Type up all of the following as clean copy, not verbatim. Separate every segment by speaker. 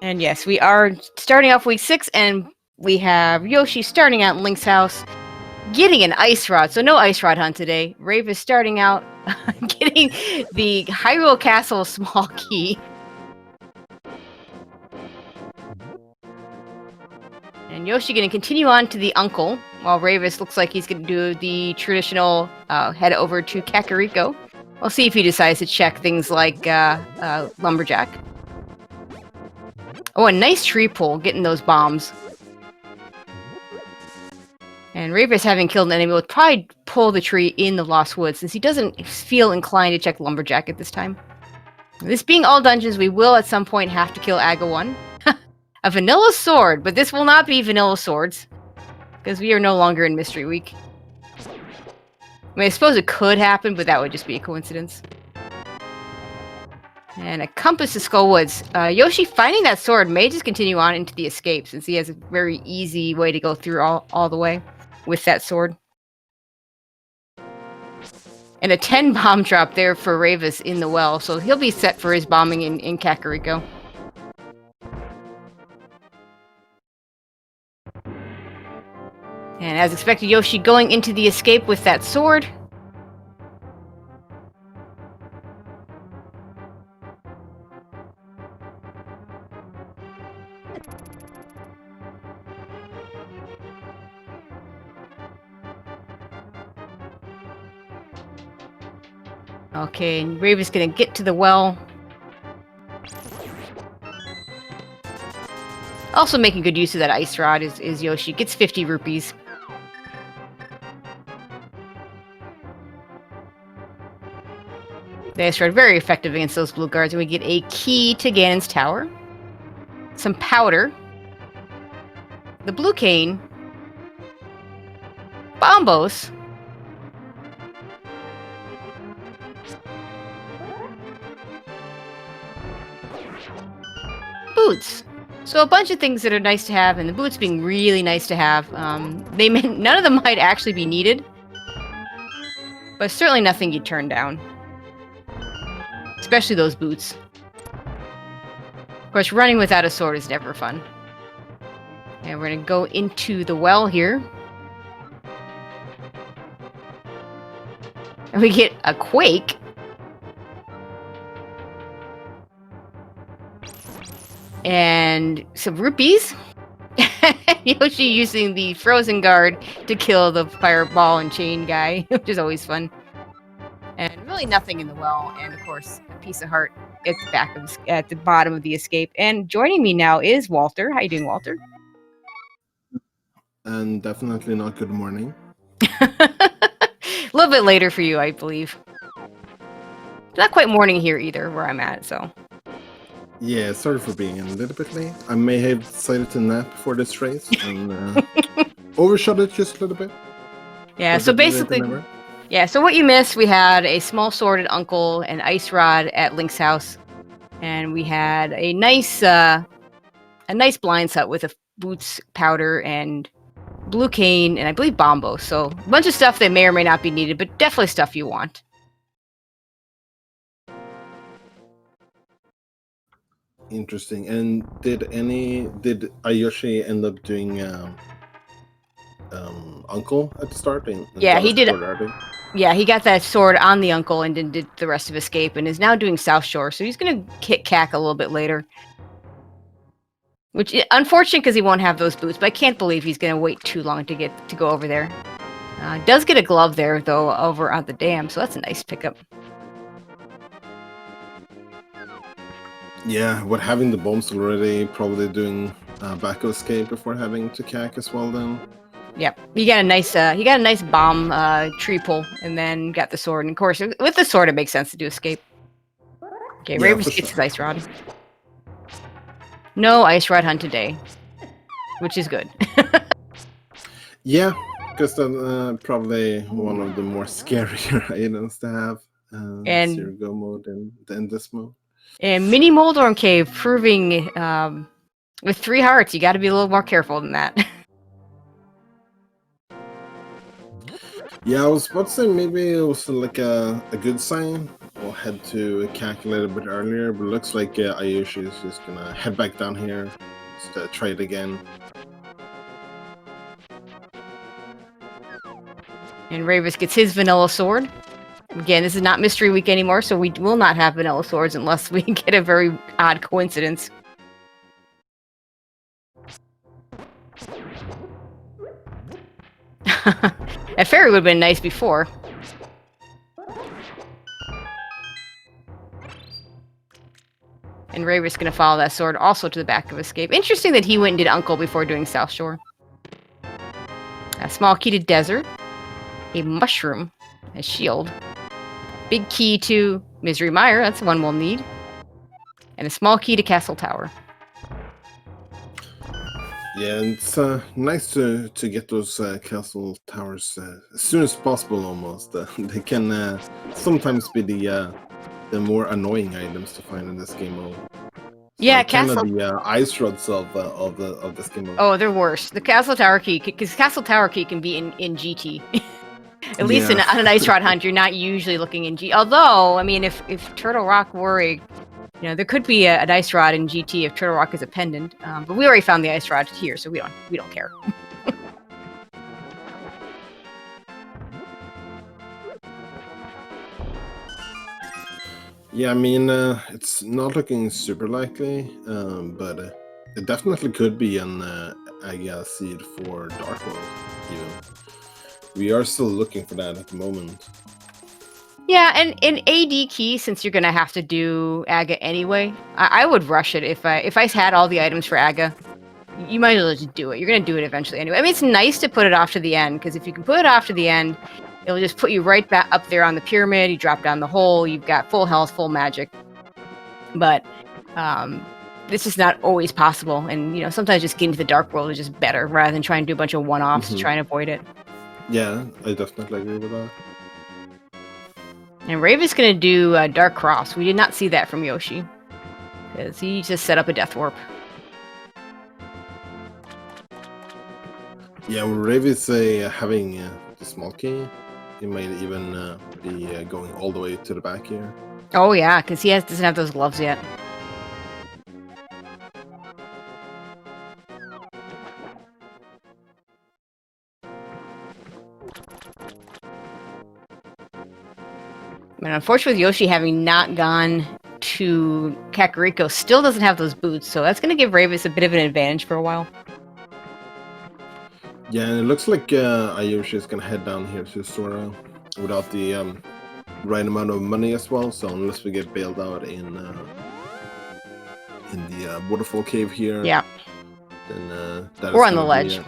Speaker 1: And yes, we are starting off week 6, and we have Yoshi starting out in Link's house, getting an ice rod. So no ice rod hunt today. Rayvis starting out, getting the Hyrule Castle small key. And Yoshi going to continue on to the uncle, while Rayvis looks like he's going to do the traditional head over to Kakariko. We'll see if he decides to check things like Lumberjack. Oh, a nice tree pull, getting those bombs. And Rayvis, having killed an enemy, will probably pull the tree in the Lost Woods, since he doesn't feel inclined to check Lumberjack at this time. This being all dungeons, we will at some point have to kill Aga 1. A vanilla sword, but this will not be vanilla swords, because we are no longer in Mystery Week. I mean, I suppose it could happen, but that would just be a coincidence. And a compass to Skull Woods. Yoshi finding that sword may just continue on into the escape, since he has a very easy way to go through all the way with that sword. And a 10 bomb drop there for Rayvis in the well, so he'll be set for his bombing in Kakariko. And as expected, Yoshi going into the escape with that sword. Okay, and Rayvis gonna get to the well. Also making good use of that ice rod is Yoshi. Gets 50 rupees. The ice rod very effective against those blue guards, and we get a key to Ganon's tower. Some powder. The blue cane. Bombos. Boots. So a bunch of things that are nice to have, and the boots being really nice to have. None of them might actually be needed, but certainly nothing you'd turn down. Especially those boots. Of course, running without a sword is never fun. And we're gonna go into the well here. And we get a quake. And some rupees. Yoshi using the frozen guard to kill the fireball and chain guy, which is always fun. And really nothing in the well, and of course a piece of heart at the bottom of the escape. And joining me now is Walter. How you doing, Walter?
Speaker 2: And definitely not good morning.
Speaker 1: A little bit later for you, I believe. Not quite morning here either, where I'm at, so.
Speaker 2: Yeah, sorry for being a little bit late. I may have decided to nap before this race and overshot it just a little bit.
Speaker 1: Yeah, so basically, so what you missed, we had a small sword at Uncle, an ice rod at Link's house, and we had a nice blind set with a boots, powder, and blue cane, and I believe bombo. So a bunch of stuff that may or may not be needed, but definitely stuff you want.
Speaker 2: Interesting. And did iiYoshii end up doing Uncle at the start?
Speaker 1: Yeah, he did. Yeah, he got that sword on the Uncle and then did the rest of Escape, and is now doing South Shore. So he's gonna kick Cack a little bit later, which is unfortunate because he won't have those boots. But I can't believe he's gonna wait too long to go over there. Does get a glove there though over on the dam, so that's a nice pickup.
Speaker 2: Yeah, with having the bombs already, probably doing back escape before having to Cack as well. Then.
Speaker 1: Yep, he got a nice bomb tree pull, and then got the sword. And of course, with the sword, it makes sense to do escape. Okay, yeah, Rayvis gets his ice rod. No ice rod hunt today, which is good.
Speaker 2: Yeah, because that's probably one of the more scarier items to have.
Speaker 1: And
Speaker 2: Zero Go mode and this mode.
Speaker 1: And Mini Moldorm Cave proving with 3 hearts, you got to be a little more careful than that.
Speaker 2: Yeah, I was about to say maybe it was like a good sign head to CAC a little bit earlier, but it looks like iiYoshii is just gonna head back down here, just try it again.
Speaker 1: And Rayvis gets his vanilla sword. Again, this is not Mystery Week anymore, so we will not have vanilla swords unless we get a very odd coincidence. That fairy would have been nice before. And Rayvis gonna follow that sword also to the back of Escape. Interesting that he went and did Uncle before doing South Shore. A small key to Desert. A mushroom. A shield. Big key to Misery Mire. That's one we'll need. And a small key to Castle Tower.
Speaker 2: Yeah, it's nice to get those castle towers as soon as possible. Almost, they can sometimes be the more annoying items to find in this game mode.
Speaker 1: Yeah,
Speaker 2: kind
Speaker 1: castle.
Speaker 2: of the ice rods of this game mode.
Speaker 1: Oh, they're worse. The Castle Tower key, because Castle Tower key can be in GT. At least on an ice rod hunt, you're not usually looking in G. Although, I mean, if Turtle Rock were a, there could be an ice rod in GT if Turtle Rock is a pendant. But we already found the ice rod here, so we don't care.
Speaker 2: Yeah, I mean, it's not looking super likely, but it definitely could be an Aga seed for Dark World, even. We are still looking for that at the moment.
Speaker 1: Yeah, and in AD key, since you're gonna have to do Aga anyway, I would rush it if I had all the items for Aga. You might as well just do it. You're gonna do it eventually anyway. I mean, it's nice to put it off to the end, because if you can put it off to the end, it'll just put you right back up there on the pyramid. You drop down the hole. You've got full health, full magic. But this is not always possible. And sometimes just getting to the Dark World is just better rather than trying to do a bunch of one-offs to try and avoid it.
Speaker 2: Yeah, I definitely agree with that.
Speaker 1: And Rayvis gonna do Dark Cross. We did not see that from Yoshi, because he just set up a Death Warp.
Speaker 2: Yeah, with Rayvis having the small key, he might even be going all the way to the back here.
Speaker 1: Oh yeah, because he doesn't have those gloves yet. And unfortunately, Yoshi having not gone to Kakariko still doesn't have those boots, so that's going to give Rayvis a bit of an advantage for a while.
Speaker 2: Yeah, and it looks like iiYoshii is going to head down here to Sora without the right amount of money as well, so unless we get bailed out in the waterfall cave here,
Speaker 1: yeah,
Speaker 2: then
Speaker 1: or on the ledge.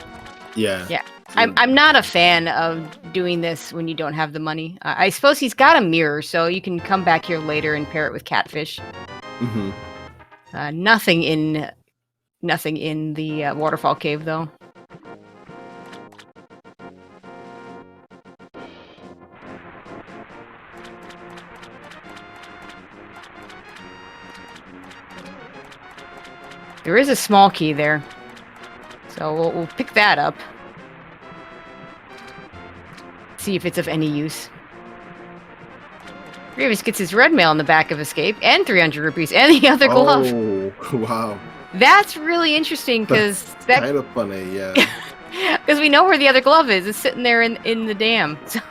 Speaker 2: Yeah.
Speaker 1: I'm not a fan of doing this when you don't have the money. I suppose he's got a mirror, so you can come back here later and pair it with Catfish. Nothing in the waterfall cave, though. There is a small key there, so we'll pick that up. See if it's of any use. Rayvis gets his red mail in the back of Escape, and 300 rupees, and the other glove.
Speaker 2: Oh, wow.
Speaker 1: That's really interesting, because
Speaker 2: that's kind of funny, yeah.
Speaker 1: Because we know where the other glove is. It's sitting there in the dam. So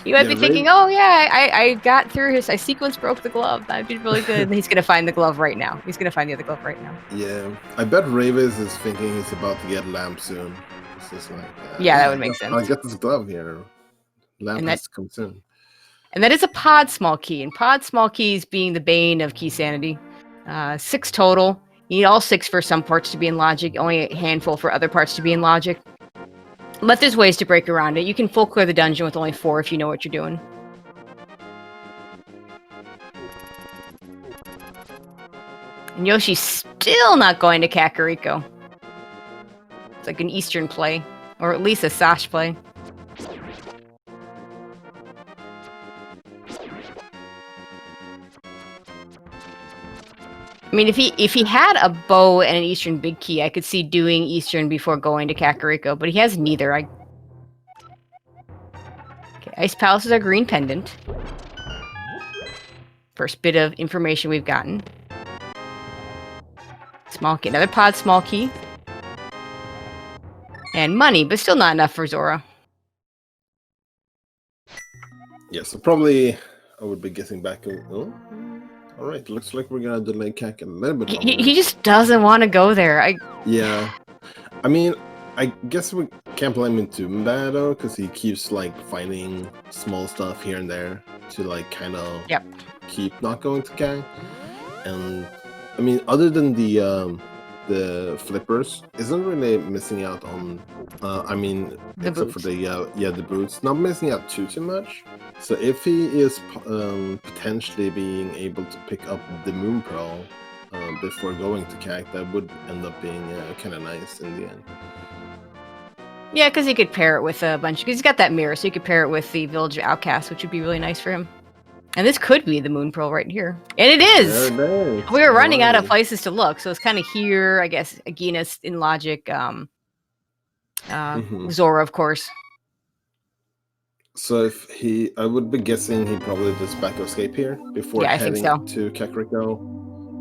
Speaker 1: you might be thinking, oh yeah, I got through his, I sequence broke the glove. I did really good. And he's going to find the glove right now. He's going to find the other glove right now.
Speaker 2: Yeah. I bet Rayvis is thinking he's about to get Lamp soon. It's just like,
Speaker 1: yeah, that would make sense.
Speaker 2: I'll get this glove here. Lamp has to come soon.
Speaker 1: And that is a pod small key. And pod small keys being the bane of key sanity. 6 total. You need all 6 for some parts to be in logic, only a handful for other parts to be in logic. But there's ways to break around it. You can full clear the dungeon with only 4 if you know what you're doing. And Yoshi's still not going to Kakariko. It's like an Eastern play, or at least a Sash play. I mean, if he had a bow and an Eastern big key, I could see doing Eastern before going to Kakariko, but he has neither. Okay, Ice Palace is our green pendant. First bit of information we've gotten. Small key, another pod, small key. And money, but still not enough for Zora.
Speaker 2: Yeah, so probably I would be getting back. Oh, all right. Looks like we're gonna delay CAC a little bit longer.
Speaker 1: He just doesn't want to go there.
Speaker 2: Yeah, I mean, I guess we can't blame him too bad though, because he keeps like finding small stuff here and there to like kind of keep not going to CAC. And I mean, other than the flippers, isn't really missing out on. I mean,
Speaker 1: The
Speaker 2: except
Speaker 1: boots.
Speaker 2: for the boots, not missing out too much. So if he is potentially being able to pick up the Moon Pearl before going to CAC, that would end up being kind of nice in the end.
Speaker 1: Yeah, because he could pair it with a bunch. Because he's got that mirror, so he could pair it with the Village of Outcasts, which would be really nice for him. And this could be the Moon Pearl right here. And it is!
Speaker 2: There it is.
Speaker 1: We were running out of places to look, so it's kind of here, I guess, Aegis in Logic, Zora, of course.
Speaker 2: So if I would be guessing he probably does back escape here before heading to Kakariko,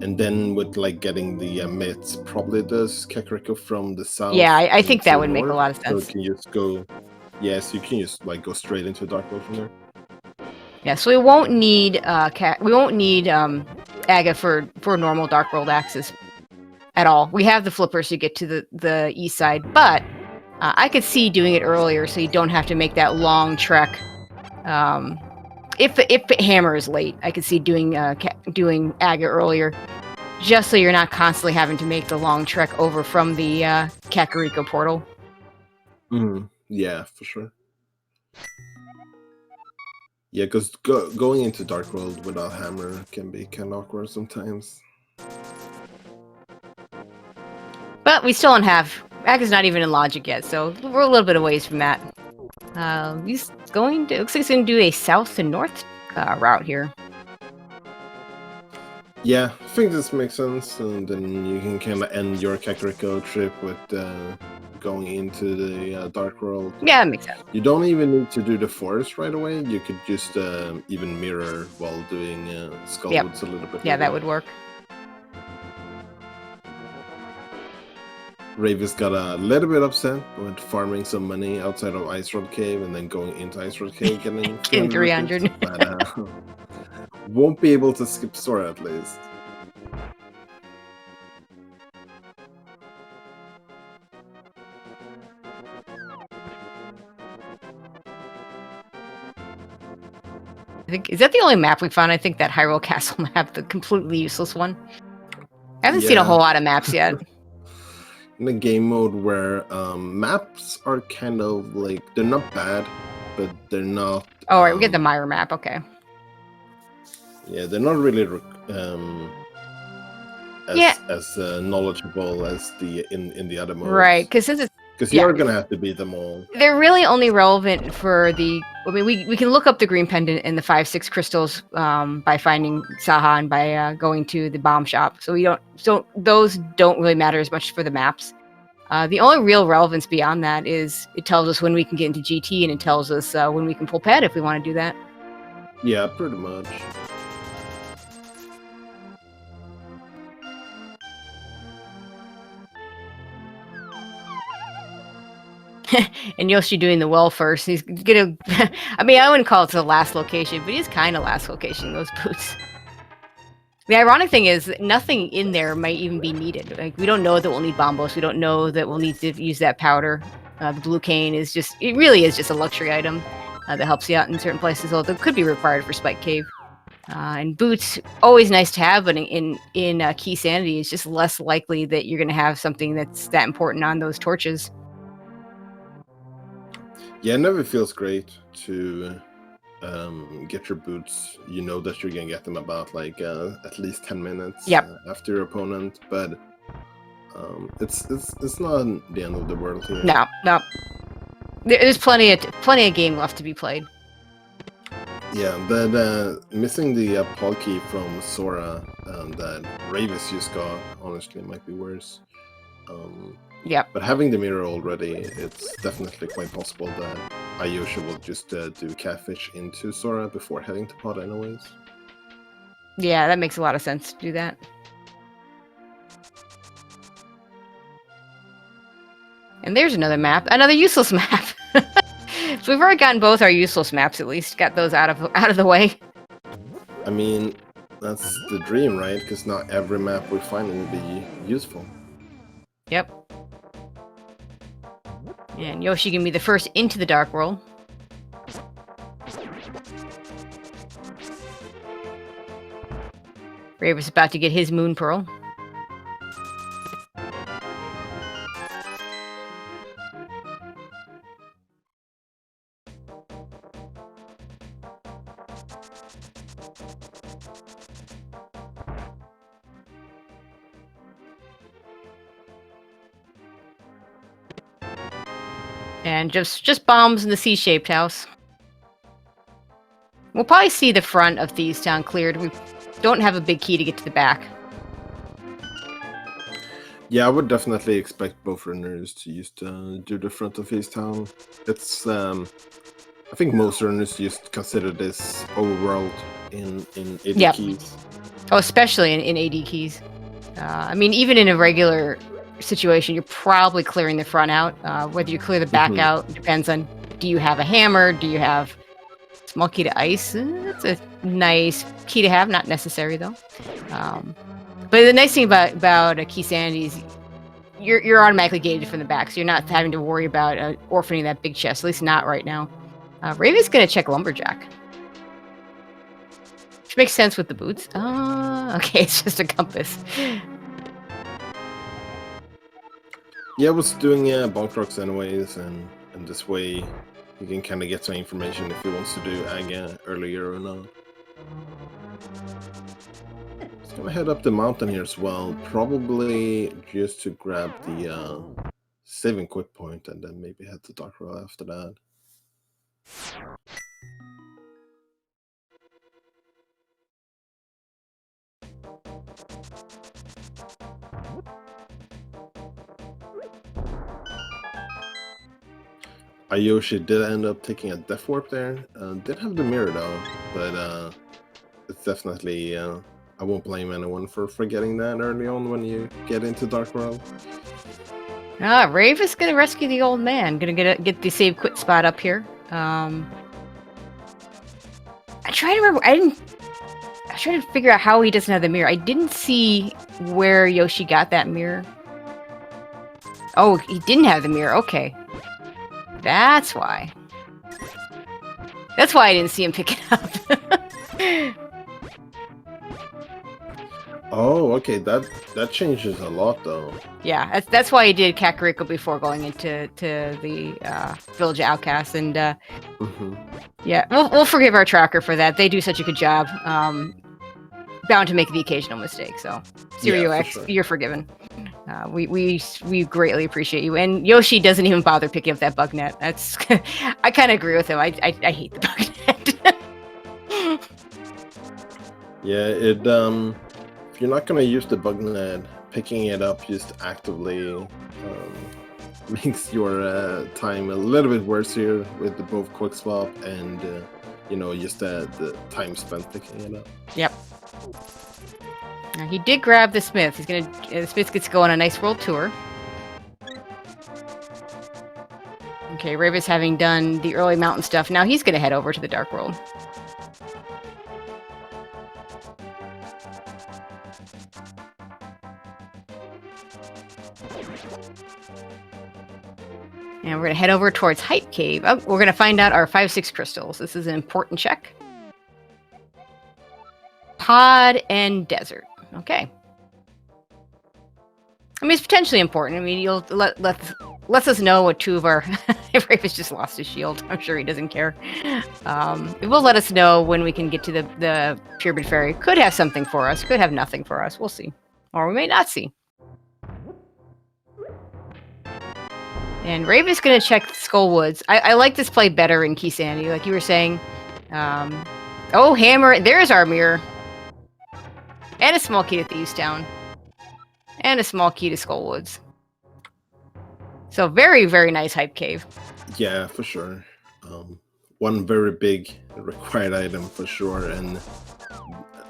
Speaker 2: and then with like getting the myths, probably does Kakariko from the south.
Speaker 1: Yeah, I think that would make a lot of sense.
Speaker 2: So you can just go, yes, you can just like go straight into Dark World from there.
Speaker 1: Yeah, so we won't need Aga for normal Dark World access at all. We have the flippers to get to the east side, but I could see doing it earlier so you don't have to make that long trek. If Hammer is late, I could see doing Aga earlier, just so you're not constantly having to make the long trek over from the Kakariko portal.
Speaker 2: Yeah, for sure. Yeah, because going into Dark World without Hammer can be kind of awkward sometimes.
Speaker 1: But we still don't have... Aga's not even in Logic yet, so we're a little bit away from that. He's going to... Looks like he's going to do a south to north route here.
Speaker 2: Yeah, I think this makes sense, and then you can kind of end your Kakariko trip with going into the Dark World.
Speaker 1: Yeah, that makes sense.
Speaker 2: You don't even need to do the forest right away. You could just even mirror while doing Skullwoods a little bit.
Speaker 1: Yeah, that would work.
Speaker 2: Rayvis got a little bit upset with farming some money outside of Ice Road Cave and then going into Ice Road Cave getting
Speaker 1: 300.
Speaker 2: But won't be able to skip Sora at least.
Speaker 1: I think, is that the only map we found? I think that Hyrule Castle map, the completely useless one. I haven't seen a whole lot of maps yet.
Speaker 2: In a game mode where maps are kind of like, they're not bad, but they're not...
Speaker 1: Oh, right, we get the Myra map, okay.
Speaker 2: Yeah, they're not really as knowledgeable as in the other modes.
Speaker 1: Right, because since it's...
Speaker 2: Because you're going to have to beat them all.
Speaker 1: They're really only relevant for the... I mean, we can look up the green pendant and the 5-6 crystals by finding Saha and by going to the bomb shop. So those don't really matter as much for the maps. The only real relevance beyond that is it tells us when we can get into GT, and it tells us when we can pull pad if we want to do that.
Speaker 2: Yeah, pretty much.
Speaker 1: And Yoshi doing the well first. He's gonna... I mean, I wouldn't call it the last location, but he's kind of last location, those boots. The ironic thing is that nothing in there might even be needed. Like, we don't know that we'll need Bombos. We don't know that we'll need to use that powder. The blue cane is just... It really is just a luxury item that helps you out in certain places, although it could be required for Spike Cave. And boots, always nice to have, but in Key Sanity, it's just less likely that you're going to have something that's that important on those torches.
Speaker 2: Yeah, it never feels great to get your boots. You know that you're gonna get them about like at least 10 minutes after your opponent, but it's not the end of the world here.
Speaker 1: No. There's plenty of game left to be played.
Speaker 2: Yeah, but missing the Paul key from Sora that Rayvis just got, honestly, might be worse. But having the mirror already, it's definitely quite possible that iiYoshii will just do catfish into Sora before heading to Pod anyways.
Speaker 1: Yeah, that makes a lot of sense to do that. And there's another map, another useless map. So we've already gotten both our useless maps, at least. Got those out of the way.
Speaker 2: I mean, that's the dream, right? Because not every map we find will be useful.
Speaker 1: Yep. And Yoshi can be the first into the Dark World. Rayvis is about to get his Moon Pearl. And just bombs in the C-shaped house. We'll probably see the front of Thieves Town cleared. We don't have a big key to get to the back.
Speaker 2: Yeah, I would definitely expect both runners to just do the front of his town. It's I think most runners just consider this overworld in AD
Speaker 1: Yep.
Speaker 2: keys.
Speaker 1: Oh, especially in AD keys. I mean, even in a regular situation, you're probably clearing the front out. Whether you clear the back out depends on, do you have a hammer? Do you have small key to ice? It's a nice key to have, not necessary though. But the nice thing about a key sanity is you're automatically gated from the back, so you're not having to worry about orphaning that big chest, at least not right now. Rayvis gonna check Lumberjack. Which makes sense with the boots. Okay, it's just a compass.
Speaker 2: Yeah, I was doing bonk rocks anyways, and this way you can kind of get some information if he wants to do Aga earlier or not. Just gonna head up the mountain here as well, probably just to grab the saving quick point and then maybe head to Dark World after that. iiYoshii did end up taking a death warp there. Did have the mirror though, but it's definitely I won't blame anyone for forgetting that early on when you get into Dark World.
Speaker 1: Rayvis gonna rescue the old man. Gonna get the save quit spot up here. I try to remember. I trying to figure out how he doesn't have the mirror. I didn't see where Yoshi got that mirror. Oh, he didn't have the mirror. Okay. That's why. That's why I didn't see him pick it up.
Speaker 2: Oh, okay. That changes a lot, though.
Speaker 1: Yeah, that's why he did Kakariko before going into the Village of Outcasts, and yeah, we'll forgive our tracker for that. They do such a good job. Bound to make the occasional mistake, so Serio X, sure. You're forgiven. We greatly appreciate you. And Yoshi doesn't even bother picking up that bug net. That's I kind of agree with him. I hate the bug net.
Speaker 2: Yeah, it if you're not gonna use the bug net, picking it up just actively makes your time a little bit worse here with both quick swap and you know, just the time spent picking it up.
Speaker 1: Yep. Now, he did grab the Smith. He's gonna. The Smith gets to go on a nice world tour. Okay, Rayvis having done the early mountain stuff, now he's gonna head over to the Dark World. And we're gonna head over towards Hype Cave. Oh, we're gonna find out our 5-6 crystals. This is an important check. Pod and Desert. Okay. I mean, it's potentially important. I mean, you'll lets us know what two of our... If Rayvis just lost his shield, I'm sure he doesn't care. It will let us know when we can get to the Pyramid Fairy. Could have something for us. Could have nothing for us. We'll see. Or we may not see. And Rayvis gonna check Skull Woods. I like this play better in Key Sandy, like you were saying. Oh, hammer! There's our mirror. And a small key to Thieves Town. And a small key to Skull Woods. So very, very nice Hype Cave.
Speaker 2: Yeah, for sure. One very big required item for sure, and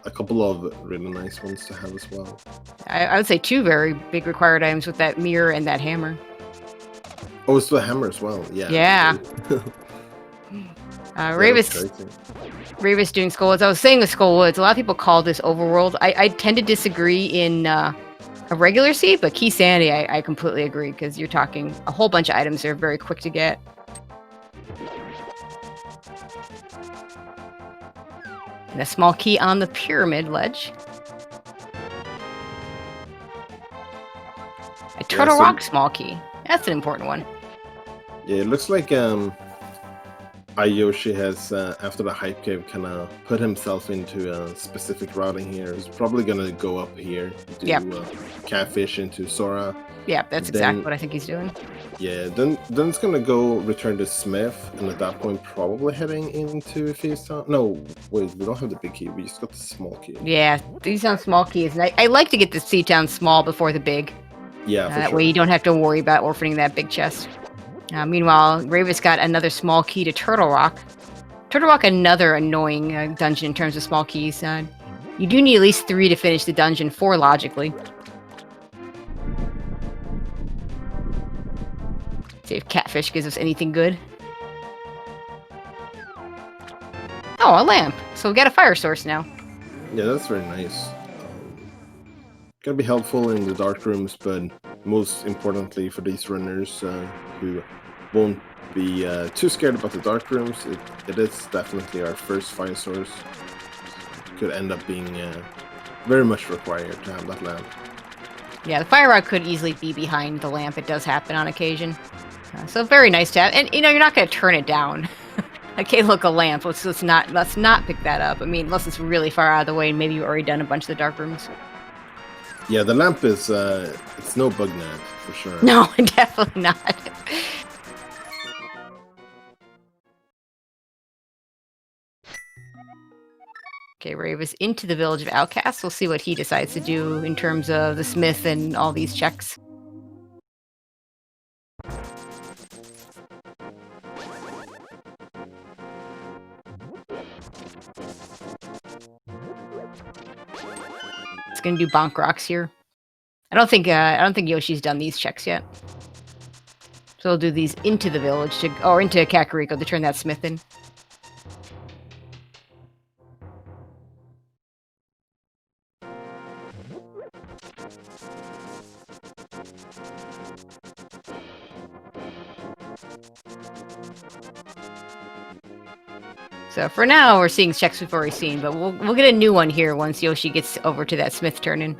Speaker 2: a couple of really nice ones to have as well.
Speaker 1: I would say 2 very big required items with that mirror and that hammer.
Speaker 2: Oh, it's the hammer as well. Yeah.
Speaker 1: Yeah. Rayvis doing Skullwoods. I was saying with Skullwoods, a lot of people call this overworld. I tend to disagree in a regular seed, but Key Sanity, I completely agree, because you're talking a whole bunch of items that are very quick to get. And a small key on the pyramid ledge. A Turtle Rock small key. That's an important one.
Speaker 2: Yeah, it looks like iiYoshii has, after the hype cave, kind of put himself into a specific routing here. He's probably going to go up here, do Catfish into Sora.
Speaker 1: Yeah, that's exactly what I think he's doing.
Speaker 2: Yeah, then it's going to go return to Smith, and at that point probably heading into Feast Town. No, wait, we don't have the big key. We just got the small key.
Speaker 1: Yeah, these sound small keys. And I like to get the Sea Town small before the big.
Speaker 2: Yeah,
Speaker 1: that way you don't have to worry about orphaning that big chest. Meanwhile, Rayvis got another small key to Turtle Rock. Turtle Rock, another annoying dungeon in terms of small keys. You do need at least 3 to finish the dungeon, 4 logically. See if Catfish gives us anything good. Oh, a lamp. So we got a fire source now.
Speaker 2: Yeah, that's very nice. Gonna be helpful in the dark rooms, but most importantly for these runners who won't be too scared about the dark rooms, it is definitely our first fire source. Could end up being very much required to have that lamp.
Speaker 1: Yeah, the fire rod could easily be behind the lamp. It does happen on occasion. So very nice to have. And, you know, you're not going to turn it down. Okay, look, a lamp. Let's not pick that up. I mean, unless it's really far out of the way and maybe you've already done a bunch of the dark rooms.
Speaker 2: Yeah, the lamp is, it's no bug net, for sure.
Speaker 1: No, definitely not. Okay, Rayvis into the village of outcasts. We'll see what he decides to do in terms of the smith and all these checks. It's gonna do bonk rocks here. I don't think Yoshi's done these checks yet. So we'll do these into the village or into Kakariko to turn that smith in. So for now, we're seeing checks we've already seen, but we'll get a new one here once Yoshi gets over to that smith turn-in.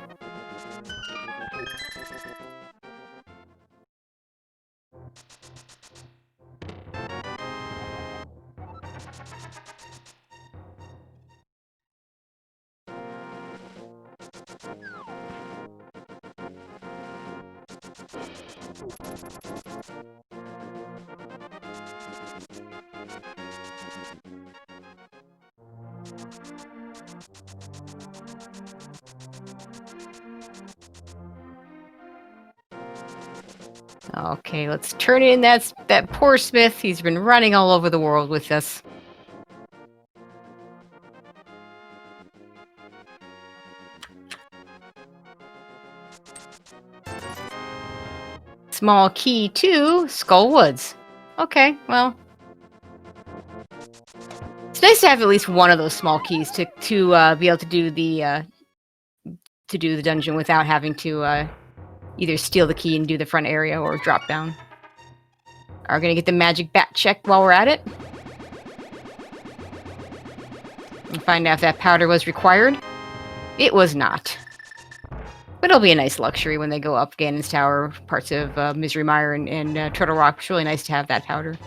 Speaker 1: Okay, let's turn in that poor smith. He's been running all over the world with us. Small key to Skullwoods. Okay, well, it's nice to have at least one of those small keys to be able to do the dungeon without having to either steal the key and do the front area or drop down. Are we gonna get the magic bat check while we're at it? And find out if that powder was required. It was not. But it'll be a nice luxury when they go up Ganon's Tower, parts of Misery Mire and Turtle Rock. It's really nice to have that powder.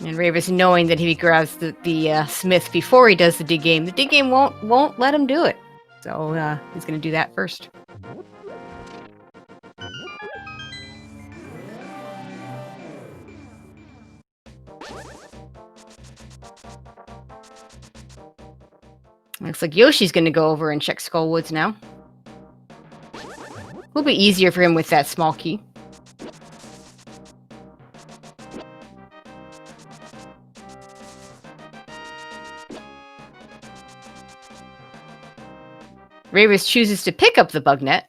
Speaker 1: And Rayvis, knowing that if he grabs the smith before he does the dig game won't let him do it. So he's going to do that first. Looks like Yoshi's going to go over and check Skullwoods now. Will be easier for him with that small key. Rayvis chooses to pick up the bug net.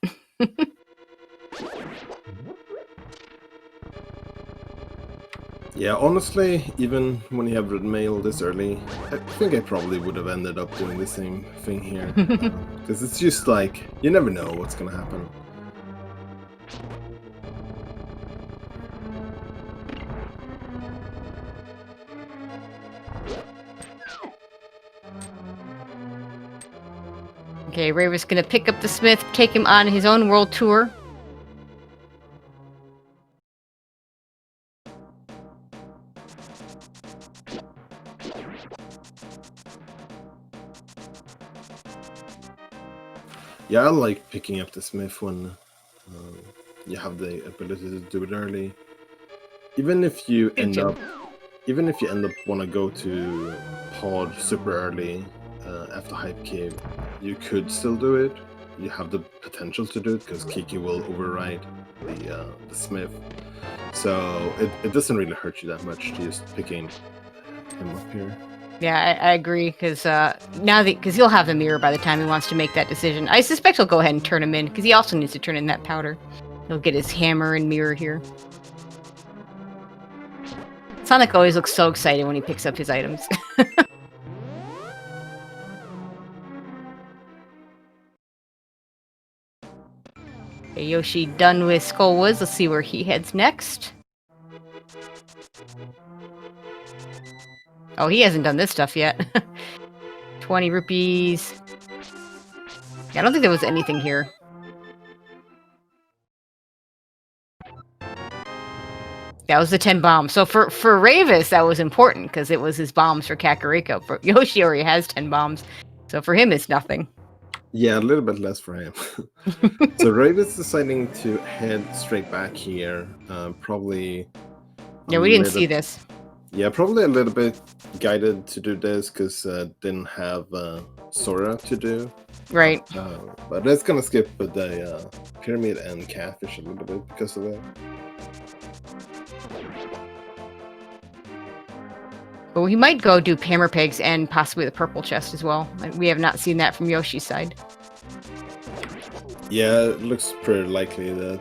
Speaker 2: Yeah, honestly, even when you have red mail this early, I think I probably would have ended up doing the same thing here. Because it's just like, you never know what's gonna happen.
Speaker 1: Okay, Rayvis gonna pick up the Smith, take him on his own world tour.
Speaker 2: Yeah, I like picking up the Smith when you have the ability to do it early. Even if you end up want to go to pod super early after Hype Cave, you could still do it. You have the potential to do it because Kiki will override the Smith. So it doesn't really hurt you that much just picking him up here.
Speaker 1: Yeah, I agree, because because he'll have the mirror by the time he wants to make that decision. I suspect he'll go ahead and turn him in, because he also needs to turn in that powder. He'll get his hammer and mirror here. Sonic always looks so excited when he picks up his items. Okay, Yoshi done with Skullwoods. Let's see where he heads next. Oh, he hasn't done this stuff yet. 20 rupees. Yeah, I don't think there was anything here. That was the 10 bombs. So for Rayvis, that was important because it was his bombs for Kakariko. For Yoshi already has 10 bombs. So for him, it's nothing.
Speaker 2: Yeah, a little bit less for him. So Rayvis deciding to head straight back here. Probably...
Speaker 1: Yeah, we didn't see this.
Speaker 2: Yeah, probably a little bit guided to do this because didn't have Sora to do.
Speaker 1: Right.
Speaker 2: But it's gonna skip the pyramid and catfish a little bit because of that.
Speaker 1: But he might go do hammer pegs and possibly the purple chest as well. We have not seen that from Yoshi's side.
Speaker 2: Yeah, it looks pretty likely that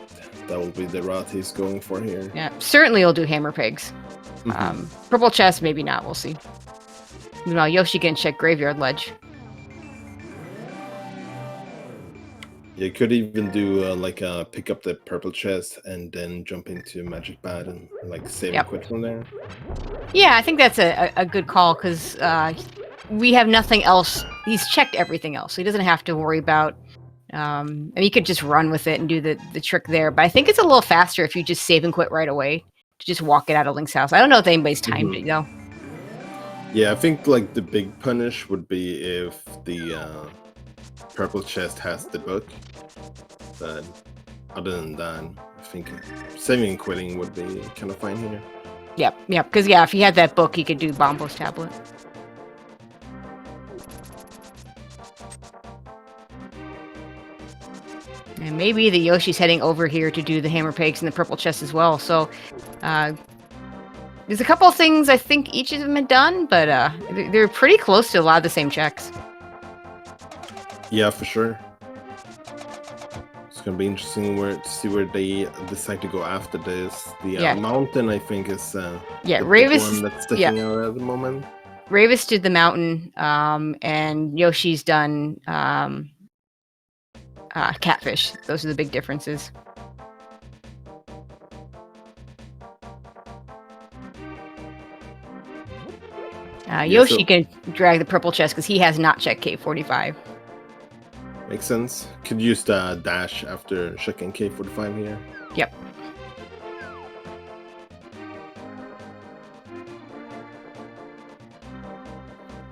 Speaker 2: will be the route he's going for here.
Speaker 1: Yeah, certainly he'll do hammer pegs. Purple chest, maybe not. We'll see. Meanwhile, Yoshi can check Graveyard Ledge.
Speaker 2: You could even do pick up the purple chest and then jump into Magic Bat and save and quit from there.
Speaker 1: Yeah, I think that's a good call because we have nothing else. He's checked everything else, so he doesn't have to worry about. And he could just run with it and do the trick there. But I think it's a little faster if you just save and quit right away to just walk it out of Link's house. I don't know if anybody's timed it though.
Speaker 2: Yeah, I think the big punish would be if the purple chest has the book. But other than that, I think saving and quitting would be kind of fine here.
Speaker 1: Yep, because if he had that book, he could do Bombo's tablet. And maybe the Yoshi's heading over here to do the hammer pegs and the purple chest as well. So there's a couple of things I think each of them had done, but they're pretty close to a lot of the same checks.
Speaker 2: Yeah, for sure. It's gonna be interesting to see where they decide to go after this. The mountain, I think, is
Speaker 1: Rayvis
Speaker 2: one that's sticking out at the moment.
Speaker 1: Rayvis did the mountain, and Yoshi's done catfish. Those are the big differences. Yoshi can drag the purple chest because he has not checked K45.
Speaker 2: Makes sense. Could use the dash after checking K45 here.
Speaker 1: Yep.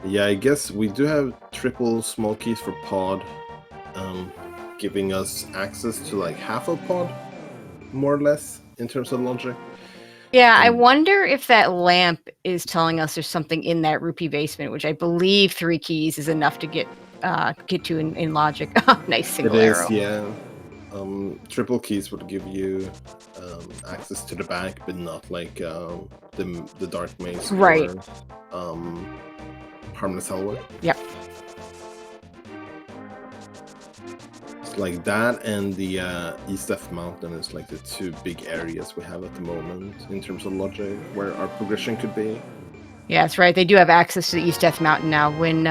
Speaker 2: Yeah, I guess we do have triple small keys for pod, giving us access to half a pod, more or less, in terms of logic.
Speaker 1: Yeah, I wonder if that lamp is telling us there's something in that rupee basement, which I believe 3 keys is enough to get to in logic. Nice single arrow.
Speaker 2: It is, yeah. Triple keys would give you access to the back, but not like the dark maze
Speaker 1: Right.
Speaker 2: or harmless hellwood.
Speaker 1: Yep.
Speaker 2: It's like that, and the East F Mountain is like the two big areas we have at the moment in terms of logic where our progression could be.
Speaker 1: Yeah, that's right. They do have access to the East Death Mountain now. When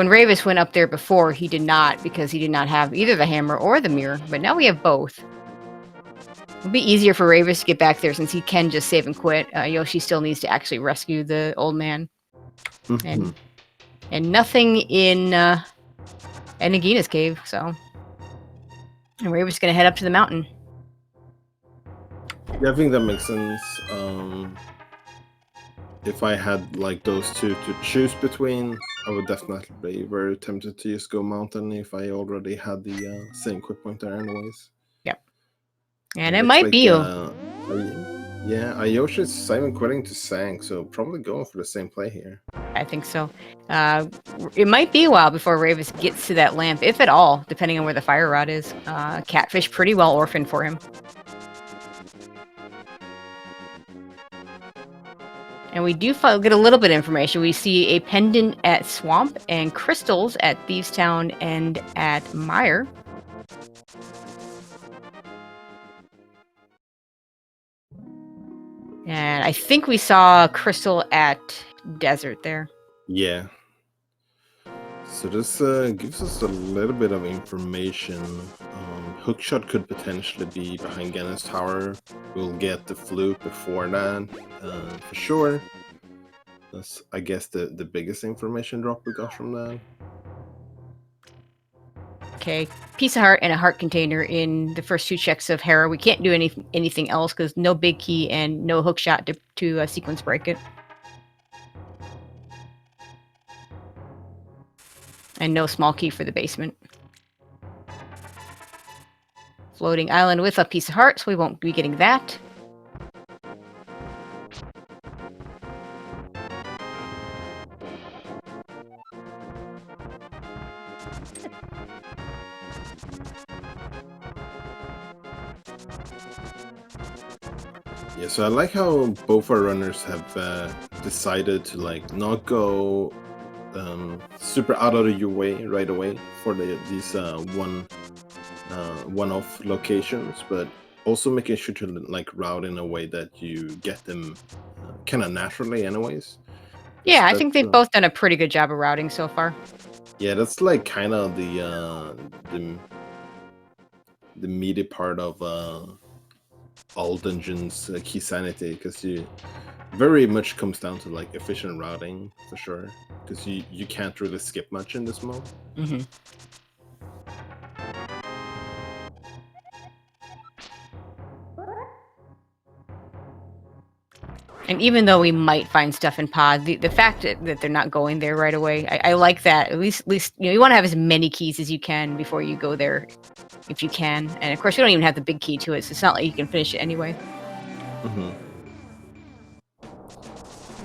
Speaker 1: Rayvis went up there before, he did not, because he did not have either the hammer or the mirror. But now we have both. It'll be easier for Rayvis to get back there since he can just save and quit. Yoshi still needs to actually rescue the old man. And nothing in Nagina's cave, so... And Rayvis is going to head up to the mountain.
Speaker 2: Yeah, I think that makes sense. If I had like those two to choose between, I would definitely be very tempted to just go mountain if I already had the same quick point there anyways.
Speaker 1: Yep. And it might be you.
Speaker 2: Yeah, iiYoshii is Simon quitting to Sank, so probably going for the same play here.
Speaker 1: I think so. It might be a while before Rayvis gets to that lamp, if at all, depending on where the fire rod is. Catfish pretty well orphaned for him. And we do get a little bit of information. We see a pendant at Swamp and crystals at Thieves Town and at Mire. And I think we saw a crystal at Desert there.
Speaker 2: Yeah. So this gives us a little bit of information. Hookshot could potentially be behind Gannis Tower. We'll get the flute before that, for sure. That's, I guess, the biggest information drop we got from that.
Speaker 1: Okay, piece of heart and a heart container in the first two checks of Hera. We can't do anything else because no big key and no hookshot to sequence break it. And no small key for the basement. Floating island with a piece of heart, so we won't be getting that.
Speaker 2: Yeah, so I like how both our runners have decided to like not go super out of your way right away for these one-off locations, but also making sure to like route in a way that you get them kind of naturally anyways.
Speaker 1: Yeah, I think they've both done a pretty good job of routing so far.
Speaker 2: Yeah, that's like kind of the meaty part of all dungeons key sanity, because you very much comes down to like efficient routing for sure, because you can't really skip much in this mode.
Speaker 1: And even though we might find stuff in pod, the fact that they're not going there right away, I like that. At least you want to have as many keys as you can before you go there, if you can. And of course, we don't even have the big key to it, so it's not like you can finish it anyway.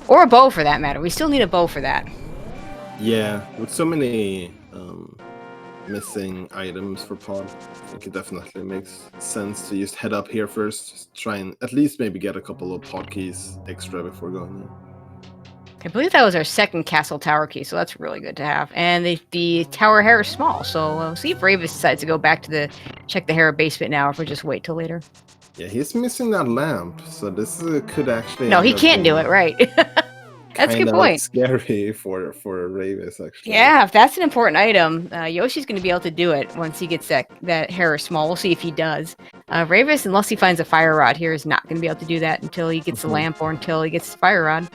Speaker 1: Or a bow for that matter. We still need a bow for that.
Speaker 2: Yeah, with so many missing items for pod, I think it definitely makes sense to just head up here first, just try and at least maybe get a couple of pod keys extra before going there.
Speaker 1: I believe that was our second castle tower key, so that's really good to have. And the tower Hera is small, so we'll see if Rayvis decides to go back to check the Hera basement now, or if we just wait till later.
Speaker 2: Yeah, he's missing that lamp, so this could actually...
Speaker 1: No, he can't do it, right. That's a good point.
Speaker 2: Scary for Rayvis, actually.
Speaker 1: Yeah, if that's an important item, Yoshi's going to be able to do it once he gets that Hera small. We'll see if he does. Rayvis, unless he finds a fire rod here, is not going to be able to do that until he gets the lamp or until he gets the fire rod.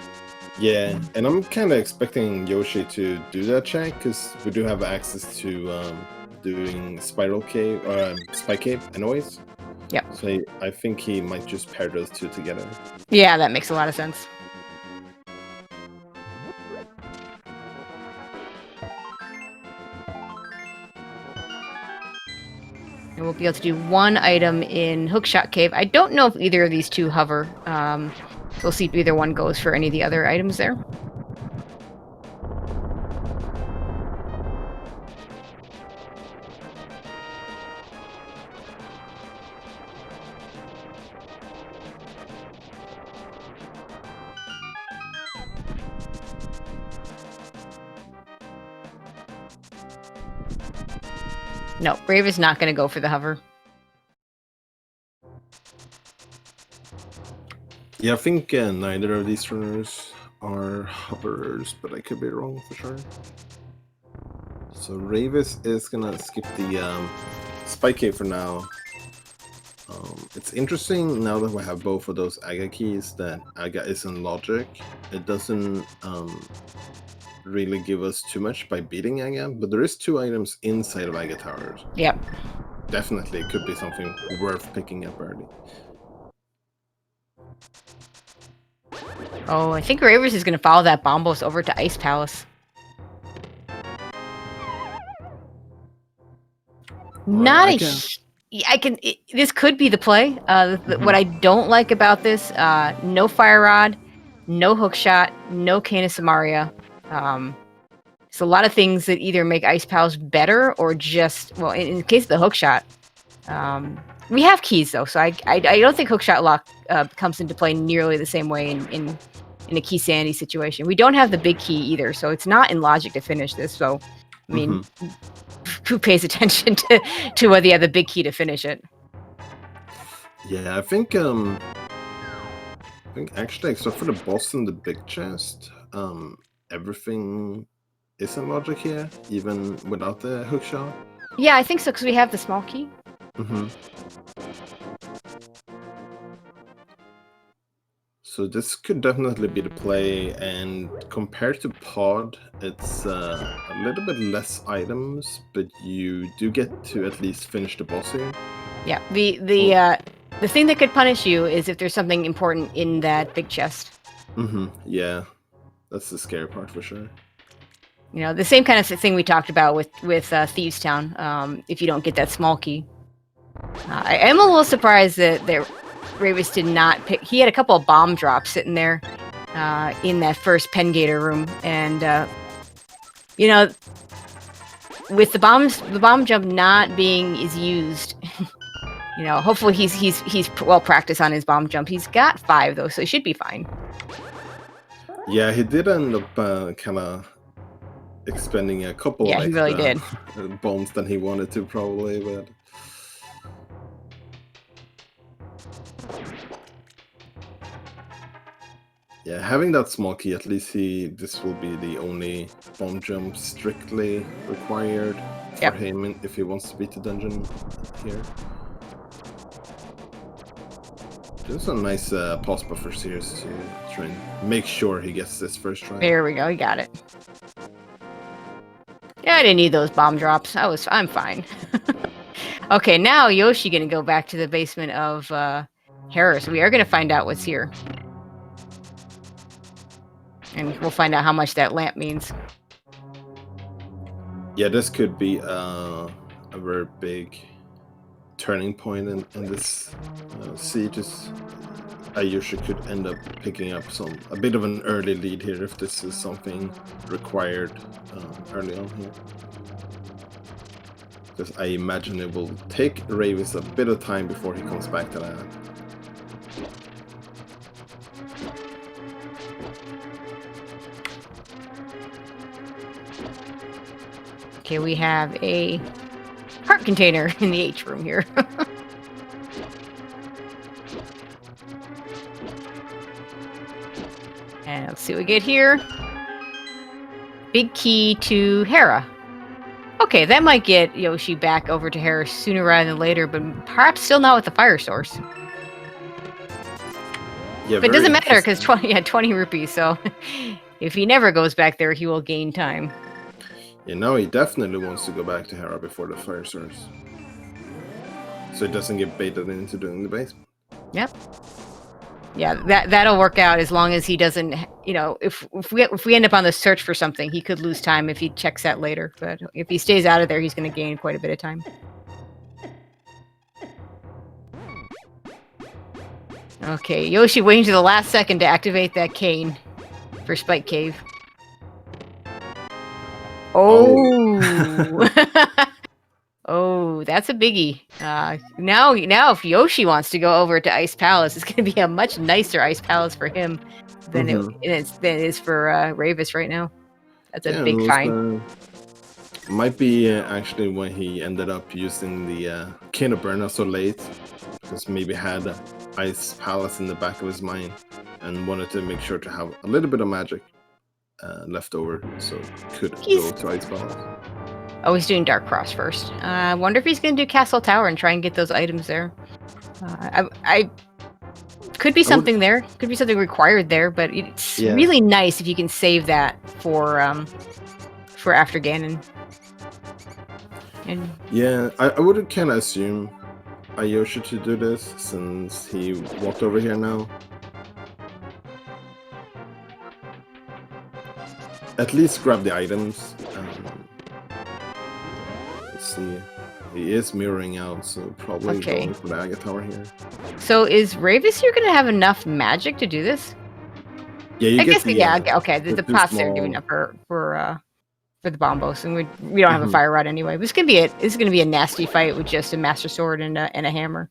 Speaker 2: Yeah, and I'm kind of expecting Yoshi to do that check, because we do have access to doing Spiral Cave, or Spy Cave anyways.
Speaker 1: Yep.
Speaker 2: So I think he might just pair those two together.
Speaker 1: Yeah, that makes a lot of sense. And we'll be able to do one item in Hookshot Cave. I don't know if either of these two hover. We'll see if either one goes for any of the other items there. No, Rayvis not going to go for the hover.
Speaker 2: Yeah, I think neither of these runners are hoverers, but I could be wrong for sure. So Rayvis is gonna skip the Spike Cave for now. It's interesting now that we have both of those Aga keys that Aga is in logic. It doesn't really give us too much by beating Aga, but there is 2 items inside of Aga towers.
Speaker 1: Yep.
Speaker 2: Definitely it could be something worth picking up early.
Speaker 1: Oh, I think Rayvis is going to follow that Bombos over to Ice Palace. Not a... this could be the play. What I don't like about this, no Fire Rod, no Hook Shot, no Cane of Samaria. So a lot of things that either make Ice Palace better or just... Well, in the case of the Hook Shot, we have keys, though, so I don't think Hook Shot Lock comes into play nearly the same way in a Key Sandy situation. We don't have the big key either, so it's not in logic to finish this. So, I mean, who pays attention to whether you have the big key to finish it?
Speaker 2: Yeah, I think actually, except for the boss and the big chest, everything is in logic here, even without the hook shot.
Speaker 1: Yeah, I think so, because we have the small key.
Speaker 2: So this could definitely be the play, and compared to Pod, it's a little bit less items, but you do get to at least finish the boss here.
Speaker 1: Yeah, the thing that could punish you is if there's something important in that big chest.
Speaker 2: Yeah, that's the scary part for sure.
Speaker 1: You know, the same kind of thing we talked about with Thieves Town. If you don't get that small key, I am a little surprised that Rayvis did not pick. He had a couple of bomb drops sitting there in that first Pengator room, and you know, with the bomb jump not being as used, you know, hopefully he's well practiced on his bomb jump. He's got 5 though, so he should be fine.
Speaker 2: Yeah, he did end up kind of expending a couple of
Speaker 1: he really did.
Speaker 2: bombs than he wanted to, probably, but. Yeah, having that small key, at least this will be the only bomb jump strictly required for him if he wants to beat the dungeon here. There's some nice pause buffers here to try and make sure he gets this first try.
Speaker 1: There we go, he got it. Yeah, I didn't need those bomb drops. I'm fine. Okay, now Yoshi gonna go back to the basement of Harris. We are gonna find out what's here. And we'll find out how much that lamp means.
Speaker 2: Yeah, this could be a very big turning point in this siege. iiYoshii could end up picking up a bit of an early lead here if this is something required early on here. Because I imagine it will take Rayvis a bit of time before he comes back to that.
Speaker 1: Okay, we have a heart container in the H room here. And let's see what we get here. Big key to Hera. Okay, that might get Yoshi back over to Hera sooner rather than later, but perhaps still not with the fire source. Yeah, but it doesn't matter because 20 rupees, so if he never goes back there, he will gain time.
Speaker 2: Yeah, now he definitely wants to go back to Hera before the fire source. So it doesn't get baited into doing the basement.
Speaker 1: Yep. Yeah, that'll work out as long as he doesn't, you know, if we end up on the search for something, he could lose time if he checks that later. But if he stays out of there, he's going to gain quite a bit of time. Okay, Yoshi waiting to the last second to activate that cane for Spike Cave. Oh. Oh, that's a biggie. Now, if Yoshi wants to go over to Ice Palace, it's going to be a much nicer Ice Palace for him than it is for Rayvis right now. That's a big find.
Speaker 2: Might be actually when he ended up using the Cane of Burner so late, because maybe had Ice Palace in the back of his mind and wanted to make sure to have a little bit of magic left over, so could go to Ice Palace.
Speaker 1: Oh, he's doing Dark Cross first. I wonder if he's going to do Castle Tower and try and get those items there. I could be something there. Could be something required there, but it's really nice if you can save that for after Ganon. And
Speaker 2: yeah, I would kind of assume iiYoshii to do this since he walked over here now. At least grab the items. Let's see. He is mirroring out, so probably going for the Aga Tower here.
Speaker 1: So is Rayvis here going to have enough magic to do this?
Speaker 2: Yeah, you get the
Speaker 1: okay. The pots there giving up for the bombos, and we don't have a fire rod anyway. This is gonna be a nasty fight with just a master sword and a hammer.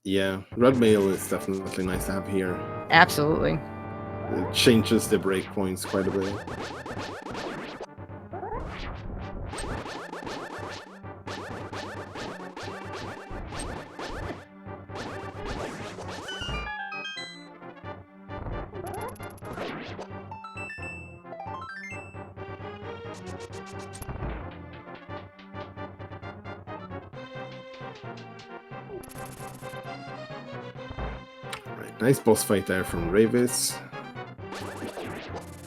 Speaker 2: Yeah, red mail is definitely nice to have here.
Speaker 1: Absolutely.
Speaker 2: It changes the breakpoints quite a bit. Nice boss fight there from Rayvis.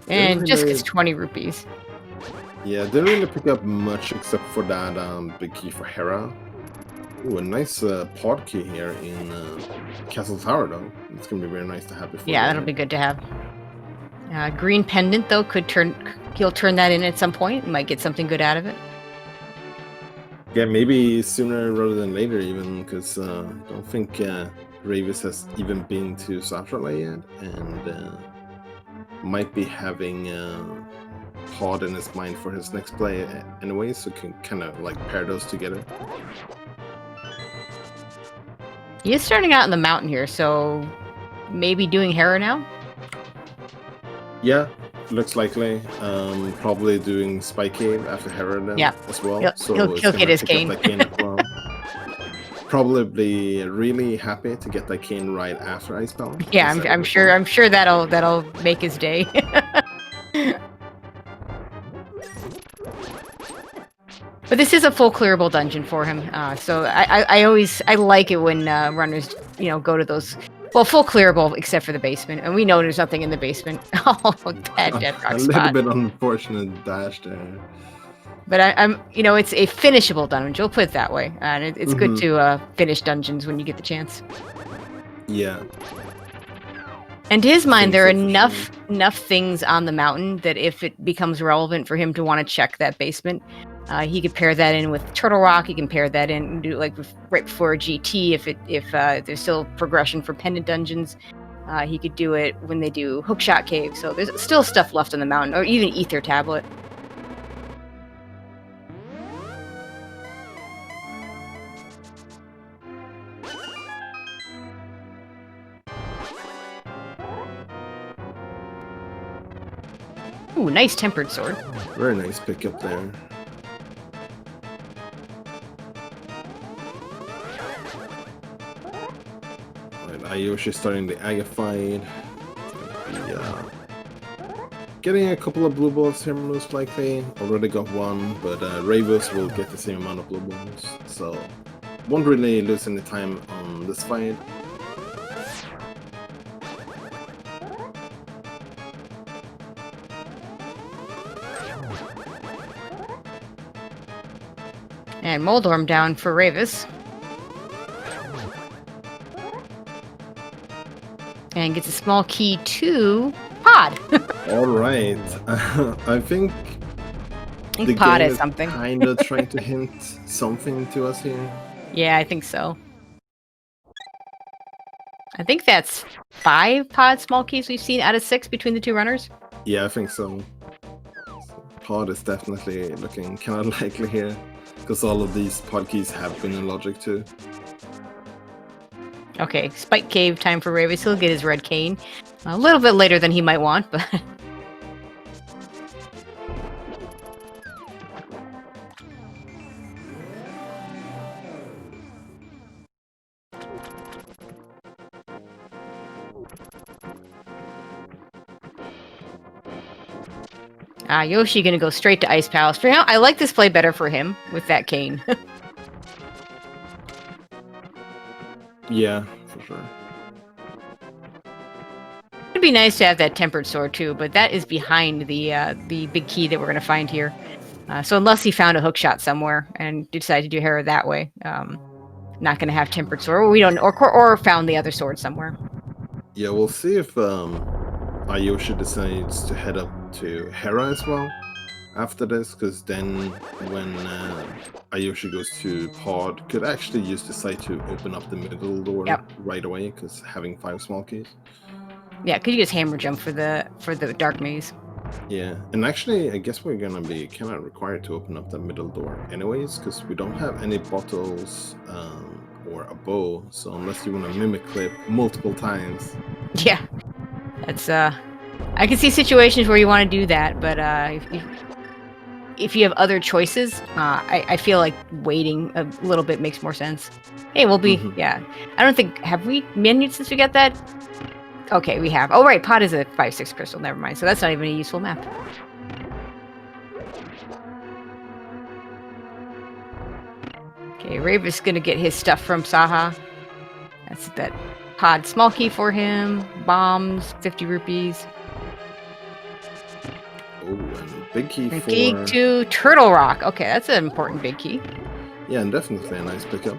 Speaker 1: And just gets 20 rupees.
Speaker 2: Yeah, didn't really pick up much except for that big key for Hera. Ooh, a nice pod key here in Castle Tower, though. It's going to be very nice to have before.
Speaker 1: Yeah, that'll be good to have. Green pendant, though, he'll turn that in at some point. Might get something good out of it.
Speaker 2: Yeah, maybe sooner rather than later, even, because I don't think Rayvis has even been to Satrala yet, and might be having Pod in his mind for his next play anyway, so can kind of like pair those together.
Speaker 1: He is starting out in the mountain here, so maybe doing Hera now?
Speaker 2: Yeah, looks likely. Probably doing Spike Cave after Hera then as well.
Speaker 1: He'll get his cane.
Speaker 2: Probably really happy to get that cane right after Ice Palace.
Speaker 1: Yeah, I'm sure that'll make his day. But this is a full clearable dungeon for him, so I like it when runners go to those full clearable except for the basement, and we know there's nothing in the basement. Oh, bad dead rock spot.
Speaker 2: A little bit unfortunate dash there.
Speaker 1: But it's a finishable dungeon. We'll put it that way, and it's good to finish dungeons when you get the chance.
Speaker 2: Yeah.
Speaker 1: And to his mind, there are enough things on the mountain that if it becomes relevant for him to want to check that basement, he could pair that in with Turtle Rock. He can pair that in and do like right before a GT if there's still progression for pendant dungeons. He could do it when they do Hookshot Cave. So there's still stuff left on the mountain, or even Ether Tablet. Ooh, nice tempered sword.
Speaker 2: Very nice pickup there. Alright, iiYoshii starting the Aga fight. Getting a couple of blue balls here most likely. Already got one, but Rayvis will get the same amount of blue balls. So won't really lose any time on this fight.
Speaker 1: And Moldorm down for Rayvis. And gets a small key to Pod.
Speaker 2: Alright. I think the
Speaker 1: Pod
Speaker 2: game
Speaker 1: is something.
Speaker 2: Kind of trying to hint something to us here.
Speaker 1: Yeah, I think so. I think that's 5 Pod small keys we've seen out of 6 between the two runners.
Speaker 2: Yeah, I think so. Pod is definitely looking kind of likely here, because all of these pod keys have been in Logic too.
Speaker 1: Okay, Spike Cave time for Rayvis. He'll get his red cane. A little bit later than he might want, but... Yoshi gonna go straight to Ice Palace. For now, I like this play better for him with that cane.
Speaker 2: Yeah, for sure.
Speaker 1: It'd be nice to have that tempered sword too, but that is behind the big key that we're gonna find here. So unless he found a hook shot somewhere and decided to do Hera that way, not gonna have tempered sword. Or we don't, or found the other sword somewhere.
Speaker 2: Yeah, we'll see if iiYoshii decides to head up to Hera as well after this, because then when iiYoshii goes to Pod, could actually use the site to open up the middle door right away, because having 5 small keys.
Speaker 1: Yeah, could you just hammer jump for the dark maze?
Speaker 2: Yeah, and actually, I guess we're gonna be kind of required to open up the middle door anyways, because we don't have any bottles or a bow. So unless you want to mimic clip multiple times.
Speaker 1: Yeah, that's I can see situations where you want to do that, but if you have other choices, I feel like waiting a little bit makes more sense. Hey, we'll be yeah. I don't think have we menued since we got that. Okay, we have. Oh, right. Pod is a 5/6 crystal. Never mind. So that's not even a useful map. Okay, Rayvis is going to get his stuff from Saha. That's that pod small key for him. Bombs, 50 rupees.
Speaker 2: Oh, and big key
Speaker 1: and
Speaker 2: for...
Speaker 1: key to Turtle Rock. Okay, that's an important big key.
Speaker 2: Yeah, and definitely a nice pickup.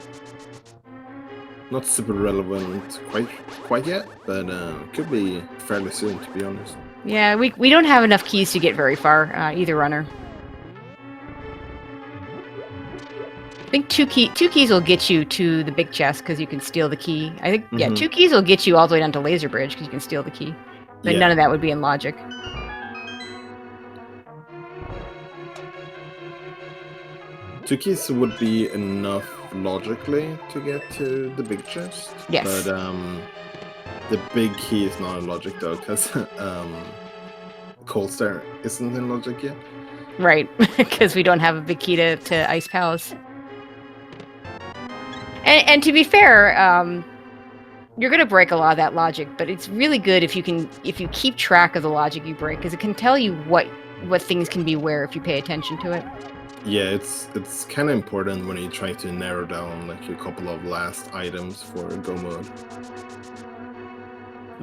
Speaker 2: Not super relevant quite yet, but could be fairly soon, to be honest.
Speaker 1: Yeah, we don't have enough keys to get very far, either runner. I think two keys will get you to the big chest because you can steal the key. I think, yeah, 2 keys will get you all the way down to Laser Bridge because you can steal the key. But none of that would be in logic.
Speaker 2: Two keys would be enough logically to get to the big chest.
Speaker 1: Yes.
Speaker 2: But the big key is not in logic though, because Cold Stare isn't in logic yet.
Speaker 1: Right, because we don't have a big key to Ice Palace. And to be fair, you're going to break a lot of that logic, but it's really good if you keep track of the logic you break, because it can tell you what things can be where if you pay attention to it.
Speaker 2: Yeah, it's kind of important when you try to narrow down like a couple of last items for go mode.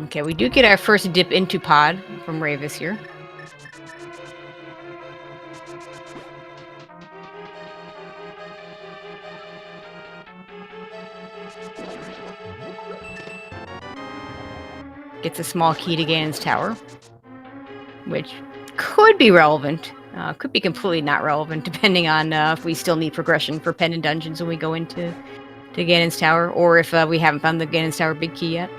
Speaker 1: Okay, we do get our first dip into Pod from Rayvis here. Gets a small key to Ganon's Tower, which could be relevant. Could be completely not relevant, depending on if we still need progression for pendant dungeons when we go into Ganon's Tower, or if we haven't found the Ganon's Tower big key yet.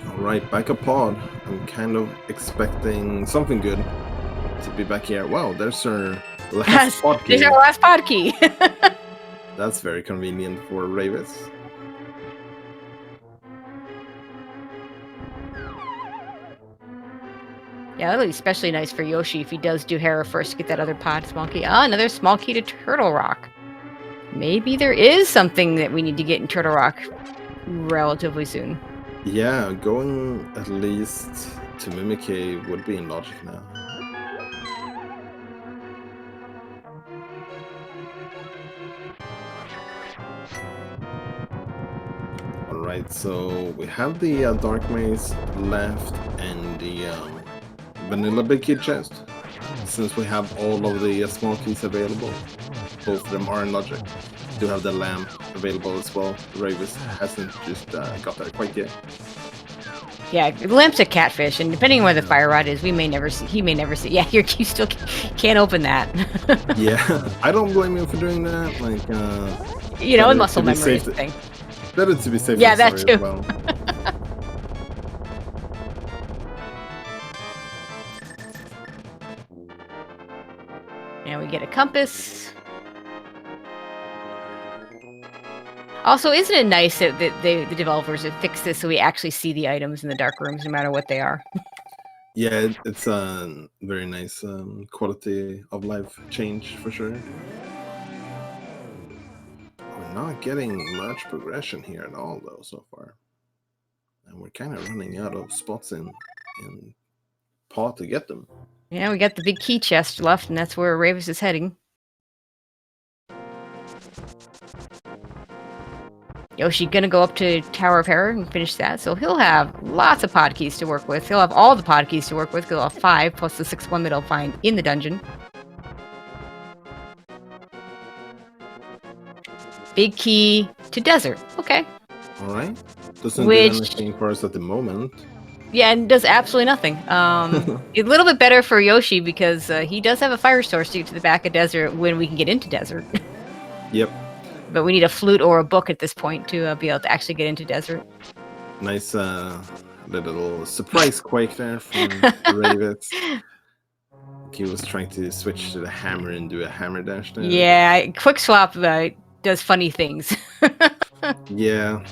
Speaker 2: Alright, back up Pod. I'm kind of expecting something good to be back here. Wow, there's our last Pod key.
Speaker 1: There's our last Pod key.
Speaker 2: That's very convenient for Rayvis.
Speaker 1: Yeah, that'll be especially nice for Yoshi if he does do Hera first to get that other Pod small key. Ah, another small key to Turtle Rock. Maybe there is something that we need to get in Turtle Rock relatively soon.
Speaker 2: Yeah, going at least to Mimikay would be in logic now. Alright, so we have the Dark Maze left and the Vanilla Big Key chest. Since we have all of the small keys available, both of them are in logic. Do have the lamp available as well. Rayvis hasn't just got there quite yet.
Speaker 1: Yeah, the lamp's a catfish, and depending on where the fire rod is, he may never see. Yeah, you still can't open that.
Speaker 2: Yeah, I don't blame him for doing that. Like,
Speaker 1: you know, a muscle memory thing.
Speaker 2: Better to be safe.
Speaker 1: Yeah, that too.
Speaker 2: As well.
Speaker 1: And we get a compass. Also, isn't it nice that the developers have fixed this so we actually see the items in the dark rooms no matter what they are?
Speaker 2: Yeah, it's a very nice quality of life change for sure. We're not getting much progression here at all, though, so far. And we're kind of running out of spots in paw to get them.
Speaker 1: Yeah, we got the big key chest left, and that's where Rayvis is heading. Yoshi gonna go up to Tower of Terror and finish that, so he'll have lots of pod keys to work with. He'll have all the pod keys to work with, because he'll have 5, plus the 6th one that he'll find in the dungeon. Big key to desert. Okay.
Speaker 2: Alright. Doesn't do anything for us at the moment.
Speaker 1: Yeah, and does absolutely nothing. A little bit better for Yoshi, because he does have a fire source to get to the back of desert when we can get into desert.
Speaker 2: Yep.
Speaker 1: But we need a flute or a book at this point to be able to actually get into desert.
Speaker 2: Nice little surprise quake there from Rayvis. He was trying to switch to the hammer and do a hammer dash there.
Speaker 1: Yeah, quick swap does funny things.
Speaker 2: Yeah.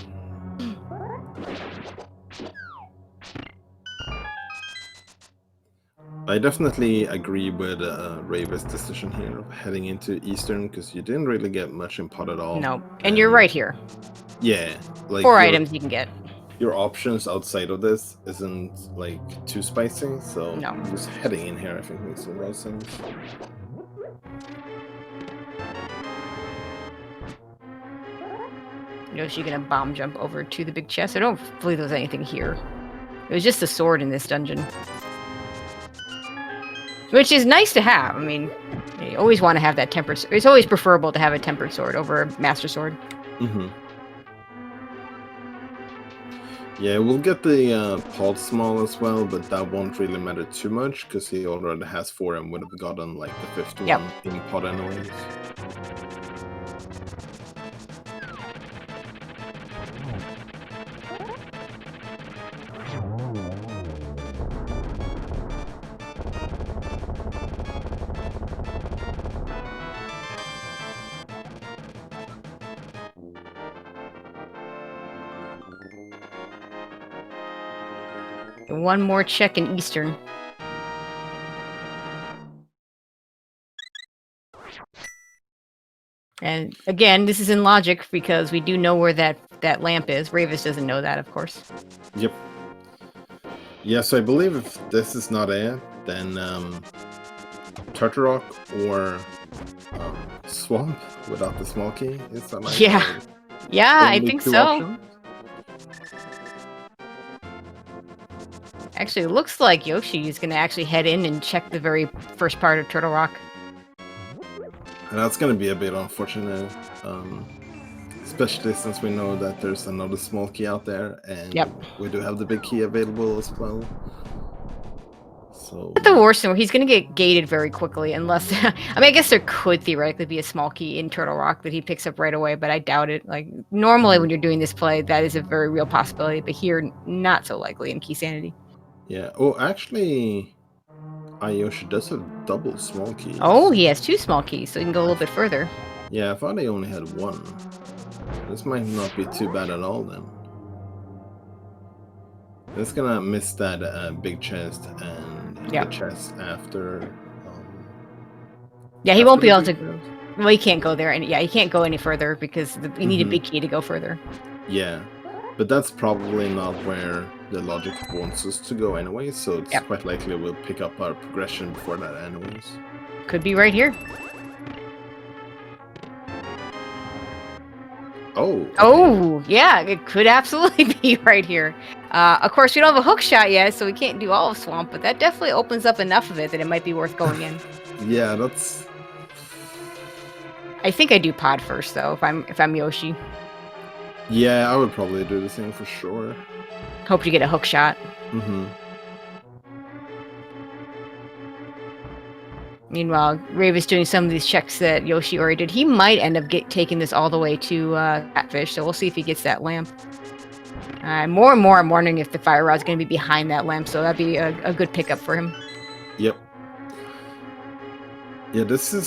Speaker 2: I definitely agree with Rayvis' decision here of heading into Eastern, because you didn't really get much in pot at all.
Speaker 1: No, and you're right here.
Speaker 2: Yeah, like
Speaker 1: 4 items you can get.
Speaker 2: Your options outside of this isn't like too spicy, so
Speaker 1: no.
Speaker 2: Just heading in here I think makes the most sense.
Speaker 1: Yoshi gonna bomb jump over to the big chest. I don't believe there was anything here. It was just a sword in this dungeon. Which is nice to have. I mean, you always want to have that tempered... It's always preferable to have a tempered sword over a master sword.
Speaker 2: Mm-hmm. Yeah, we'll get the pod small as well, but that won't really matter too much, because he already has 4 and would have gotten like the 5th one in pod anyways.
Speaker 1: One more check in Eastern. And again, this is in logic, because we do know where that lamp is. Rayvis doesn't know that, of course.
Speaker 2: Yep. Yeah, so I believe if this is not it, then Turtle Rock or Swamp without the small key is that like
Speaker 1: yeah, I think so.
Speaker 2: Options?
Speaker 1: Actually, it looks like Yoshi is going to actually head in and check the very first part of Turtle Rock.
Speaker 2: And that's going to be a bit unfortunate, especially since we know that there's another small key out there, and we do have the big key available as well. So,
Speaker 1: but the worst thing, he's going to get gated very quickly, unless... I mean, I guess there could theoretically be a small key in Turtle Rock that he picks up right away, but I doubt it. Like, normally when you're doing this play, that is a very real possibility, but here, not so likely in Key Sanity.
Speaker 2: Yeah. Oh, actually, iiYoshii does have double small keys.
Speaker 1: Oh, he has 2 small keys, so he can go a little bit further.
Speaker 2: Yeah, I thought he only had 1. This might not be too bad at all, then. It's gonna miss that big chest and the chest after.
Speaker 1: Yeah, he won't be able to. Well, he can't go there, and he can't go any further because you need a big key to go further.
Speaker 2: Yeah, but that's probably not where the logic wants us to go anyway, so it's quite likely we'll pick up our progression before that anyways.
Speaker 1: Could be right here.
Speaker 2: Oh. Okay.
Speaker 1: Oh, yeah, it could absolutely be right here. Of course, we don't have a hook shot yet, so we can't do all of Swamp, but that definitely opens up enough of it that it might be worth going in.
Speaker 2: Yeah, that's...
Speaker 1: I think I do pod first, though, if I'm Yoshi.
Speaker 2: Yeah, I would probably do the same for sure.
Speaker 1: Hope to get a hook shot.
Speaker 2: Mm-hmm.
Speaker 1: Meanwhile, Rayvis doing some of these checks that Yoshi already did. He might end up taking this all the way to Catfish, so we'll see if he gets that lamp. More and more, I'm wondering if the fire rod's going to be behind that lamp, so that'd be a good pickup for him.
Speaker 2: Yep. Yeah, this is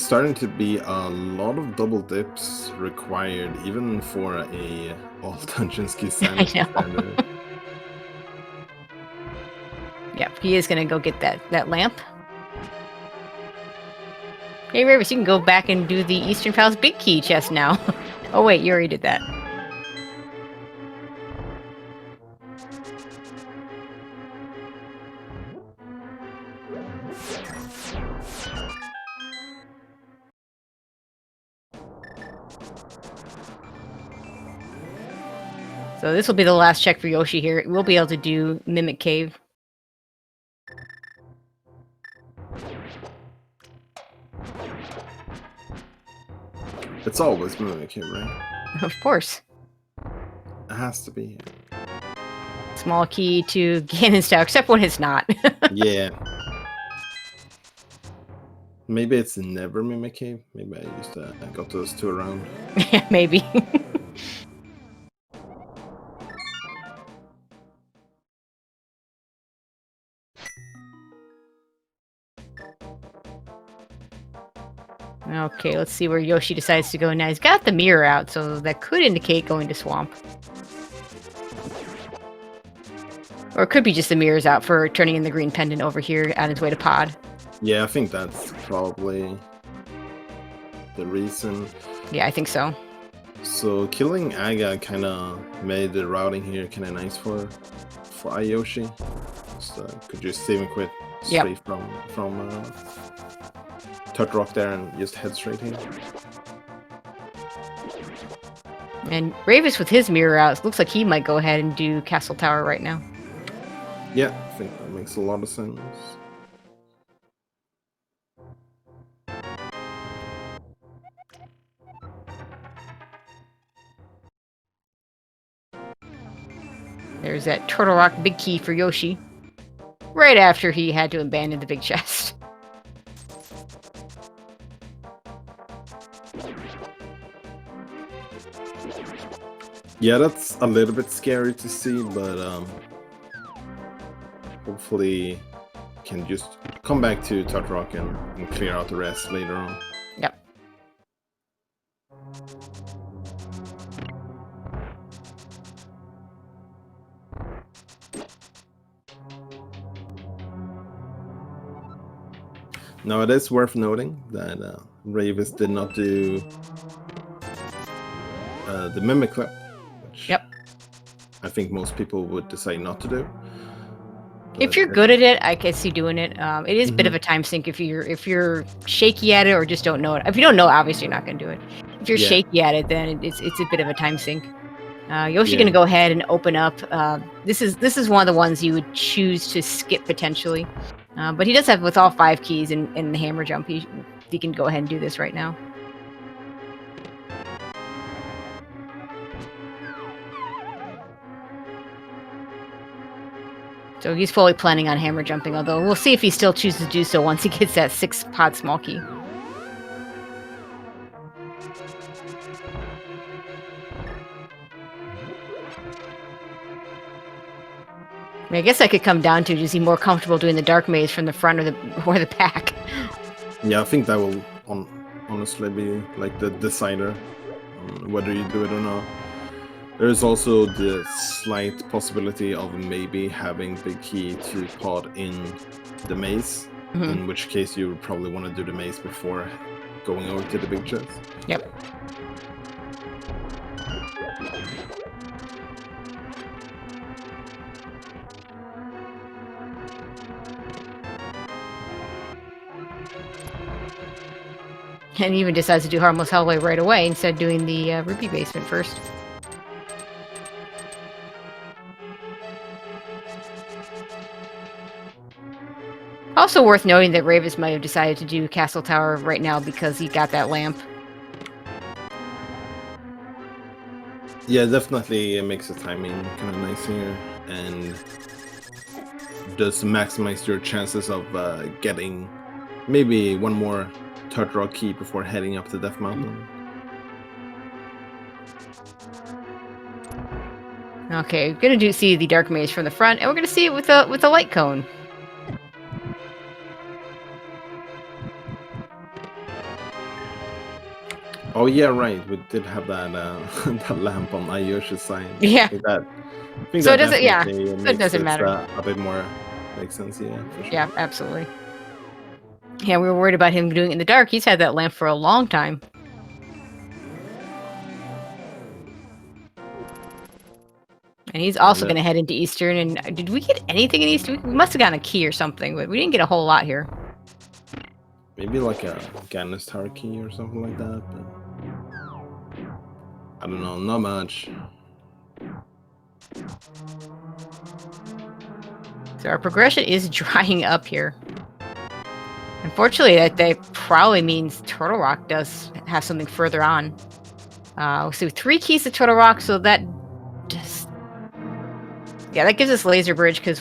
Speaker 2: starting to be a lot of double dips required, even for a all dungeons key standard.
Speaker 1: Yep, he is gonna go get that lamp. Hey, Rayvis, you can go back and do the Eastern Palace Big Key chest now. Oh wait, you already did that. So this will be the last check for Yoshi here. We'll be able to do Mimic Cave.
Speaker 2: It's always Mimic Cave, right?
Speaker 1: Of course.
Speaker 2: It has to be.
Speaker 1: Small key to Ganon style, except when it's not.
Speaker 2: Yeah. Maybe it's never Mimic Cave. Maybe I used to got those two around.
Speaker 1: Yeah, maybe. Okay, let's see where Yoshi decides to go now. He's got the mirror out, so that could indicate going to Swamp. Or it could be just the mirrors out for turning in the green pendant over here on his way to Pod.
Speaker 2: Yeah, I think that's probably the reason.
Speaker 1: Yeah, I think so.
Speaker 2: So killing Aga kind of made the routing here kind of nice for iiYoshii. So could just save and quit straight from Turtle Rock there and just head straight here.
Speaker 1: And Rayvis with his mirror out, looks like he might go ahead and do Castle Tower right now.
Speaker 2: Yeah, I think that makes a lot of sense.
Speaker 1: There's that Turtle Rock big key for Yoshi. Right after he had to abandon the big chest.
Speaker 2: Yeah, that's a little bit scary to see, but hopefully can just come back to Turtle Rock and clear out the rest later on.
Speaker 1: Yep.
Speaker 2: Now it is worth noting that Rayvis did not do the Mimic Clip, which I think most people would decide not to do.
Speaker 1: If you're good at it, I can see doing it. It is a bit of a time sink if you're shaky at it or just don't know it. If you don't know, obviously you're not going to do it. If you're shaky at it, then it's a bit of a time sink. Yoshi's going to go ahead and open up. This is one of the ones you would choose to skip potentially, but he does have with all 5 keys in the hammer jump. He can go ahead and do this right now. So he's fully planning on hammer jumping, although we'll see if he still chooses to do so once he gets that 6-pod small key. I mean, I guess that could come down to, is he more comfortable doing the dark maze from the front or the back?
Speaker 2: Yeah, I think that will honestly be like the decider on whether you do it or not. There's also the slight possibility of maybe having big key to pod in the maze, in which case you would probably want to do the maze before going over to the big chest.
Speaker 1: Yep. And he even decides to do Harmless Hellway right away instead of doing the Ruby Basement first. Also worth noting that Rayvis might have decided to do Castle Tower right now because he got that lamp.
Speaker 2: Yeah, definitely it makes the timing kind of nice here, and does maximize your chances of getting maybe one more Turtle Rock key before heading up to Death Mountain.
Speaker 1: Okay, we're gonna see the dark maze from the front, and we're gonna see it with a light cone.
Speaker 2: Oh yeah, right. We did have that that lamp on iiYoshii's side.
Speaker 1: Yeah.
Speaker 2: I think
Speaker 1: So
Speaker 2: that
Speaker 1: it doesn't. Yeah.
Speaker 2: definitely
Speaker 1: So it doesn't matter.
Speaker 2: A bit more Makes sense, yeah, for sure.
Speaker 1: Yeah, absolutely. Yeah, we were worried about him doing it in the dark. He's had that lamp for a long time. And he's also going to head into Eastern. And did we get anything in Eastern? We must have gotten a key or something, but we didn't get a whole lot here.
Speaker 2: Maybe like a Gannis Tower key or something like that, but I don't know, not much.
Speaker 1: So our progression is drying up here. Unfortunately, that probably means Turtle Rock does have something further on. So 3 keys to Turtle Rock, so that just... Yeah, that gives us Laser Bridge, because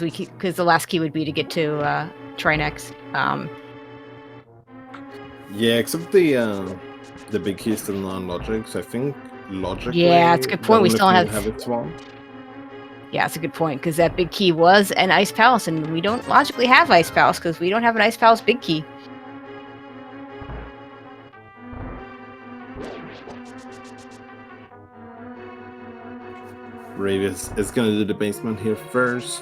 Speaker 1: the last key would be to get to Trinex.
Speaker 2: Yeah, except the big key is still non-logic, so I think logically...
Speaker 1: Yeah, it's a good point. We still
Speaker 2: have
Speaker 1: have
Speaker 2: it swamp.
Speaker 1: Yeah, that's a good point, because that big key was an Ice Palace, and we don't logically have Ice Palace, because we don't have an Ice Palace big key.
Speaker 2: Rayvis is going to do the basement here first,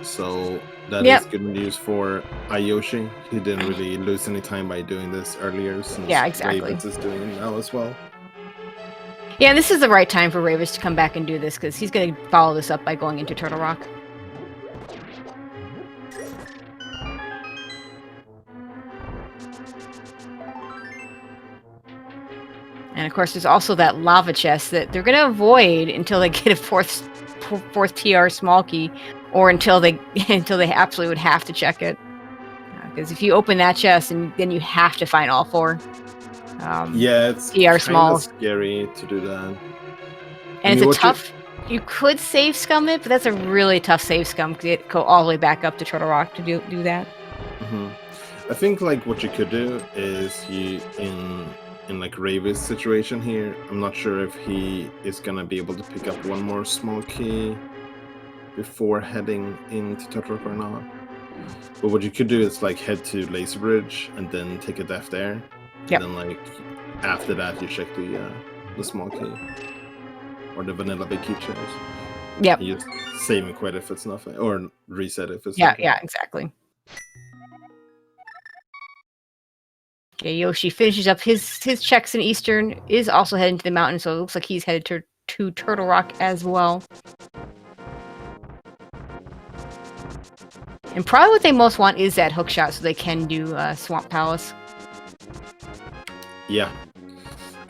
Speaker 2: so that is good news for iiYoshii. He didn't really lose any time by doing this earlier, since Rayvis is doing it now as well.
Speaker 1: Yeah, this is the right time for Rayvis to come back and do this, because he's going to follow this up by going into Turtle Rock. And of course, there's also that lava chest that they're going to avoid until they get a fourth TR small key, or until they absolutely would have to check it. Because if you open that chest, and then you have to find all 4.
Speaker 2: Yeah, it's
Speaker 1: TR smalls.
Speaker 2: Scary to do that.
Speaker 1: And it's a tough... You could save scum it, but that's a really tough save scum, because go all the way back up to Turtle Rock to do that.
Speaker 2: I think like what you could do is in like Rayvis' situation here, I'm not sure if he is gonna be able to pick up one more small key before heading into Turtle Rock or not. But what you could do is like head to Laser Bridge and then take a death there.
Speaker 1: Yep.
Speaker 2: And then like after that you check the small key. Or the vanilla big key chairs.
Speaker 1: Yep.
Speaker 2: You just save and quit if it's nothing. Or reset if it's
Speaker 1: nothing. Yeah, exactly. Okay, Yoshi finishes up his checks in Eastern, is also heading to the mountain, so it looks like he's headed to Turtle Rock as well. And probably what they most want is that hook shot, so they can do Swamp Palace.
Speaker 2: Yeah.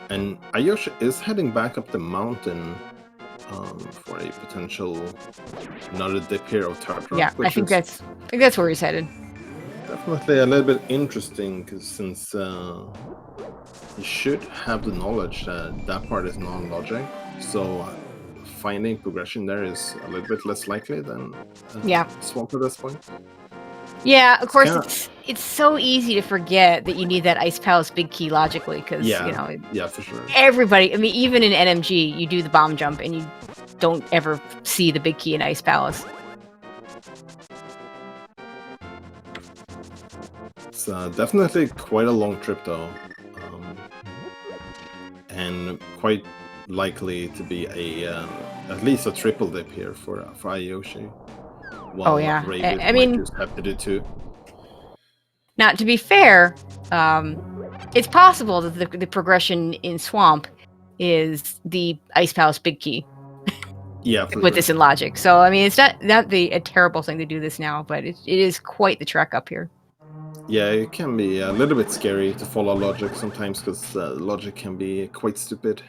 Speaker 2: And iiYoshii is heading back up the mountain for a potential another dip here of Turtle Rock.
Speaker 1: Yeah, I think that's where he's headed.
Speaker 2: Definitely a little bit interesting, because since you should have the knowledge that that part is non-logic, so finding progression there is a little bit less likely than Swamp at this point.
Speaker 1: Yeah, of course, it's so easy to forget that you need that Ice Palace big key logically, because
Speaker 2: for sure.
Speaker 1: Everybody, I mean, even in NMG, you do the bomb jump and you don't ever see the big key in Ice Palace.
Speaker 2: It's definitely quite a long trip, though, and quite likely to be at least a triple dip here for iiYoshii. Rayvis
Speaker 1: I mean,
Speaker 2: just have to do 2.
Speaker 1: Now, to be fair, it's possible that the progression in Swamp is the Ice Palace big key.
Speaker 2: Yeah,
Speaker 1: with this in logic. So I mean, it's not a terrible thing to do this now, but it is quite the trek up here.
Speaker 2: Yeah, it can be a little bit scary to follow logic sometimes, because logic can be quite stupid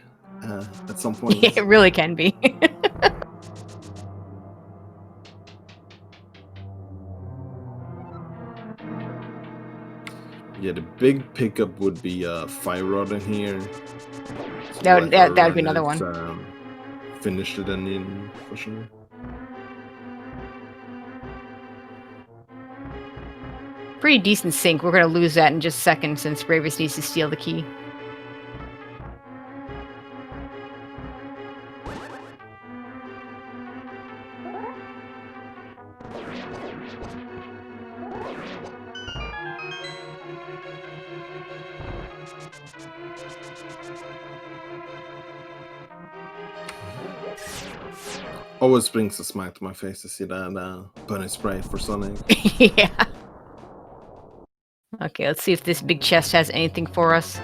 Speaker 2: at some point.
Speaker 1: Yeah, it really can be.
Speaker 2: Yeah, the big pickup would be Fire Rod in here. So
Speaker 1: that would be another one.
Speaker 2: Finish it in for sure.
Speaker 1: Pretty decent sync. We're going to lose that in just a second, since Rayvis needs to steal the key.
Speaker 2: Always brings a smile to my face to see that bunny spray for Sonic.
Speaker 1: Yeah. Okay, let's see if this big chest has anything for us.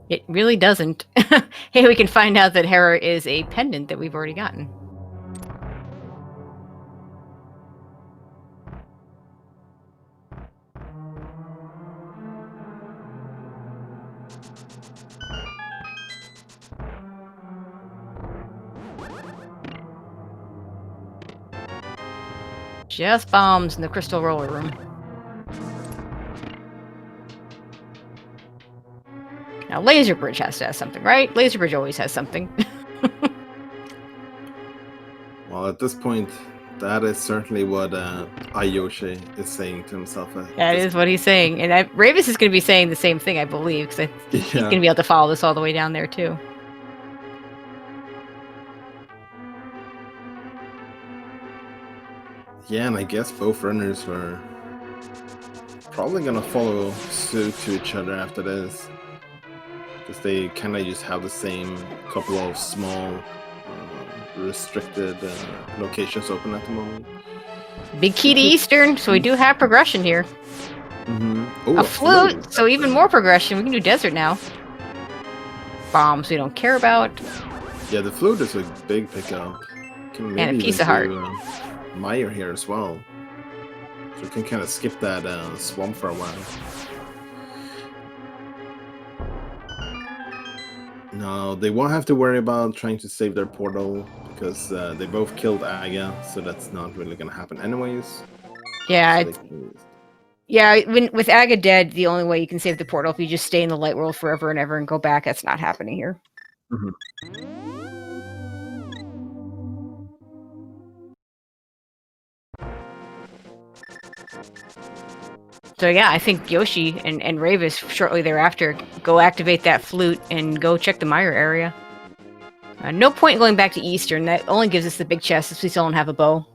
Speaker 1: It really doesn't. Hey, we can find out that Hera is a pendant that we've already gotten. Just bombs in the crystal roller room. Now, Laser Bridge has to have something, right? Laser Bridge always has something.
Speaker 2: Well, at this point, that is certainly what iiYoshii is saying to himself.
Speaker 1: That is what he's saying. And Rayvis is going to be saying the same thing, I believe, because he's going to be able to follow this all the way down there, too.
Speaker 2: Yeah, and I guess both runners were probably going to follow suit to each other after this. Because they kind of just have the same couple of small, restricted locations open at the moment.
Speaker 1: Big key to Eastern, so we do have progression here.
Speaker 2: Mm-hmm.
Speaker 1: A flute, so even more progression. We can do desert now. Bombs we don't care about.
Speaker 2: Yeah, the flute is a big pickup. Can maybe
Speaker 1: and a piece of heart.
Speaker 2: Meyer here as well. So we can kind of skip that swamp for a while. No, they won't have to worry about trying to save their portal because they both killed Aga, so that's not really going to happen anyways.
Speaker 1: Yeah,
Speaker 2: so
Speaker 1: with Aga dead, the only way you can save the portal if you just stay in the light world forever and ever and go back. That's not happening here.
Speaker 2: Mm-hmm.
Speaker 1: So yeah, I think Yoshi and Rayvis shortly thereafter go activate that flute and go check the Meyer area. No point going back to Eastern. That only gives us the big chest if we still don't have a bow.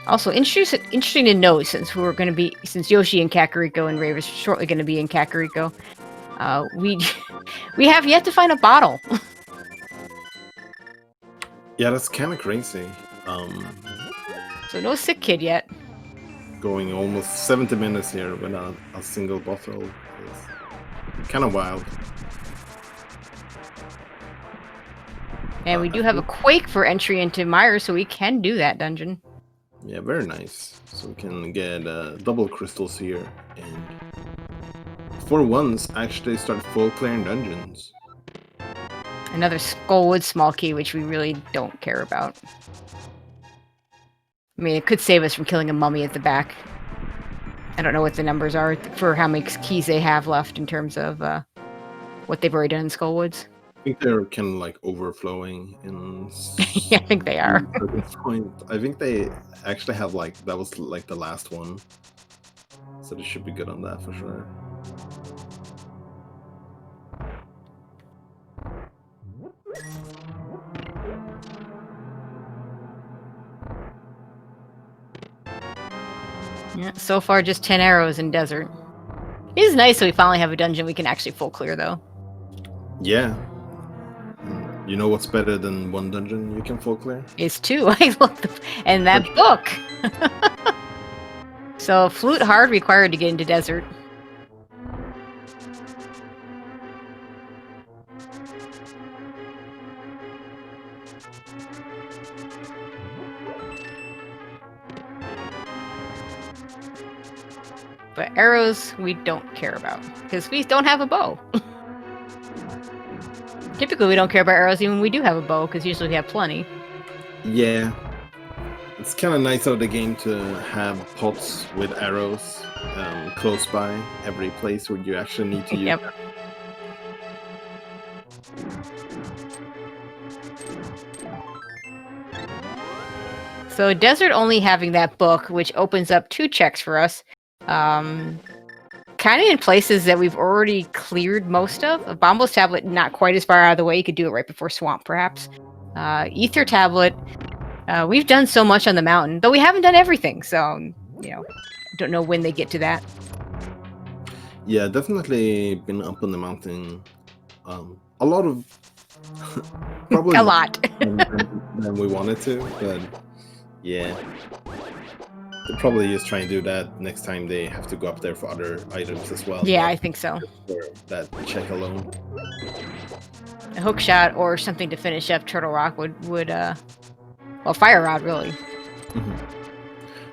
Speaker 1: Also, interesting to note, since Yoshi and Kakariko and Rayvis are shortly going to be in Kakariko, we have yet to find a bottle.
Speaker 2: Yeah, that's kind of crazy.
Speaker 1: So no sick kid yet.
Speaker 2: Going almost 70 minutes here without a single bottle is kind of wild.
Speaker 1: And we do have a Quake for entry into Meyer, so we can do that dungeon.
Speaker 2: Yeah, very nice. So we can get double crystals here, and for once, actually start full clearing dungeons.
Speaker 1: Another Skullwood small key, which we really don't care about. I mean, it could save us from killing a mummy at the back. I don't know what the numbers are for how many keys they have left in terms of what they've already done in Skullwoods.
Speaker 2: I think they're kind of like overflowing in.
Speaker 1: Yeah, I think they are.
Speaker 2: Point. I think they actually have that was like the last one, so they should be good on that for sure.
Speaker 1: Yeah, so far just 10 arrows in desert. It is nice that we finally have a dungeon we can actually full clear, though.
Speaker 2: Yeah. You know what's better than one dungeon you can full clear?
Speaker 1: It's 2. I looked, and that book. So flute hard required to get into desert. But arrows we don't care about because we don't have a bow. Typically, we don't care about arrows even when we do have a bow, because usually we have plenty.
Speaker 2: Yeah. It's kind of nice of the game to have pots with arrows close by every place where you actually need to use them.
Speaker 1: So desert only having that book, which opens up 2 checks for us. Kind of in places that we've already cleared most of. A Bombo's tablet, not quite as far out of the way. You could do it right before swamp, perhaps. Ether tablet. We've done so much on the mountain, though we haven't done everything. So, you know, don't know when they get to that.
Speaker 2: Yeah, definitely been up on the mountain. A lot of probably
Speaker 1: A lot.
Speaker 2: than we wanted to, but yeah. They'll probably just try and do that next time they have to go up there for other items as well.
Speaker 1: Yeah, I think so.
Speaker 2: For that check alone.
Speaker 1: A hook shot or something to finish up Turtle Rock would well, Fire Rod, really.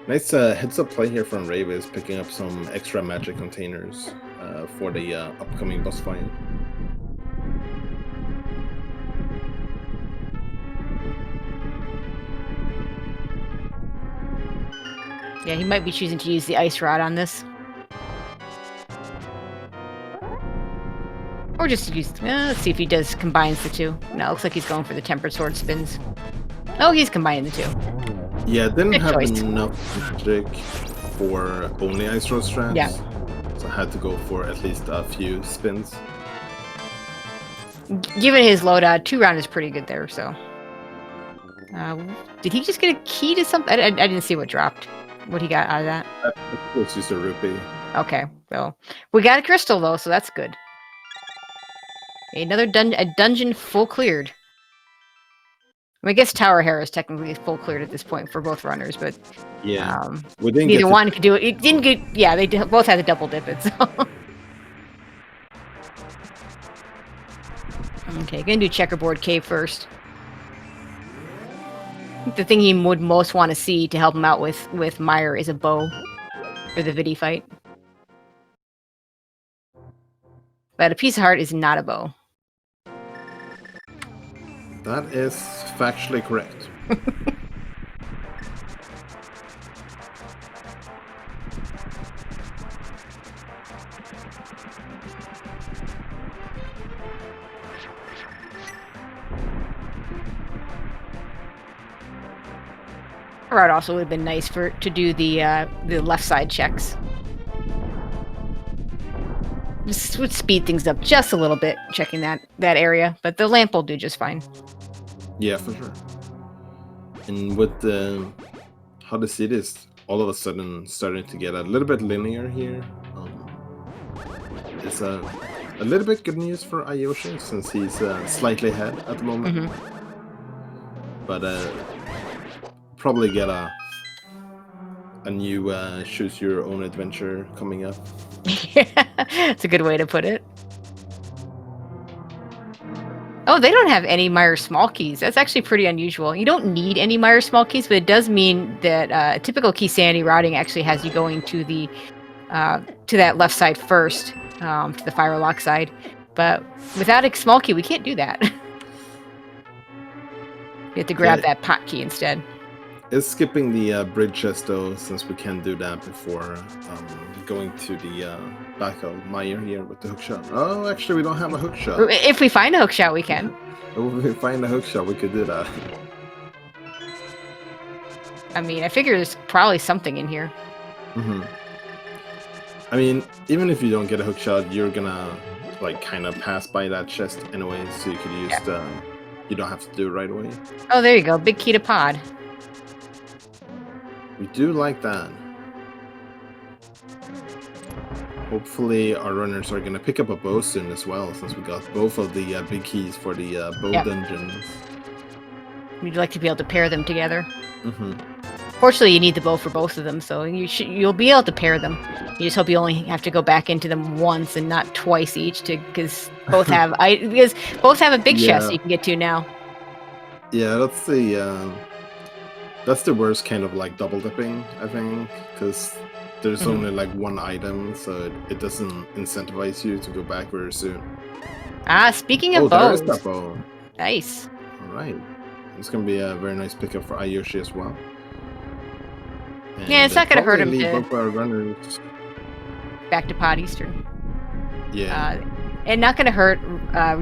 Speaker 2: Nice heads up play here from Rayvis, picking up some extra magic containers for the upcoming boss fight.
Speaker 1: Yeah, he might be choosing to use the Ice Rod on this. Or just to use... let's see if he combines the 2. No, it looks like he's going for the Tempered Sword spins. Oh, he's combining the 2.
Speaker 2: Yeah, didn't
Speaker 1: Good
Speaker 2: have
Speaker 1: choice.
Speaker 2: enough magic for only Ice Rod strands.
Speaker 1: Yeah.
Speaker 2: So I had to go for at least a few spins.
Speaker 1: Given his loadout, 2 round is pretty good there, so... did he just get a key to something? I didn't see what dropped. What he got out of that.
Speaker 2: It's just a rupee.
Speaker 1: Okay, well, we got a crystal though, so that's good. Another dungeon full cleared. I, mean, I guess Tower Hair is technically full cleared at this point for both runners, but
Speaker 2: Yeah, we didn't
Speaker 1: neither
Speaker 2: get
Speaker 1: one could do it. It didn't get. Yeah, they both had to double dip it. So. Okay, gonna do Checkerboard Cave first. The thing he would most want to see to help him out with Meyer is a bow for the Vidi fight. But a piece of heart is not a bow.
Speaker 2: That is factually correct.
Speaker 1: Route also would have been nice to do the left side checks. This would speed things up just a little bit, checking that area, but the lamp will do just fine.
Speaker 2: Yeah, for sure. And with how the city is all of a sudden starting to get a little bit linear here, it's a little bit good news for iiYoshii since he's slightly ahead at the moment. But probably get a new choose your own adventure coming up.
Speaker 1: Yeah, that's a good way to put it. Oh, they don't have any Meyer small keys. That's actually pretty unusual. You don't need any Meyer small keys, but it does mean that typical key sanity routing actually has you going to the to that left side first, to the Firelock side. But without a small key, we can't do that. You have to grab that pot key instead.
Speaker 2: It's skipping the bridge chest though, since we can do that before going to the back of Meyer here with the hookshot. Oh, actually, we don't have a hookshot.
Speaker 1: If we find a hookshot, we can.
Speaker 2: If we find a hookshot, we could do that.
Speaker 1: I mean, I figure there's probably something in here.
Speaker 2: I mean, even if you don't get a hookshot, you're gonna like kind of pass by that chest anyway, so you could use the. You don't have to do it right away.
Speaker 1: Oh, there you go. Big key to pod.
Speaker 2: We do like that. Hopefully our runners are going to pick up a bow soon as well, since we got both of the big keys for the bow dungeons.
Speaker 1: We'd like to be able to pair them together. Fortunately, you need the bow for both of them, so you'll be able to pair them. You just hope you only have to go back into them once and not twice each, because both have a big chest you can get to now. Yeah,
Speaker 2: that's the worst kind of like double dipping, I think, because there's only like one item, so it doesn't incentivize you to go back very soon.
Speaker 1: Speaking of bows.
Speaker 2: There is that bow.
Speaker 1: Nice.
Speaker 2: All right. It's going to be a very nice pickup for iiYoshii as well. And
Speaker 1: yeah, it's not going to hurt him
Speaker 2: leave
Speaker 1: to
Speaker 2: both our runners
Speaker 1: back to Pod Eastern.
Speaker 2: Yeah.
Speaker 1: And not going to hurt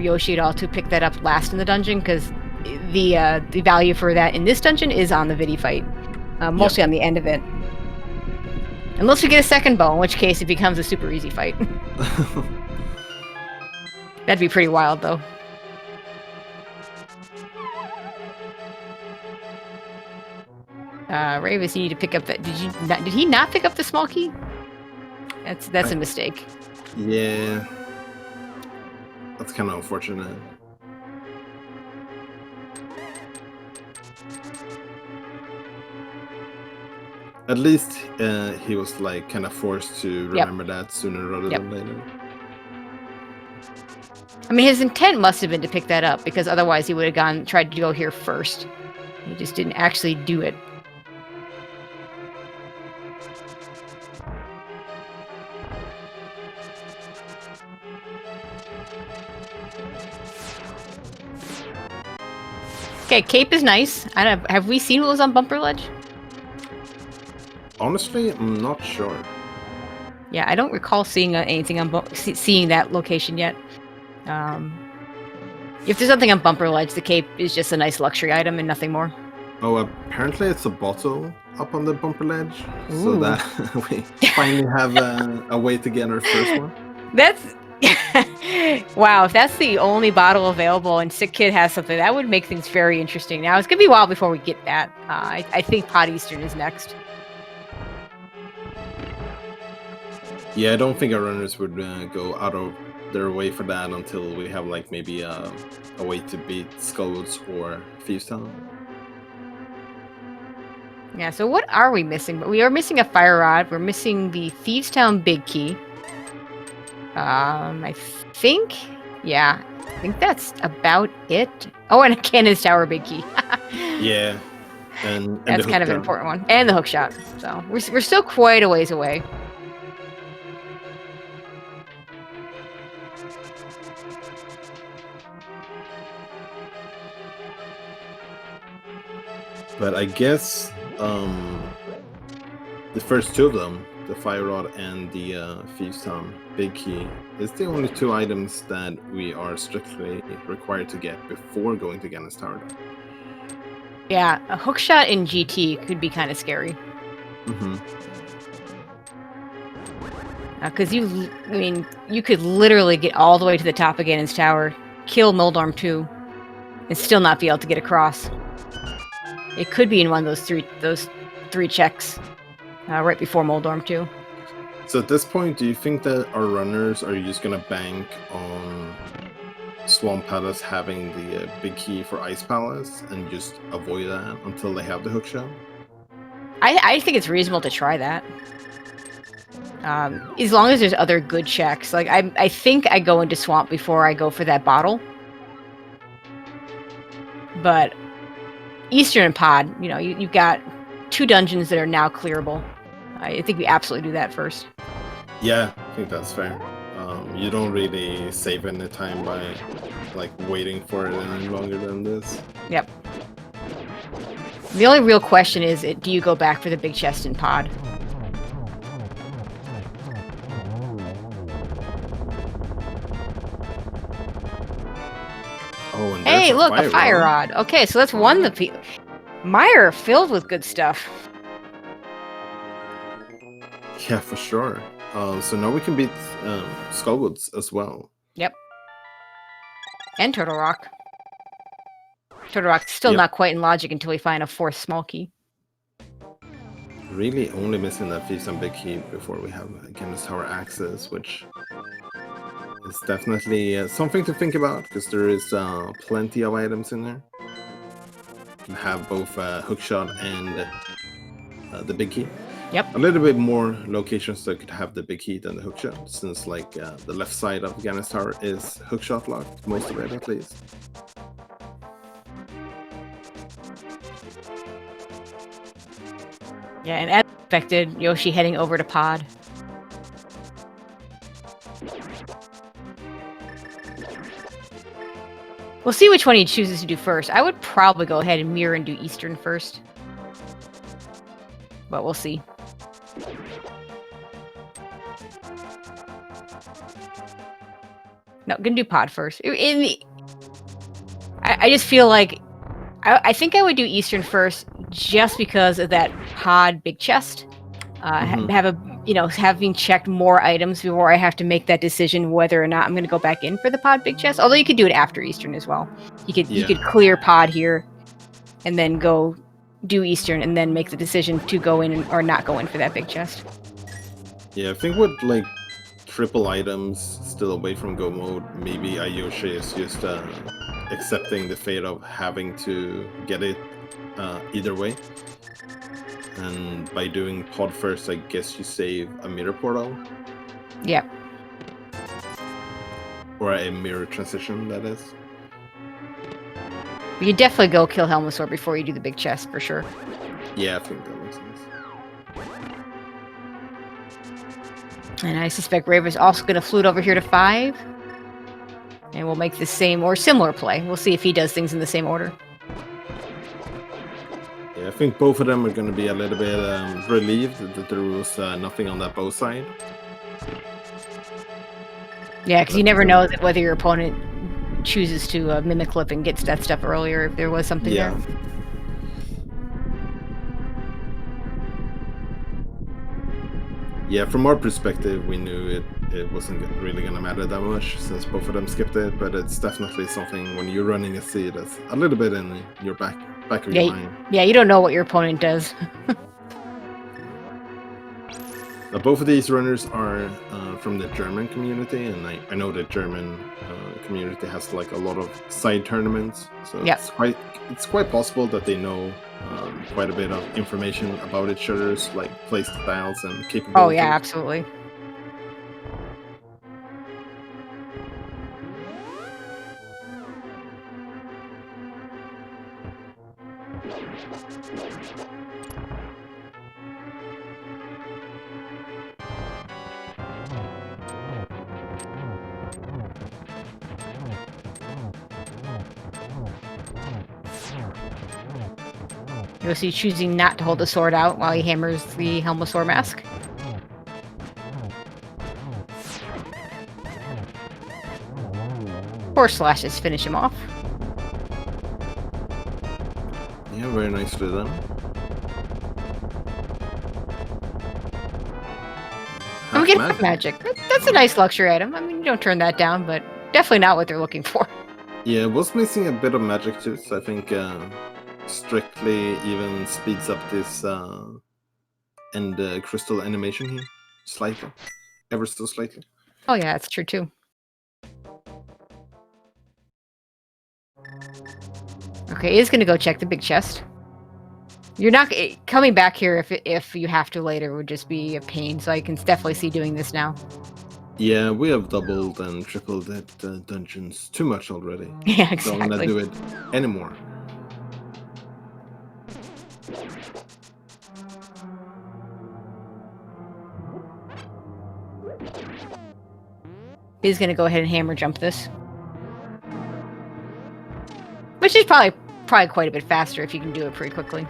Speaker 1: Yoshi at all to pick that up last in the dungeon, because the value for that in this dungeon is on the Vidi fight. mostly on the end of it. Unless we get a second bow, in which case it becomes a super easy fight. That'd be pretty wild, though. Rayvis, you need to pick up that. Did he not pick up the small key? That's a mistake.
Speaker 2: Yeah. That's kind of unfortunate. At least he was like kind of forced to remember that sooner rather than later.
Speaker 1: I mean, his intent must have been to pick that up, because otherwise he would have tried to go here first. He just didn't actually do it. Okay, cape is nice. Have we seen what was on Bumper Ledge?
Speaker 2: Honestly, I'm not sure.
Speaker 1: Yeah, I don't recall seeing anything on seeing that location yet. If there's something on Bumper Ledge, the cape is just a nice luxury item and nothing more.
Speaker 2: Oh, apparently it's a bottle up on the Bumper Ledge, so that we finally have a way to get our first one.
Speaker 1: That's wow. If that's the only bottle available and Sick Kid has something, that would make things very interesting. Now it's gonna be a while before we get that. I think Pod Eastern is next.
Speaker 2: Yeah, I don't think our runners would go out of their way for that until we have like maybe a way to beat Skullwoods or Thieves Town.
Speaker 1: Yeah, so what are we missing? We are missing a Fire Rod. We're missing the Thieves Town Big Key. I think, yeah, I think that's about it. Oh, and a Cannon's Tower Big Key.
Speaker 2: Yeah, and
Speaker 1: that's kind of an important one. And the hook shot. So we're still quite a ways away.
Speaker 2: But I guess the first two of them, the Fire Rod and the Thieves Town Big Key, is the only two items that we are strictly required to get before going to Cannon's Tower.
Speaker 1: Yeah, a hook shot in GT could be kind of scary. Because you could literally get all the way to the top of Ganon's Tower, kill Moldorm 2, and still not be able to get across. It could be in one of those three checks right before Moldorm 2.
Speaker 2: So at this point, do you think that our runners are just gonna bank on Swamp Palace having the big key for Ice Palace and just avoid that until they have the hook shot?
Speaker 1: I think it's reasonable to try that. As long as there's other good checks. Like I think I go into Swamp before I go for that bottle. But Eastern and Pod, you've got 2 dungeons that are now clearable. I think we absolutely do that first.
Speaker 2: Yeah, I think that's fair. You don't really save any time by like waiting for it any longer than this.
Speaker 1: Yep. The only real question is, do you go back for the big chest in Pod?
Speaker 2: Oh, and
Speaker 1: hey, look, a Fire Rod. Okay, so that's one of the Mire filled with good stuff.
Speaker 2: Yeah, for sure. So now we can beat Skullwoods as well.
Speaker 1: Yep. And Turtle Rock. Turtle Rock's still not quite in logic until we find a 4th small key.
Speaker 2: Really only missing that Thieves and Big Key before we have Cannon's Tower access, which is definitely something to think about, because there is plenty of items in there. You can have both Hookshot and the Big Key.
Speaker 1: Yep.
Speaker 2: A little bit more locations that could have the Big Key than the Hookshot, since like the left side of Cannon's Tower is Hookshot locked, most of it at least.
Speaker 1: Yeah, and as expected, Yoshi heading over to Pod. We'll see which one he chooses to do first. I would probably go ahead and mirror and do Eastern first. But we'll see. No, gonna do Pod first. I just feel like I think I would do Eastern first just because of that pod big chest. Having checked more items before I have to make that decision whether or not I'm going to go back in for the pod big chest. Although you could do it after Eastern as well. You could clear pod here, and then go do Eastern, and then make the decision to go in or not go in for that big chest.
Speaker 2: Yeah, I think with like triple items still away from go mode, maybe iiYoshii is just accepting the fate of having to get it either way. And by doing pod first, I guess you save a mirror portal.
Speaker 1: Yep.
Speaker 2: Or a mirror transition, that is.
Speaker 1: You definitely go kill Helmasaur before you do the big chest, for sure.
Speaker 2: Yeah, I think that makes sense.
Speaker 1: And I suspect Rayvis also going to flute over here to 5. And we'll make the same or similar play. We'll see if he does things in the same order.
Speaker 2: Yeah, I think both of them are going to be a little bit relieved that there was nothing on that bow side.
Speaker 1: Yeah, because you never know whether your opponent chooses to mimic clip and gets that stuff earlier if there was something there.
Speaker 2: Yeah, from our perspective, we knew it wasn't really going to matter that much since both of them skipped it, but it's definitely something when you're running a seed that's a little bit in your back of your mind.
Speaker 1: Yeah, you don't know what your opponent does.
Speaker 2: Now, both of these runners are from the German community, and I know the German community has like a lot of side tournaments, so it's quite possible that they know quite a bit of information about each other's like play styles and capabilities.
Speaker 1: Oh yeah, absolutely. Yoshi choosing not to hold the sword out while he hammers the Helmasaur mask. Force slashes finish him off.
Speaker 2: Yeah, very nicely done.
Speaker 1: And we get half magic. That's a nice luxury item. I mean, you don't turn that down, but definitely not what they're looking for.
Speaker 2: Yeah, it was missing a bit of magic too, so I think strictly even speeds up this end crystal animation here slightly, ever so slightly.
Speaker 1: Oh yeah, that's true too. Okay, he's gonna go check the big chest. You're not coming back here if you have to later would just be a pain. So I can definitely see doing this now.
Speaker 2: Yeah, we have doubled and tripled it dungeons too much already.
Speaker 1: Yeah, exactly.
Speaker 2: Don't wanna do it anymore.
Speaker 1: He's gonna go ahead and hammer jump this, which is probably quite a bit faster if you can do it pretty quickly.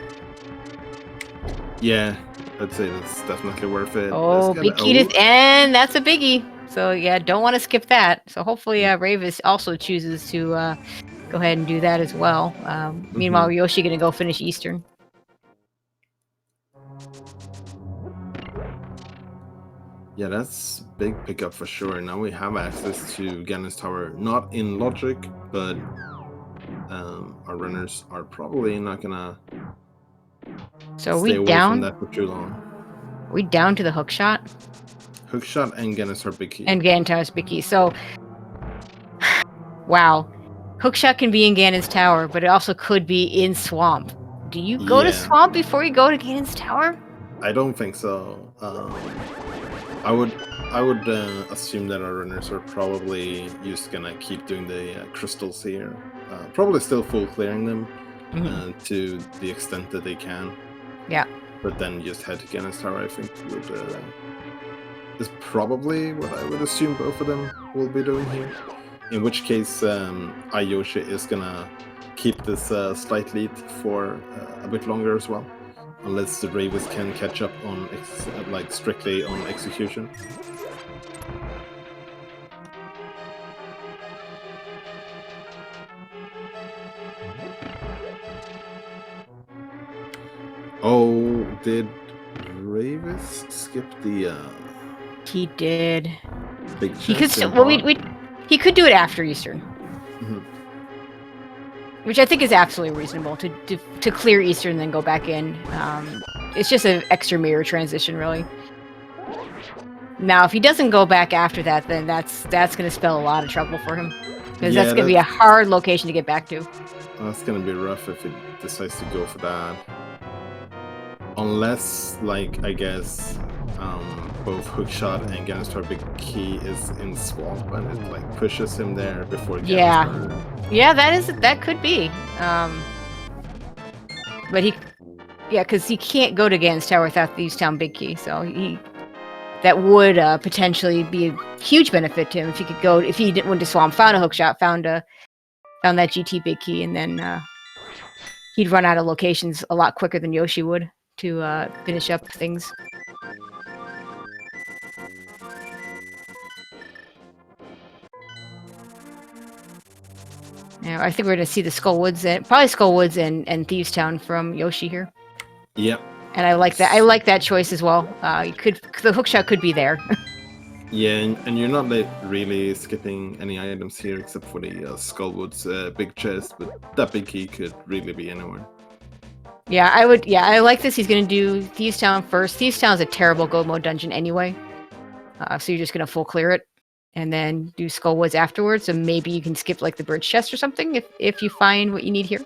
Speaker 2: Yeah, I'd say that's definitely worth it.
Speaker 1: Oh, big key and that's a biggie. So yeah, don't want to skip that. So hopefully Rayvis also chooses to go ahead and do that as well. Meanwhile, Yoshi gonna go finish Eastern.
Speaker 2: Yeah, that's big pickup for sure. Now we have access to Ganon's Tower, not in logic, but our runners are probably not gonna
Speaker 1: stay
Speaker 2: away from that for too long.
Speaker 1: We down to the hook shot?
Speaker 2: Hook shot and Ganon's Tower big key.
Speaker 1: And Ganon's Tower big key. So, wow. Hook shot can be in Ganon's Tower, but it also could be in Swamp. Do you go to Swamp before you go to Ganon's Tower?
Speaker 2: I don't think so. I would assume that our runners are probably just gonna keep doing the crystals here. Probably still full clearing them to the extent that they can.
Speaker 1: Yeah.
Speaker 2: But then just head to Ganon's Tower, I think, is probably what I would assume both of them will be doing here. In which case, iiYoshii is gonna keep this slight lead for a bit longer as well. Unless the Rayvis can catch up on strictly on execution. Oh, did Rayvis skip the
Speaker 1: He did.
Speaker 2: big
Speaker 1: He could
Speaker 2: chest
Speaker 1: still.
Speaker 2: and
Speaker 1: Well,
Speaker 2: bot?
Speaker 1: he could do it after Eastern,
Speaker 2: Mhm.
Speaker 1: which I think is absolutely reasonable to clear Eastern and then go back in. It's just an extra mirror transition, really. Now, if he doesn't go back after that, then that's going to spell a lot of trouble for him, because
Speaker 2: Yeah,
Speaker 1: that's going to be a hard location to get back to.
Speaker 2: That's gonna be rough if he decides to go for that. Unless, like, I guess, both Hookshot and Gannistar Big Key is in swamp and it like pushes him there before
Speaker 1: Yeah,
Speaker 2: Gannistar.
Speaker 1: yeah, that could be. But because he can't go to Gans Tower without the East Town Big Key, so that would potentially be a huge benefit to him if he could go. If he didn't went to Swamp, found a Hookshot, found that GT Big Key, and then he'd run out of locations a lot quicker than Yoshi would to finish up things. Yeah, I think we're going to see the Skullwoods and probably Skullwoods and Thieves Town from Yoshi here.
Speaker 2: Yep.
Speaker 1: And I like that. I like that choice as well. The Hookshot could be there.
Speaker 2: Yeah, and you're not like, really skipping any items here except for the Skullwoods big chest, but that big key could really be anywhere.
Speaker 1: Yeah, I would. Yeah, I like this. He's going to do Thieves Town first. Thieves Town is a terrible go mode dungeon anyway, so you're just going to full clear it, and then do Skullwoods afterwards. So maybe you can skip like the bridge chest or something if you find what you need here.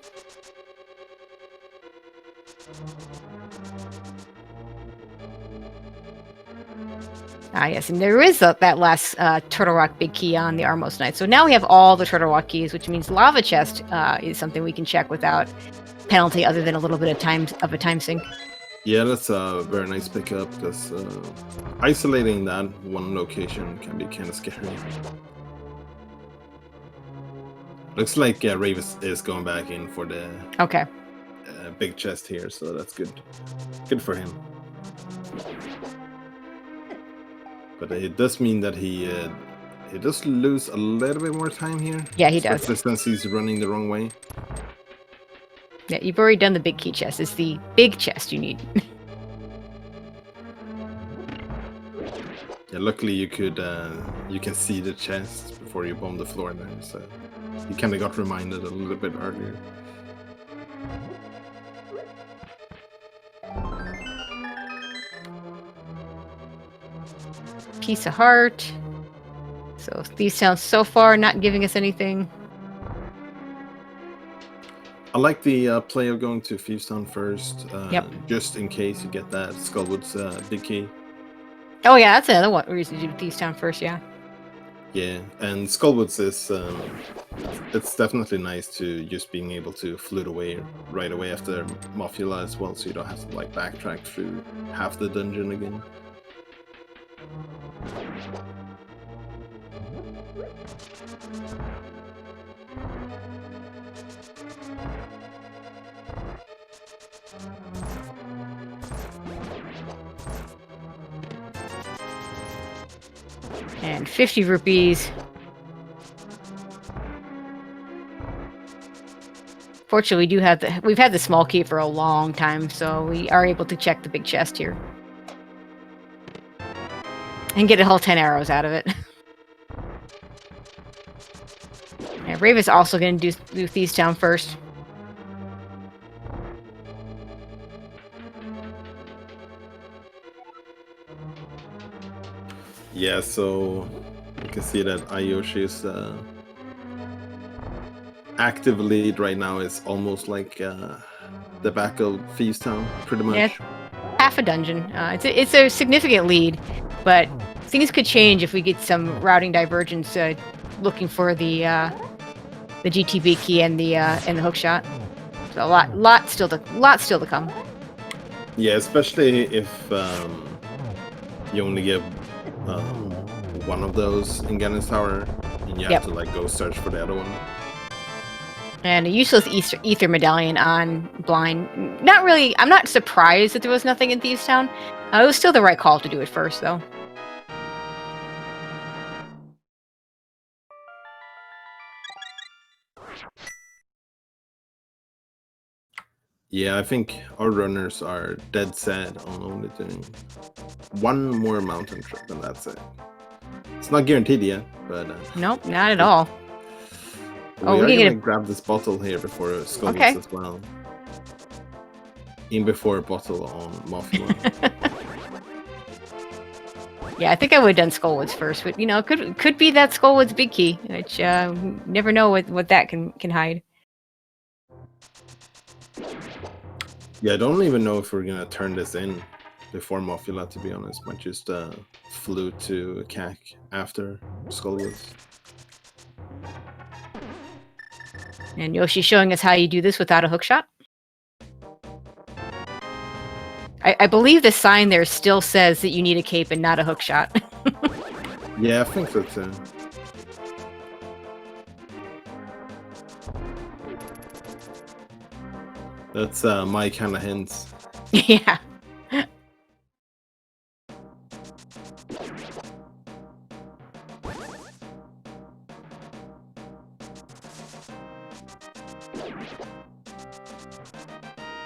Speaker 1: Ah, yes, and there is that last Turtle Rock Big Key on the Armos Knight. So now we have all the Turtle Rock keys, which means Lava Chest is something we can check without penalty, other than a little bit of a time sink.
Speaker 2: Yeah, that's a very nice pickup, because isolating that one location can be kind of scary. Looks like Rayvis is going back in for the
Speaker 1: Okay.
Speaker 2: big chest here, so that's good. Good for him. But it does mean that he does lose a little bit more time here.
Speaker 1: Yeah, he does.
Speaker 2: Especially since he's running the wrong way.
Speaker 1: Yeah, you've already done the big key chest. It's the big chest you need.
Speaker 2: Yeah, luckily you can see the chest before you bomb the floor there, so you kind of got reminded a little bit earlier.
Speaker 1: Piece of heart. So these sounds so far not giving us anything.
Speaker 2: I like the play of going to Thieves Town first,
Speaker 1: Yep.
Speaker 2: just in case you get that Skullwoods big key.
Speaker 1: Oh yeah, that's another reason to do Thieves Town first. Yeah.
Speaker 2: Yeah, and Skullwoods is it's definitely nice to just being able to flute away right away after Mafia as well, so you don't have to like backtrack through half the dungeon again.
Speaker 1: And 50 rupees. Fortunately, we've had the small key for a long time, so we are able to check the big chest here. And get a whole 10 arrows out of it. Yeah, Rayvis also going to do Thieves Town first.
Speaker 2: Yeah, so you can see that iiYoshii's active lead right now is almost like the back of Thieves Town, pretty much.
Speaker 1: Yeah, half a dungeon. It's a significant lead, but things could change if we get some routing divergence looking for the GTB key and the hookshot. So a lot still to come.
Speaker 2: Yeah, especially if you only get one of those in Gannis Tower, and you have to like go search for the other one.
Speaker 1: And a useless ether medallion on blind. Not really. I'm not surprised that there was nothing in Thieves Town. It was still the right call to do it first, though.
Speaker 2: Yeah, I think our runners are dead set on only doing one more mountain trip, and that's it. It's not guaranteed yet, but
Speaker 1: Nope, not at all.
Speaker 2: we
Speaker 1: we
Speaker 2: are
Speaker 1: can
Speaker 2: gonna
Speaker 1: get
Speaker 2: grab this bottle here before Skullwoods
Speaker 1: Okay.
Speaker 2: as well. In before a bottle on Mafia.
Speaker 1: Yeah, I think I would have done Skullwoods first, but you know, it could be that Skullwoods big key, which never know what that can hide.
Speaker 2: Yeah, I don't even know if we're gonna turn this in before Mafia, to be honest. Might just flew to CAC after Skullwoods.
Speaker 1: And Yoshi's showing us how you do this without a hookshot. I believe the sign there still says that you need a cape and not a hookshot.
Speaker 2: Yeah, I think so too. That's my kind of hints.
Speaker 1: Yeah.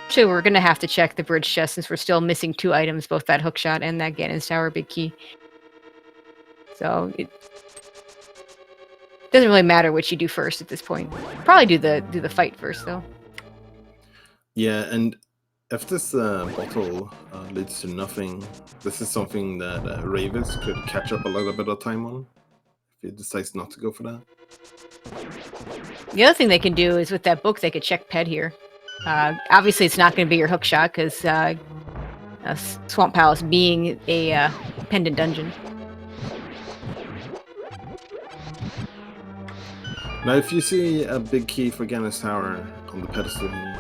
Speaker 1: Actually, we're gonna have to check the bridge chest since we're still missing 2 items, both that hookshot and that Ganon's Tower big key. So it doesn't really matter what you do first at this point. Probably do the fight first though.
Speaker 2: Yeah, and if this bottle leads to nothing, this is something that Rayvis could catch up a little bit of time on if he decides not to go for that.
Speaker 1: The other thing they can do is with that book, they could check Ped here. Obviously, it's not going to be your hookshot because Swamp Palace being a pendant dungeon.
Speaker 2: Now, if you see a big key for Ganon's Tower on the pedestal here,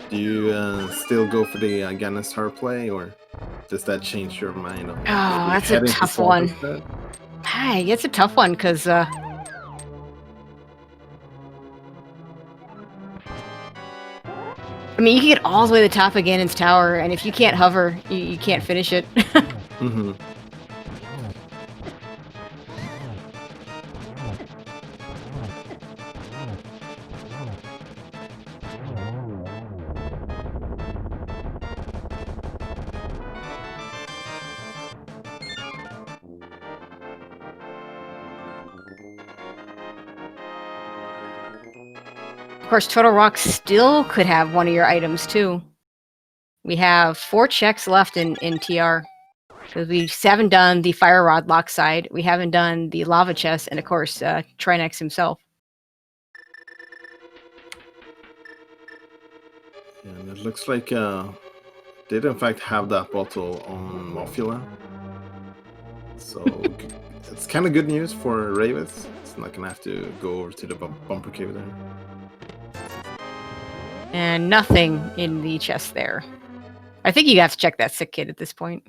Speaker 2: do you still go for the Ganon's Tower play, or does that change your mind? On
Speaker 1: that's a tough one. Hi, it's a tough one because I mean, you can get all the way to the top of Ganon's Tower, and if you can't hover, you can't finish it.
Speaker 2: Mm-hmm.
Speaker 1: Of course, Turtle Rock still could have one of your items, too. We have 4 checks left in TR. Because we haven't done the Fire Rod lock side, we haven't done the Lava Chest, and of course, Trinex himself.
Speaker 2: And it looks like did in fact have that bottle on Mafia. So it's kind of good news for Rayvis. It's not gonna have to go over to the bumper cave there.
Speaker 1: And nothing in the chest there. I think you have to check that sick kid at this point.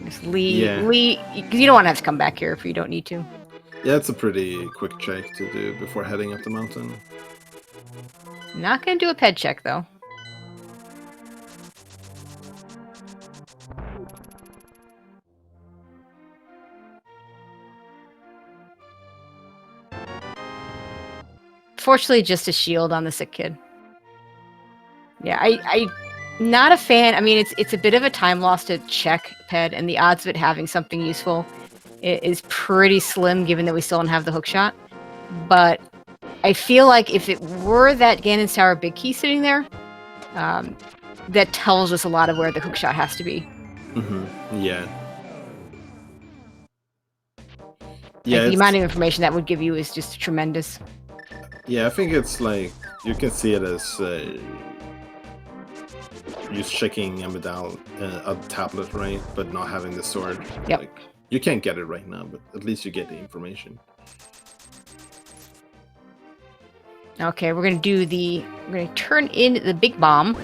Speaker 1: Just because you don't want to have to come back here if you don't need to.
Speaker 2: Yeah, it's a pretty quick check to do before heading up the mountain.
Speaker 1: Not gonna do a ped check though. Fortunately, just a shield on the sick kid. Yeah, I'm not a fan. I mean, it's a bit of a time loss to check Ped, and the odds of it having something useful is pretty slim, given that we still don't have the hookshot. But I feel like if it were that Ganon's Tower big key sitting there, that tells us a lot of where the hookshot has to be.
Speaker 2: Mm-hmm. Yeah.
Speaker 1: Yeah, like the amount of information that would give you is just tremendous.
Speaker 2: Yeah, I think it's like you can see it as just checking a medal, a tablet, right? But not having the sword.
Speaker 1: Yep.
Speaker 2: Like, you can't get it right now, but at least you get the information.
Speaker 1: Okay, we're gonna turn in the big bomb.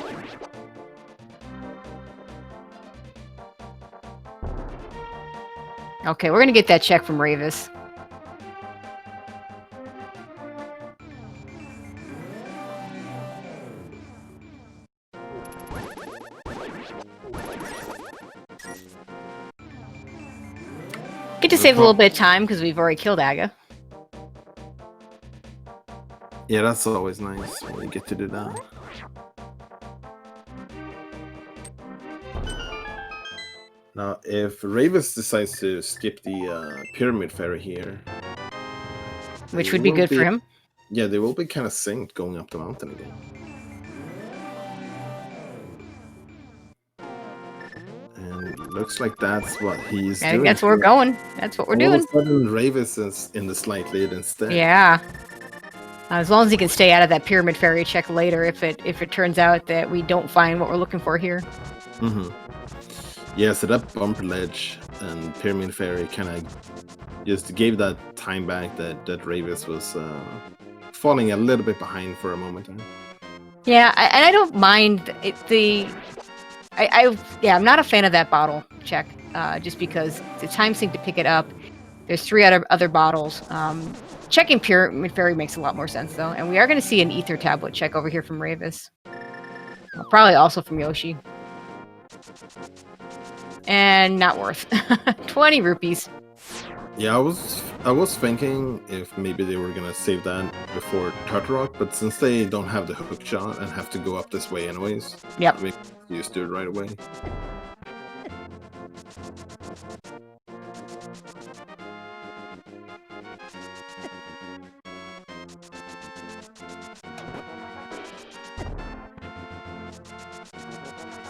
Speaker 1: Okay, we're gonna get that check from Rayvis. Get to save a little bit of time because we've already killed Aga.
Speaker 2: Yeah, that's always nice when you get to do that. Now, if Rayvis decides to skip the Pyramid Ferry here...
Speaker 1: Which
Speaker 2: they
Speaker 1: would be
Speaker 2: will
Speaker 1: good for him.
Speaker 2: Yeah, they will be kind of synced going up the mountain again. And looks like that's what he's
Speaker 1: I
Speaker 2: doing.
Speaker 1: think that's where we're going. That's what we're doing.
Speaker 2: All of a sudden, Rayvis is in the slight lead instead.
Speaker 1: Yeah. As long as he can stay out of that Pyramid Ferry check later, if it turns out that we don't find what we're looking for here.
Speaker 2: Mm-hmm. Yeah, so that bumper ledge and Pyramid Ferry kind of just gave that time back that Rayvis was falling a little bit behind for a moment.
Speaker 1: Yeah, and I don't mind I'm not a fan of that bottle check, just because the time sync to pick it up. There's 3 other bottles. Checking Pyramid Ferry makes a lot more sense, though. And we are going to see an Ether Tablet check over here from Rayvis. Probably also from Yoshi. And not worth. 20 rupees.
Speaker 2: Yeah, I was thinking if maybe they were going to save that before Turtle Rock, but since they don't have the hook shot and have to go up this way anyways,
Speaker 1: yep.
Speaker 2: we just do it right away.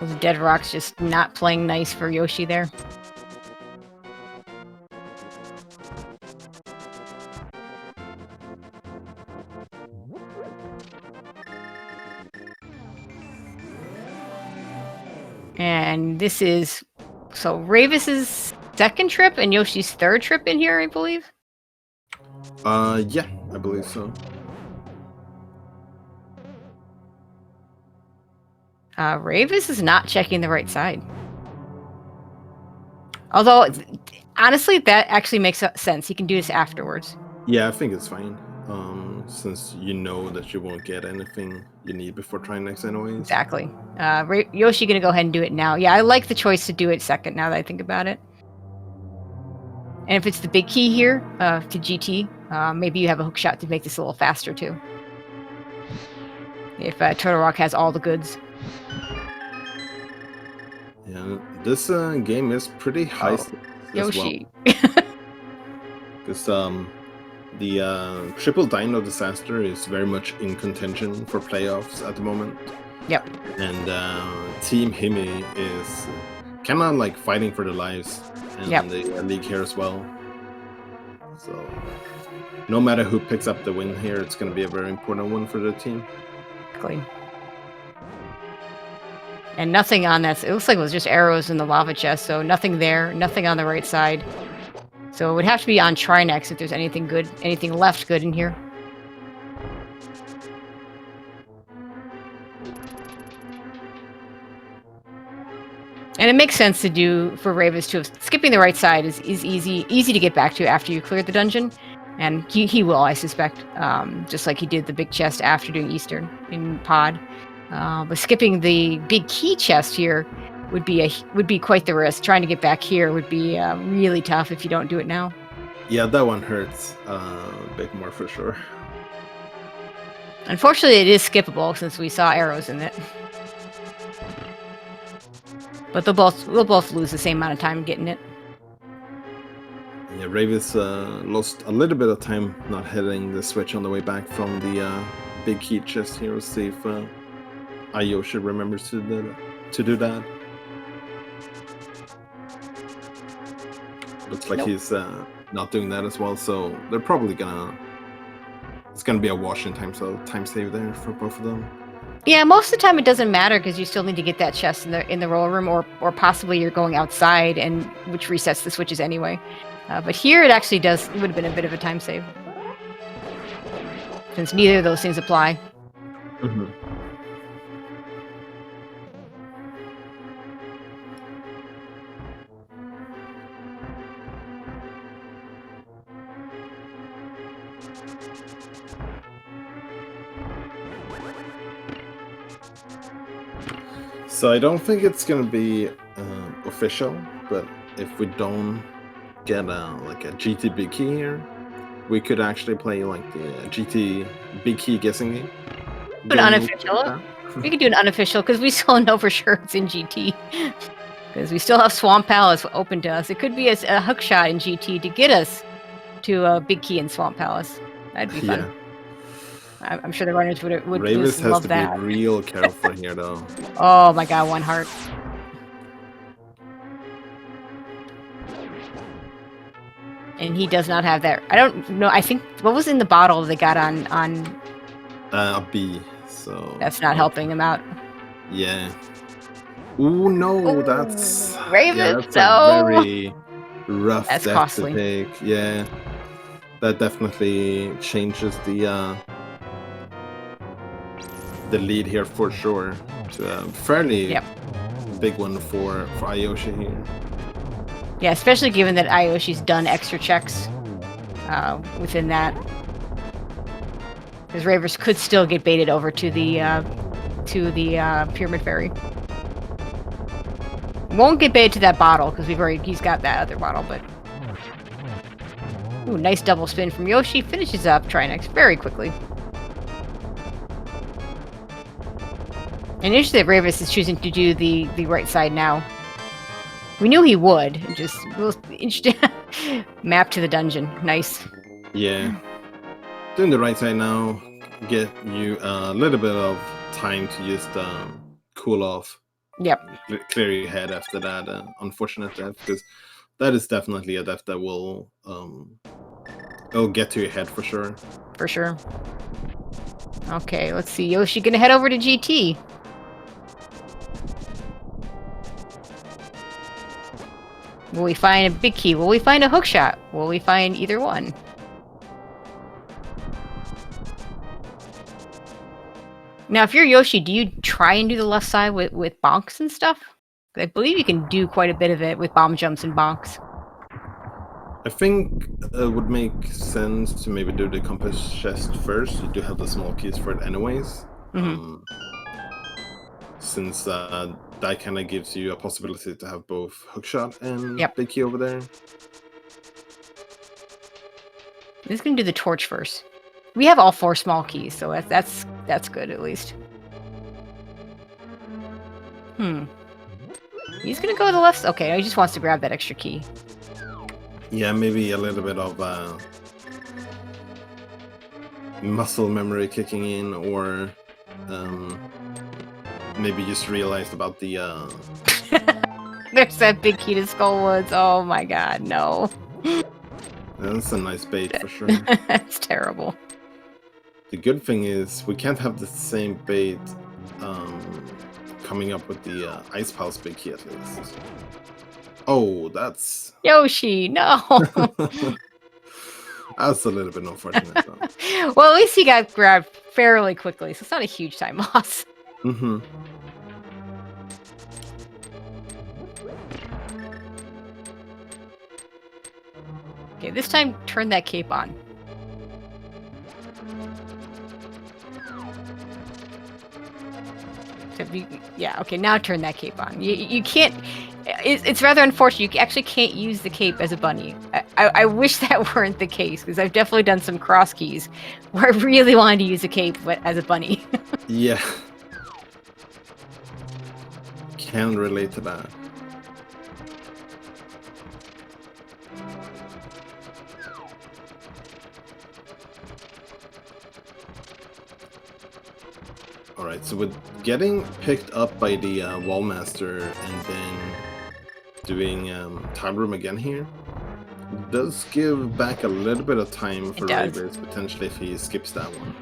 Speaker 1: Those dead rocks just not playing nice for Yoshi there. And this is so Rayvis's 2nd trip and Yoshi's 3rd trip in here, I believe.
Speaker 2: Yeah, I believe so.
Speaker 1: Rayvis is not checking the right side. Although, honestly, that actually makes sense. He can do this afterwards.
Speaker 2: Yeah, I think it's fine. Since you know that you won't get anything you need before trying next anyways.
Speaker 1: Exactly. Yoshi gonna go ahead and do it now. Yeah, I like the choice to do it second now that I think about it. And if it's the big key here, to GT, maybe you have a hook shot to make this a little faster too. If Turtle Rock has all the goods.
Speaker 2: Yeah, this game is pretty high as
Speaker 1: Yoshi.
Speaker 2: Because the Triple Dino Disaster is very much in contention for playoffs at the moment.
Speaker 1: Yep.
Speaker 2: And Team Himi is kind of like fighting for their lives in the league here as well. So no matter who picks up the win here, it's going to be a very important one for the team.
Speaker 1: Exactly. And nothing on that. It looks like it was just arrows in the lava chest, so nothing there, nothing on the right side. So it would have to be on Trinex if there's anything good, anything left good in here. And it makes sense to do for Rayvis to have skipping the right side is easy to get back to after you clear the dungeon. And he will, I suspect, just like he did the big chest after doing Eastern in Pod. But skipping the big key chest here would be quite the risk. Trying to get back here would be really tough if you don't do it now.
Speaker 2: Yeah, that one hurts a bit more for sure.
Speaker 1: Unfortunately, it is skippable since we saw arrows in it. But we'll both lose the same amount of time getting it.
Speaker 2: Yeah, Rayvis lost a little bit of time not hitting the switch on the way back from the big key chest here. We'll see if iiYoshii remembers to do that. Looks like he's not doing that as well, so they're probably it's gonna be a wash in time, so time save there for both of them.
Speaker 1: Yeah, most of the time it doesn't matter because you still need to get that chest in the roller room, or possibly you're going outside, and which resets the switches anyway. But here it actually does. It would have been a bit of a time save since neither of those things apply.
Speaker 2: Mm-hmm. So I don't think it's gonna be official, but if we don't get like a GT big key here, we could actually play like the GT big key guessing game.
Speaker 1: But unofficial. We could do an unofficial because we still know for sure it's in GT. Because we still have Swamp Palace open to us. It could be a hook shot in GT to get us to a big key in Swamp Palace. That'd be fun.
Speaker 2: Yeah.
Speaker 1: I'm sure the runners would
Speaker 2: Rayvis
Speaker 1: just
Speaker 2: has
Speaker 1: love
Speaker 2: to
Speaker 1: that.
Speaker 2: be real careful here, though.
Speaker 1: Oh my god, 1 heart. And he does not have that. I don't know. I think what was in the bottle they got on
Speaker 2: A B. So
Speaker 1: that's not helping him out.
Speaker 2: Yeah. Ooh, no,
Speaker 1: Ooh,
Speaker 2: that's
Speaker 1: Rayvis,
Speaker 2: that's
Speaker 1: no.
Speaker 2: a very rough
Speaker 1: That's
Speaker 2: death
Speaker 1: costly.
Speaker 2: to take. Yeah, that definitely changes the lead here for sure. To a fairly big one for iiYoshii here.
Speaker 1: Yeah, especially given that iiYoshii's done extra checks within that. Because Rayvis could still get baited over to the Pyramid Fairy. Won't get baited to that bottle because he's got that other bottle, but ooh, nice double spin from Yoshi. Finishes up Trinex very quickly. And interesting that Rayvis is choosing to do the right side now. We knew he would. Just map to the dungeon. Nice.
Speaker 2: Yeah. Doing the right side now. Get you a little bit of time to just cool off.
Speaker 1: Yep.
Speaker 2: Clear your head after that unfortunate death, because that is definitely a death that will it'll get to your head for sure.
Speaker 1: For sure. Okay, let's see. Yoshi gonna head over to GT. Will we find a big key? Will we find a hook shot? Will we find either one? Now, if you're Yoshi, do you try and do the left side with bonks and stuff? I believe you can do quite a bit of it with bomb jumps and bonks.
Speaker 2: I think it would make sense to maybe do the compass chest first. You do have the small keys for it anyways. Since that kind of gives you a possibility to have both hookshot and big key over there.
Speaker 1: I'm just gonna do the torch first. We have all 4 small keys, so that's good at least. He's gonna go to the left. Okay, he just wants to grab that extra key.
Speaker 2: Yeah, maybe a little bit of muscle memory kicking in, or maybe just realized about the
Speaker 1: There's that big key to Skullwoods. Oh my god, no.
Speaker 2: That's a nice bait for sure.
Speaker 1: That's terrible.
Speaker 2: The good thing is we can't have the same bait coming up with the Ice Palace big key at least. Oh, that's
Speaker 1: Yoshi, no.
Speaker 2: That's a little bit unfortunate though.
Speaker 1: Well, at least he got grabbed fairly quickly, so it's not a huge time loss. Okay, this time turn that cape on. Yeah, okay, now turn that cape on. You can't... It's rather unfortunate. You actually can't use the cape as a bunny. I wish that weren't the case, because I've definitely done some cross keys where I really wanted to use a cape as a bunny.
Speaker 2: Yeah. Can relate to that. Alright, so with getting picked up by the Wallmaster and then doing time room again here, does give back a little bit of time for Rayvis, potentially, if he skips that one.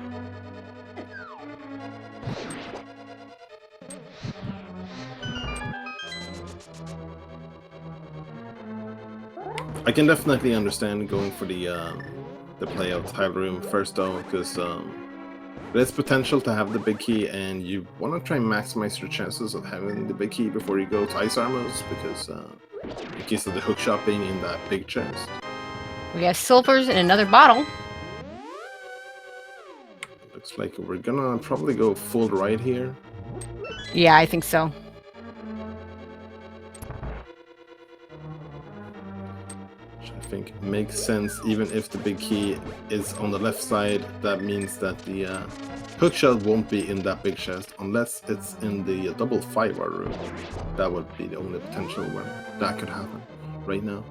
Speaker 2: I can definitely understand going for the play of tile room first though, because there's potential to have the big key, and you want to try and maximize your chances of having the big key before you go to Ice Armors, because in case of the hook shot being in that big chest.
Speaker 1: We got silvers in another bottle.
Speaker 2: Looks like we're gonna probably go full right here.
Speaker 1: Yeah, I think so.
Speaker 2: which I think makes sense. Even if the big key is on the left side, that means that the hookshot won't be in that big chest unless it's in the double 5R room. That would be the only potential where that could happen right now.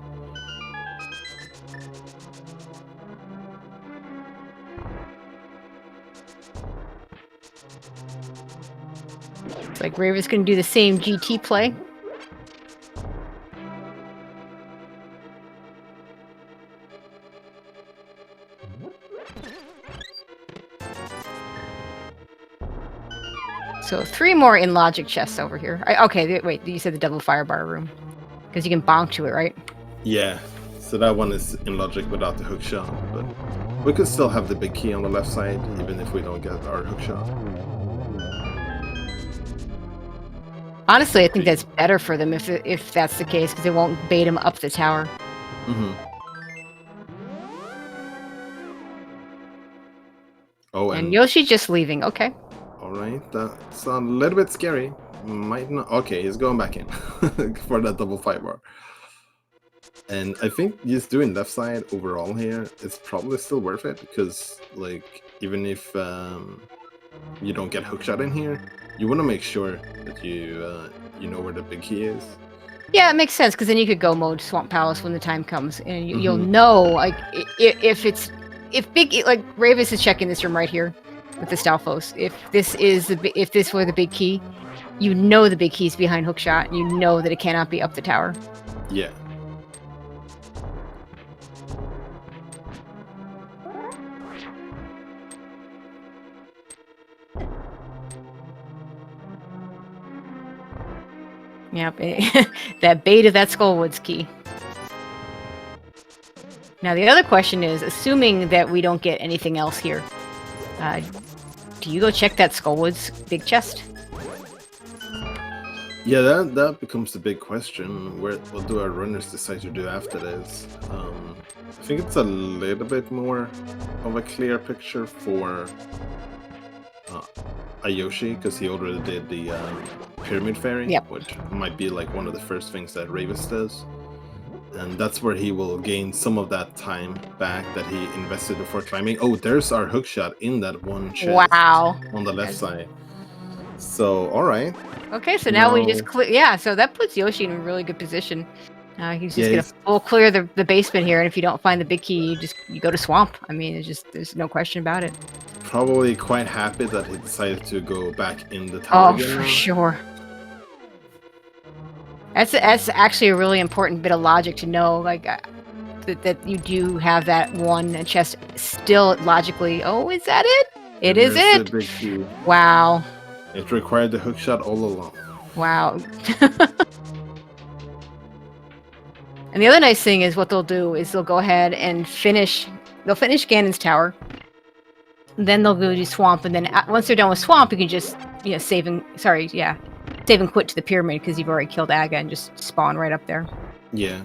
Speaker 1: It's like Rayvis can do the same GT play. So 3 more in logic chests over here. Okay, wait, you said the double firebar room. Because you can bonk to it, right?
Speaker 2: Yeah, so that one is in logic without the hookshot, but we could still have the big key on the left side, even if we don't get our hookshot.
Speaker 1: Honestly, I think that's better for them if that's the case, because it won't bait them up the tower.
Speaker 2: Mm-hmm. Oh,
Speaker 1: and Yoshi's just leaving. Okay.
Speaker 2: All right, that's a little bit scary. Might not. Okay, he's going back in for that double 5R. And I think just doing left side overall here is probably still worth it, because like even if you don't get hookshot in here, you want to make sure that you know where the big key is. Yeah,
Speaker 1: it makes sense, because then you could go mode Swamp Palace when the time comes, and you'll know like if Rayvis is checking this room right here with the Stalfos. If this were the big key, you know the big key's behind hookshot, and you know that it cannot be up the tower.
Speaker 2: Yeah.
Speaker 1: Yep, that bait of that Skullwoods key. Now the other question is, assuming that we don't get anything else here, do you go check that Skullwoods big chest?
Speaker 2: Yeah, that becomes the big question. What do our runners decide to do after this? I think it's a little bit more of a clear picture for iiYoshii, because he already did the Pyramid Fairy, which might be like one of the first things that Rayvis does. And that's where he will gain some of that time back that he invested before climbing. Oh, there's our hookshot in that one chest on the left side. So, all right.
Speaker 1: Okay, so now we just clear. Yeah, so that puts Yoshi in a really good position. He's just gonna full clear the basement here, and if you don't find the big key, you go to Swamp. I mean, there's no question about it.
Speaker 2: Probably quite happy that he decided to go back in the tower again.
Speaker 1: Oh, for sure. That's actually a really important bit of logic to know, like that you do have that one chest still logically. Oh, is that it? It is it.
Speaker 2: The big key.
Speaker 1: Wow.
Speaker 2: It required the hookshot all along.
Speaker 1: Wow. And the other nice thing is what they'll do is they'll go ahead and finish Ganon's tower. Then they'll go to Swamp, and then once they're done with Swamp, you can just save and quit to the pyramid, because you've already killed Aga and just spawn right up there.
Speaker 2: Yeah.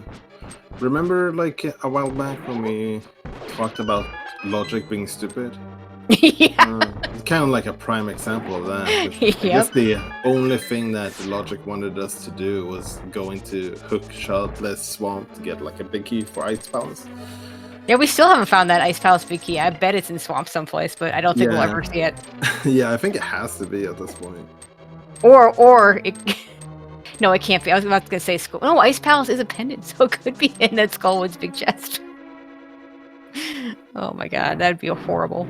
Speaker 2: Remember like a while back when we talked about logic being stupid?
Speaker 1: Yeah.
Speaker 2: It's kind of like a prime example of that. I guess the only thing that logic wanted us to do was go into hookshot-less Swamp to get like a big key for Ice Palace.
Speaker 1: Yeah, we still haven't found that Ice Palace big key. I bet it's in Swamp someplace, but I don't think we'll ever see it.
Speaker 2: Yeah, I think it has to be at this point.
Speaker 1: Or it... No, it can't be. I was about to say Skull. No, Ice Palace is a pendant, so it could be in that Skullwood's big chest. Oh my god, that'd be horrible.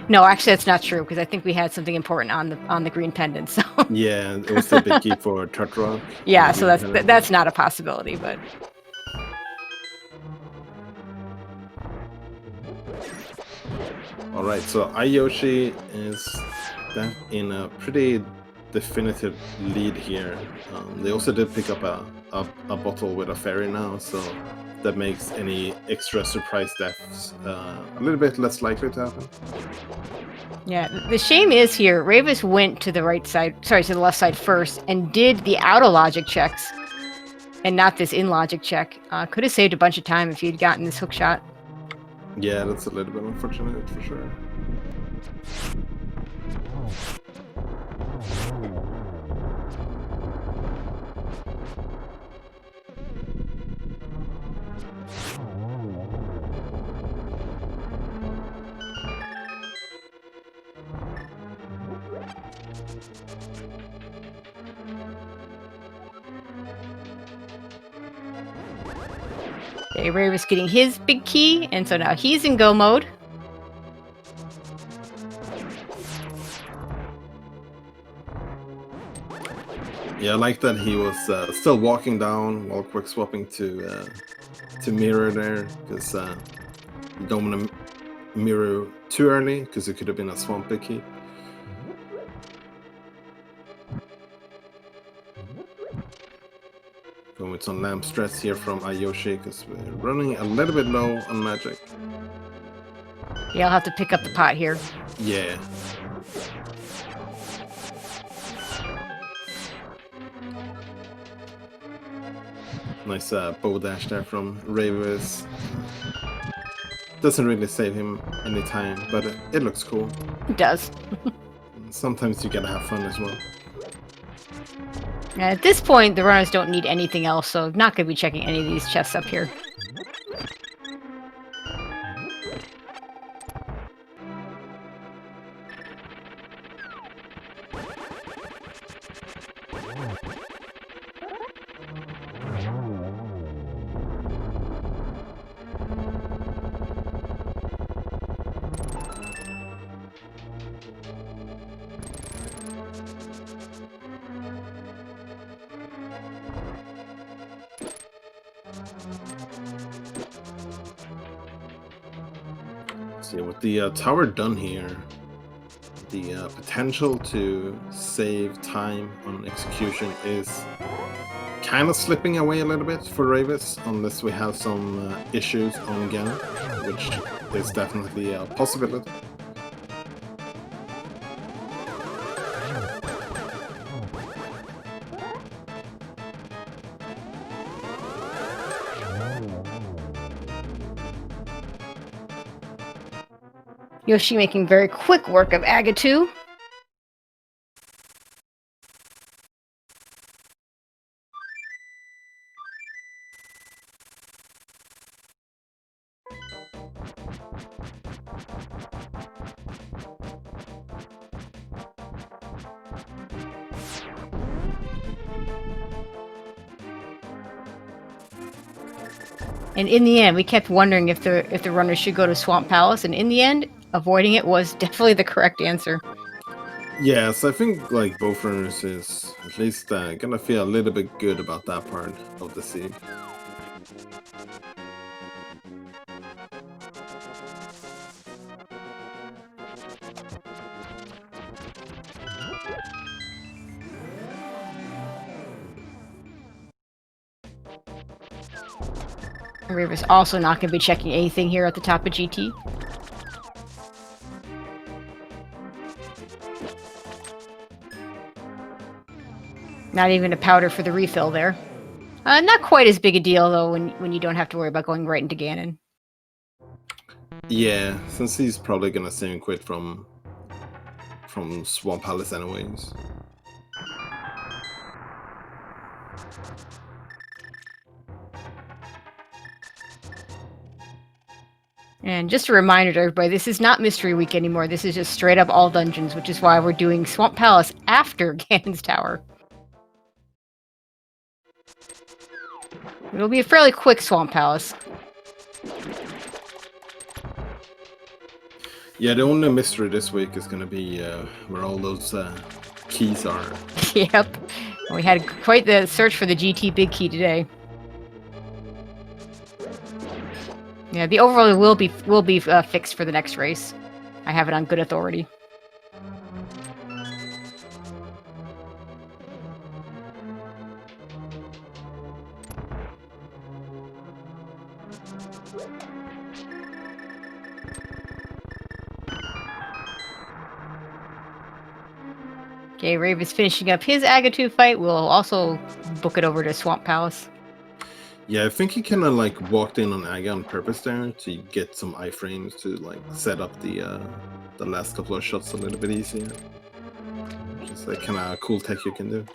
Speaker 1: No, actually, that's not true, because I think we had something important on the green pendant. So
Speaker 2: yeah, it was the big key for Turtrock.
Speaker 1: Yeah, so that's not a possibility, but.
Speaker 2: All right, so iiYoshii is in a pretty definitive lead here. They also did pick up a bottle with a fairy now, so that makes any extra surprise deaths a little bit less likely to happen.
Speaker 1: Yeah, the shame is here, Rayvis went to the left side first and did the auto logic checks and not this in logic check. Could have saved a bunch of time if he'd gotten this hook shot.
Speaker 2: Yeah, that's a little bit unfortunate for sure.
Speaker 1: Okay, Rayvis getting his big key, and so now he's in go mode.
Speaker 2: Yeah, I like that he was still walking down while quick swapping to mirror there, because you don't want to mirror too early, because it could have been a swamp big key. Going with some lamp stress here from iiYoshii, because we're running a little bit low on magic.
Speaker 1: Yeah, I'll have to pick up the pot here.
Speaker 2: Yeah. Nice bow dash there from Rayvis. Doesn't really save him any time, but it looks cool.
Speaker 1: It does.
Speaker 2: Sometimes you gotta have fun as well.
Speaker 1: At this point, the runners don't need anything else, so I'm not going to be checking any of these chests up here.
Speaker 2: See, with the tower done here, the potential to save time on execution is kind of slipping away a little bit for Rayvis, unless we have some issues on again, which is definitely a possibility.
Speaker 1: Yoshi making very quick work of Agatu. And in the end, we kept wondering if the runners should go to Swamp Palace, and in the end, avoiding it was definitely the correct answer.
Speaker 2: Yes, I think like both runners is at least gonna feel a little bit good about that part of the seed.
Speaker 1: Rayvis also not going to be checking anything here at the top of GT. Not even a powder for the refill there. Not quite as big a deal, though, when you don't have to worry about going right into Ganon.
Speaker 2: Yeah, since he's probably gonna save and quit from Swamp Palace anyways.
Speaker 1: And just a reminder to everybody, this is not Mystery Week anymore. This is just straight up all dungeons, which is why we're doing Swamp Palace after Ganon's Tower. It'll be a fairly quick Swamp Palace.
Speaker 2: Yeah, the only mystery this week is gonna be where all those keys are.
Speaker 1: Yep. We had quite the search for the GT big key today. Yeah, the overlay will be fixed for the next race. I have it on good authority. Okay, Rayvis finishing up his Agatu fight. We'll also book it over to Swamp Palace.
Speaker 2: Yeah, I think he kind of like walked in on Aga on purpose there to get some iframes to like set up the last couple of shots a little bit easier. Just like kind of cool tech you can do.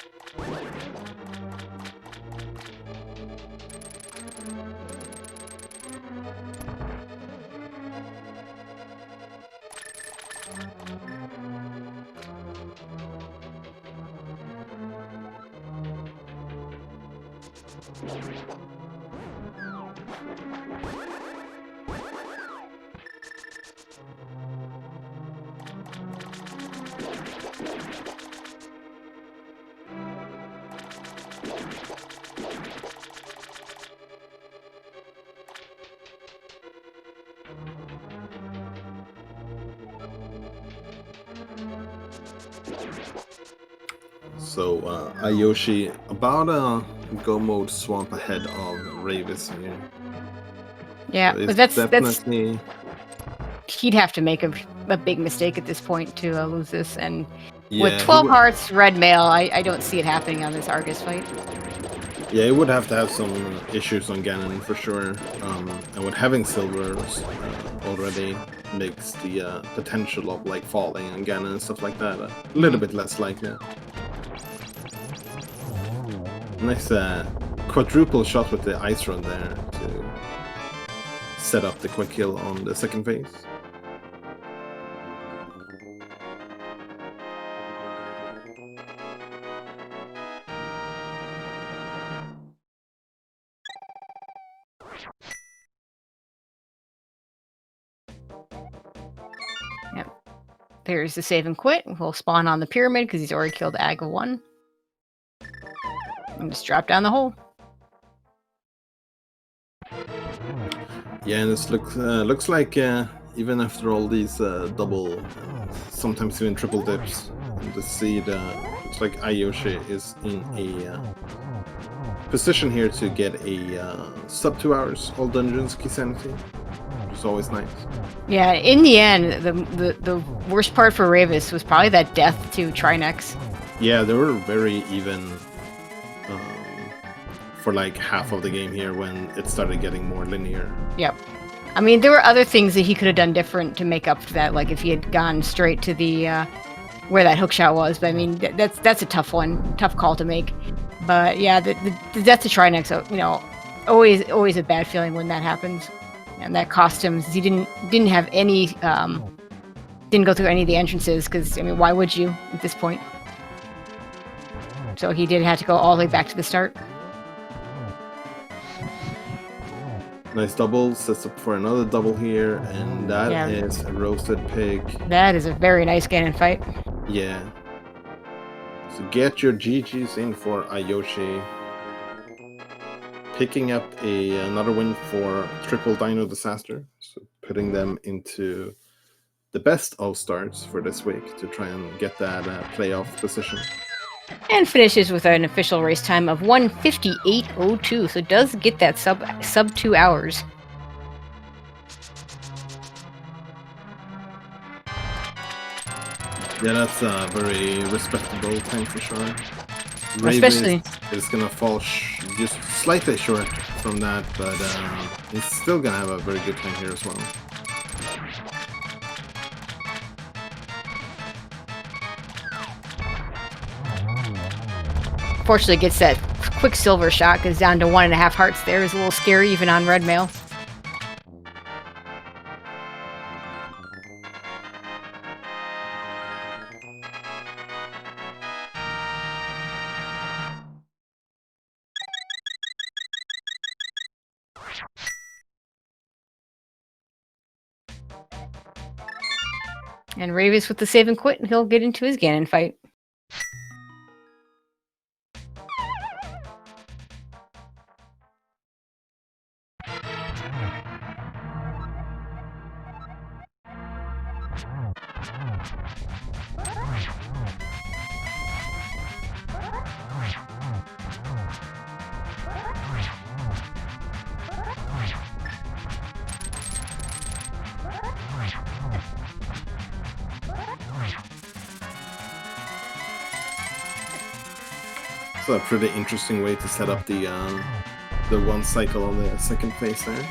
Speaker 2: So iiYoshii about a go mode swamp ahead of Rayvis here.
Speaker 1: Yeah,
Speaker 2: So
Speaker 1: but
Speaker 2: it's
Speaker 1: that's
Speaker 2: definitely
Speaker 1: he'd have to make a big mistake at this point to lose this, and with
Speaker 2: yeah,
Speaker 1: 12 hearts, red mail, I don't see it happening on this Argus fight.
Speaker 2: yeah, he would have to have some issues on Ganon for sure. And with having silvers already makes the potential of like falling on Ganon and stuff like that a little bit less likely. Nice quadruple shot with the ice run there to set up the quick kill on the second phase.
Speaker 1: Yep. There's the save and quit. We'll spawn on the pyramid because he's already killed Ag of 1. And just drop down the hole.
Speaker 2: Yeah, and this looks like even after all these double, sometimes even triple dips, the seed looks like iiYoshii is in a position here to get a sub 2 hours all dungeons key sanity, which is always nice.
Speaker 1: Yeah, in the end, the worst part for Rayvis was probably that death to Trinex.
Speaker 2: Yeah, they were very even for like half of the game here when it started getting more linear.
Speaker 1: Yep. I mean, there were other things that he could have done different to make up for that, like if he had gone straight to the where that hookshot was. But I mean, that's a tough one, tough call to make. But yeah, the death to Trinex, you know, always a bad feeling when that happens. And that cost him. He didn't have any, didn't go through any of the entrances because I mean, why would you at this point? So he did have to go all the way back to the start.
Speaker 2: Nice double, sets up for another double here, and that is a roasted pig.
Speaker 1: That is a very nice Ganon fight.
Speaker 2: Yeah. So get your GGs in for iiYoshii. Picking up another win for Triple Dino Disaster. So putting them into the best of starts for this week to try and get that playoff position.
Speaker 1: And finishes with an official race time of 1:58:02, so it does get that sub 2 hours.
Speaker 2: Yeah, that's a very respectable time for sure.
Speaker 1: Especially
Speaker 2: is gonna fall just slightly short from that, but he's still gonna have a very good time here as well.
Speaker 1: Fortunately gets that quick silver shot, goes down to 1.5 hearts there. Is a little scary even on red mail. And Rayvis with the save and quit, and he'll get into his Ganon fight.
Speaker 2: It's a pretty interesting way to set up the one cycle on the second phase there.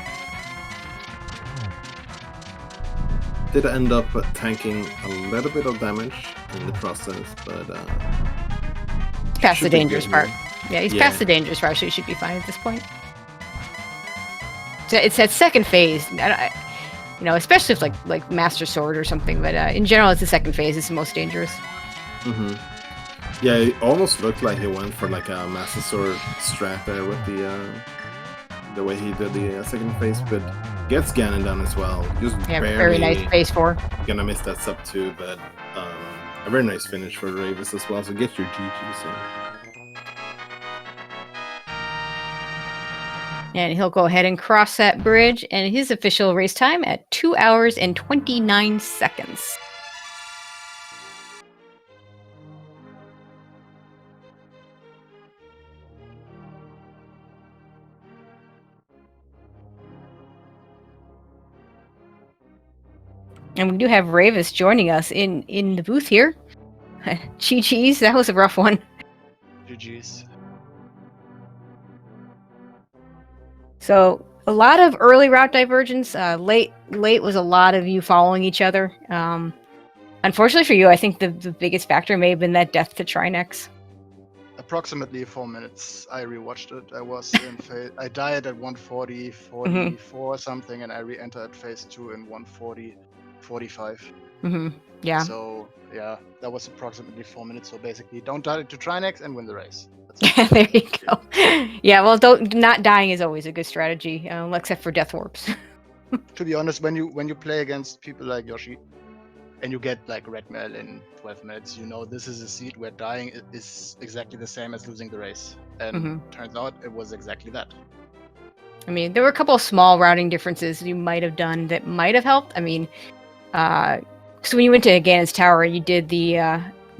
Speaker 2: Did end up tanking a little bit of damage in the process, but
Speaker 1: past the dangerous part. Yeah, he's
Speaker 2: Yeah.
Speaker 1: past the dangerous part, so he should be fine at this point. So it's that second phase, you know, especially if like Master Sword or something. But in general, it's the second phase. It's the most dangerous.
Speaker 2: Mm-hmm. Yeah, it almost looked like he went for like a Master Sword strat there with the the way he did the second phase, but gets Ganon down as well. Just
Speaker 1: Yeah,
Speaker 2: barely
Speaker 1: very nice phase 4.
Speaker 2: gonna miss that sub 2, but a very nice finish for Rayvis as well. So get your GGs in.
Speaker 1: And he'll go ahead and cross that bridge, and his official race time at 2 hours and 29 seconds. And we do have Rayvis joining us in the booth here. GG's, that was a rough one.
Speaker 3: GG's.
Speaker 1: So a lot of early route divergence. Late was a lot of you following each other. Unfortunately for you, I think the biggest factor may have been that death to Trinex.
Speaker 3: Approximately 4 minutes. I rewatched it. I was in phase. I died at 140, 44 something, and I re-entered phase 2 in 140, 45.
Speaker 1: Yeah.
Speaker 3: So yeah, that was approximately 4 minutes. So basically, don't die to Trinex and win the race.
Speaker 1: There you go. Yeah, well, not dying is always a good strategy, except for death warps.
Speaker 3: To be honest, when you play against people like Yoshi, and you get like red mail in 12 minutes, you know this is a seed where dying is exactly the same as losing the race. And turns out it was exactly that.
Speaker 1: I mean, there were a couple of small routing differences you might have done that might have helped. I mean, so when you went to Ganon's Tower, you did the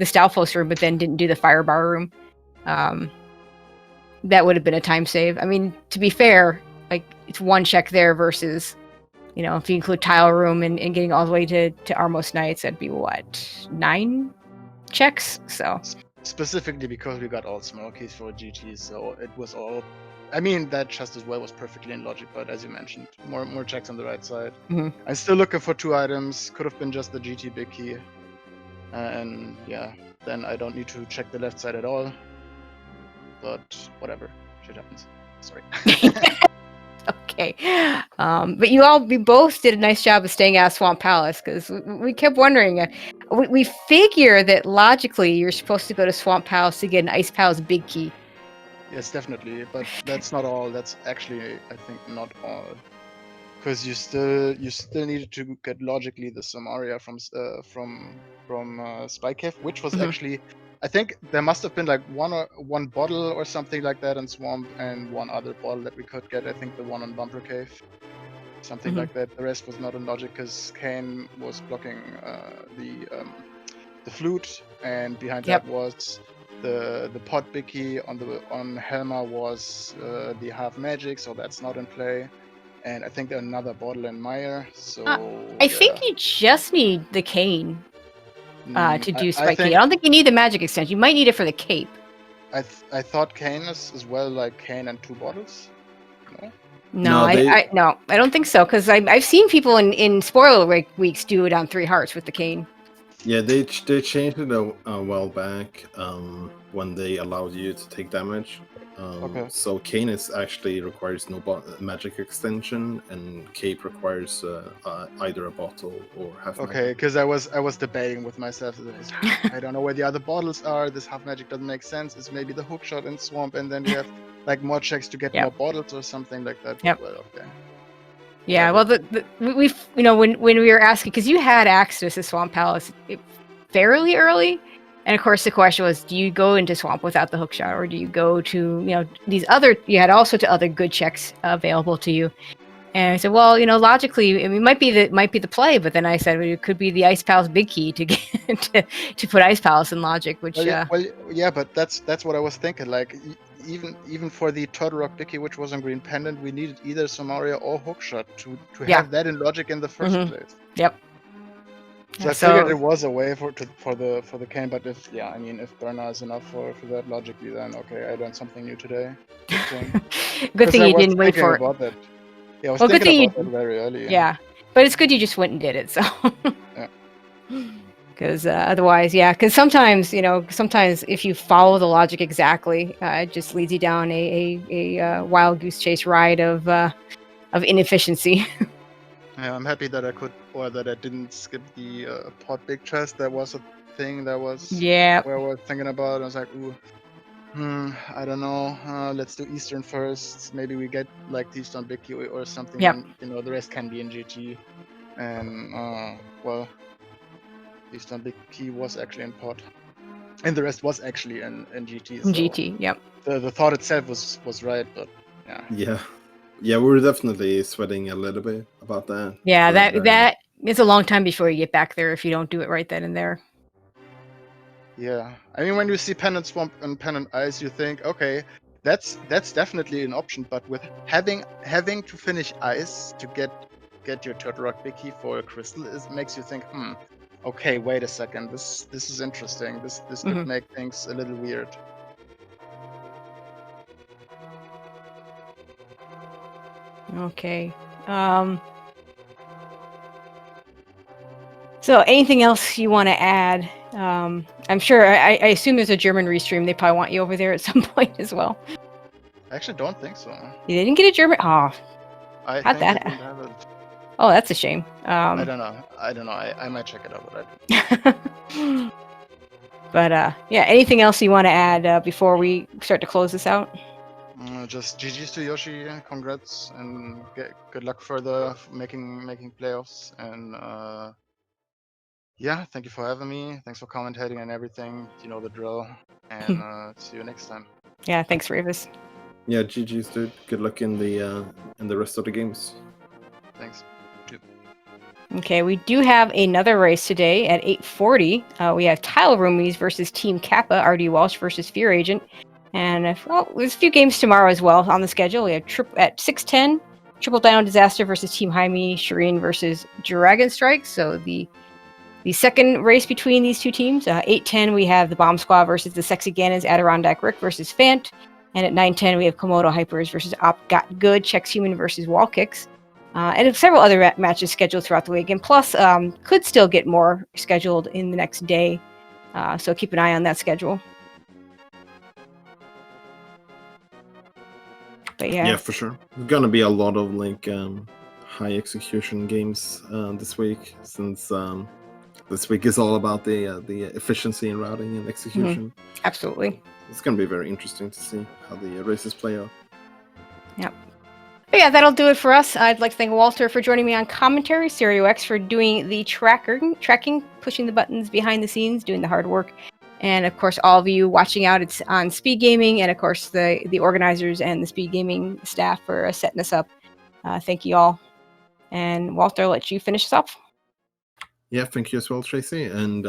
Speaker 1: Stalfos room, but then didn't do the Firebar room. That would have been a time save. I mean, to be fair, like it's one check there versus, if you include Tile Room and getting all the way to Armos Knights, that'd be what, 9 checks? So
Speaker 3: specifically because we got all small keys for GT, so it was all. I mean, that just as well was perfectly in logic, but as you mentioned, more checks on the right side. I'm still looking for 2 items. Could have been just the GT big key, and yeah, then I don't need to check the left side at all. But whatever, shit happens. Sorry.
Speaker 1: Okay. But we both did a nice job of staying out of Swamp Palace, because we kept wondering. We figure that logically you're supposed to go to Swamp Palace to get an Ice Palace big key.
Speaker 3: Yes, definitely, but that's not all. That's actually, I think, not all, because you still needed to get logically the Samaria from Spy Cave, which was actually. I think there must have been like one bottle or something like that in Swamp, and one other bottle that we could get. I think the one on Bumper Cave, something like that. The rest was not in logic because Kane was blocking the flute, and behind that was the pot Bicky. On Helma was the half magic, so that's not in play. And I think another bottle in Meyer. So
Speaker 1: I think you just need the Kane. To do Spike Key. I don't think you need the magic extension. You might need it for the cape.
Speaker 3: I thought Kane is as well, like Kane and 2 bottles.
Speaker 1: No, I don't think so, because I've seen people in spoiler weeks do it on 3 hearts with the Kane.
Speaker 2: Yeah, they changed it a while back when they allowed you to take damage. So Kane actually requires no magic extension, and Cape requires either a bottle or half magic.
Speaker 3: Okay, because I was debating with myself. I don't know where the other bottles are. This half magic doesn't make sense. It's maybe the hook shot in Swamp, and then we have like more checks to get more bottles or something like that.
Speaker 1: Yep.
Speaker 3: Well, okay.
Speaker 1: Yeah, well, we've when we were asking, because you had access to Swamp Palace fairly early. And of course, the question was, do you go into Swamp without the hookshot, or do you go to, these other, you had also to other good checks available to you. And I said, well, logically, it might be the play, but then I said, well, it could be the Ice Palace big key to get to put Ice Palace in logic, which
Speaker 3: yeah, but that's what I was thinking. Like even for the Turtle Rock big key, which was on Green Pendant, we needed either Samaria or hookshot to have that in logic in the first place.
Speaker 1: Yep.
Speaker 3: So I figured it was a way for the Kane, but if Burna is enough for that logically, then okay, I learned something new today.
Speaker 1: Good thing you didn't wait for it.
Speaker 3: That. Yeah, I was thinking about that very early.
Speaker 1: Yeah, but it's good you just went and did it. So.
Speaker 3: Yeah.
Speaker 1: Because otherwise, because sometimes if you follow the logic exactly, it just leads you down a wild goose chase ride of inefficiency.
Speaker 3: Yeah, I'm happy that I didn't skip the pot big chest. That was a thing that was where I was thinking about. I was like, ooh. I don't know. Let's do Eastern first. Maybe we get like T-Stone Big Key or something,
Speaker 1: Yep.
Speaker 3: and the rest can be in GT. And well, T-Stone Big Key was actually in pod, and the rest was actually in GT. So
Speaker 1: GT, yep.
Speaker 3: the thought itself was right, but yeah.
Speaker 2: Yeah, we were definitely sweating a little bit about that.
Speaker 1: Yeah,
Speaker 2: but,
Speaker 1: that it's a long time before you get back there if you don't do it right then and there.
Speaker 3: Yeah, I mean, when you see Pen and Swamp and Pen and Ice, you think, okay, that's definitely an option. But with having to finish Ice to get your Turtle Rock Big Key for a Crystal, makes you think, okay, wait a second, this is interesting. This could make things a little weird.
Speaker 1: Okay. So anything else you want to add? I'm sure, I assume there's a German restream. They probably want you over there at some point as well.
Speaker 3: I actually don't think so.
Speaker 1: You didn't get a German? Oh.
Speaker 3: I
Speaker 1: how'd
Speaker 3: think
Speaker 1: that
Speaker 3: they didn't have it.
Speaker 1: Oh, that's a shame.
Speaker 3: I don't know. I might check it out, but I don't.
Speaker 1: But yeah, anything else you want to add before we start to close this out?
Speaker 3: Just GG's to Yoshi, congrats, and good luck for the making playoffs. And yeah, thank you for having me. Thanks for commentating and everything. You know the drill. And see you next time.
Speaker 1: Yeah, thanks, Rayvis.
Speaker 2: Yeah, GG's, dude. Good luck in the rest of the games.
Speaker 3: Thanks.
Speaker 1: Okay, we do have another race today at 8:40. We have Tile Roomies versus Team Kappa, RD Walsh versus Fear Agent. And there's a few games tomorrow as well on the schedule. We have at 6:10, Triple Down Disaster versus Team Jaime, Shireen versus Dragon Strike. So the second race between these two teams. 8:10, we have the Bomb Squad versus the Sexy Gannons, Adirondack Rick versus Fant. And at 9:10, we have Komodo Hypers versus Op Got Good, Chex Human versus Wall Kicks. And several other matches scheduled throughout the week. And plus, could still get more scheduled in the next day. So keep an eye on that schedule. But yeah.
Speaker 2: Yeah, for sure. There's gonna be a lot of like high execution games this week, since this week is all about the efficiency in routing and execution.
Speaker 1: Absolutely.
Speaker 2: It's gonna be very interesting to see how the races play out.
Speaker 1: Yep. But yeah, that'll do it for us. I'd like to thank Walter for joining me on commentary, StereoX for doing the tracking, pushing the buttons behind the scenes, doing the hard work. And of course, all of you watching out, it's on SpeedGaming, and of course, the organizers and the SpeedGaming staff for setting us up. Thank you all. And Walter, I'll let you finish us off.
Speaker 2: Yeah, thank you as well, Tracy. And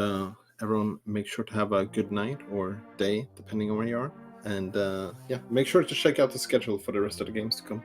Speaker 2: everyone, make sure to have a good night or day, depending on where you are. And yeah, make sure to check out the schedule for the rest of the games to come.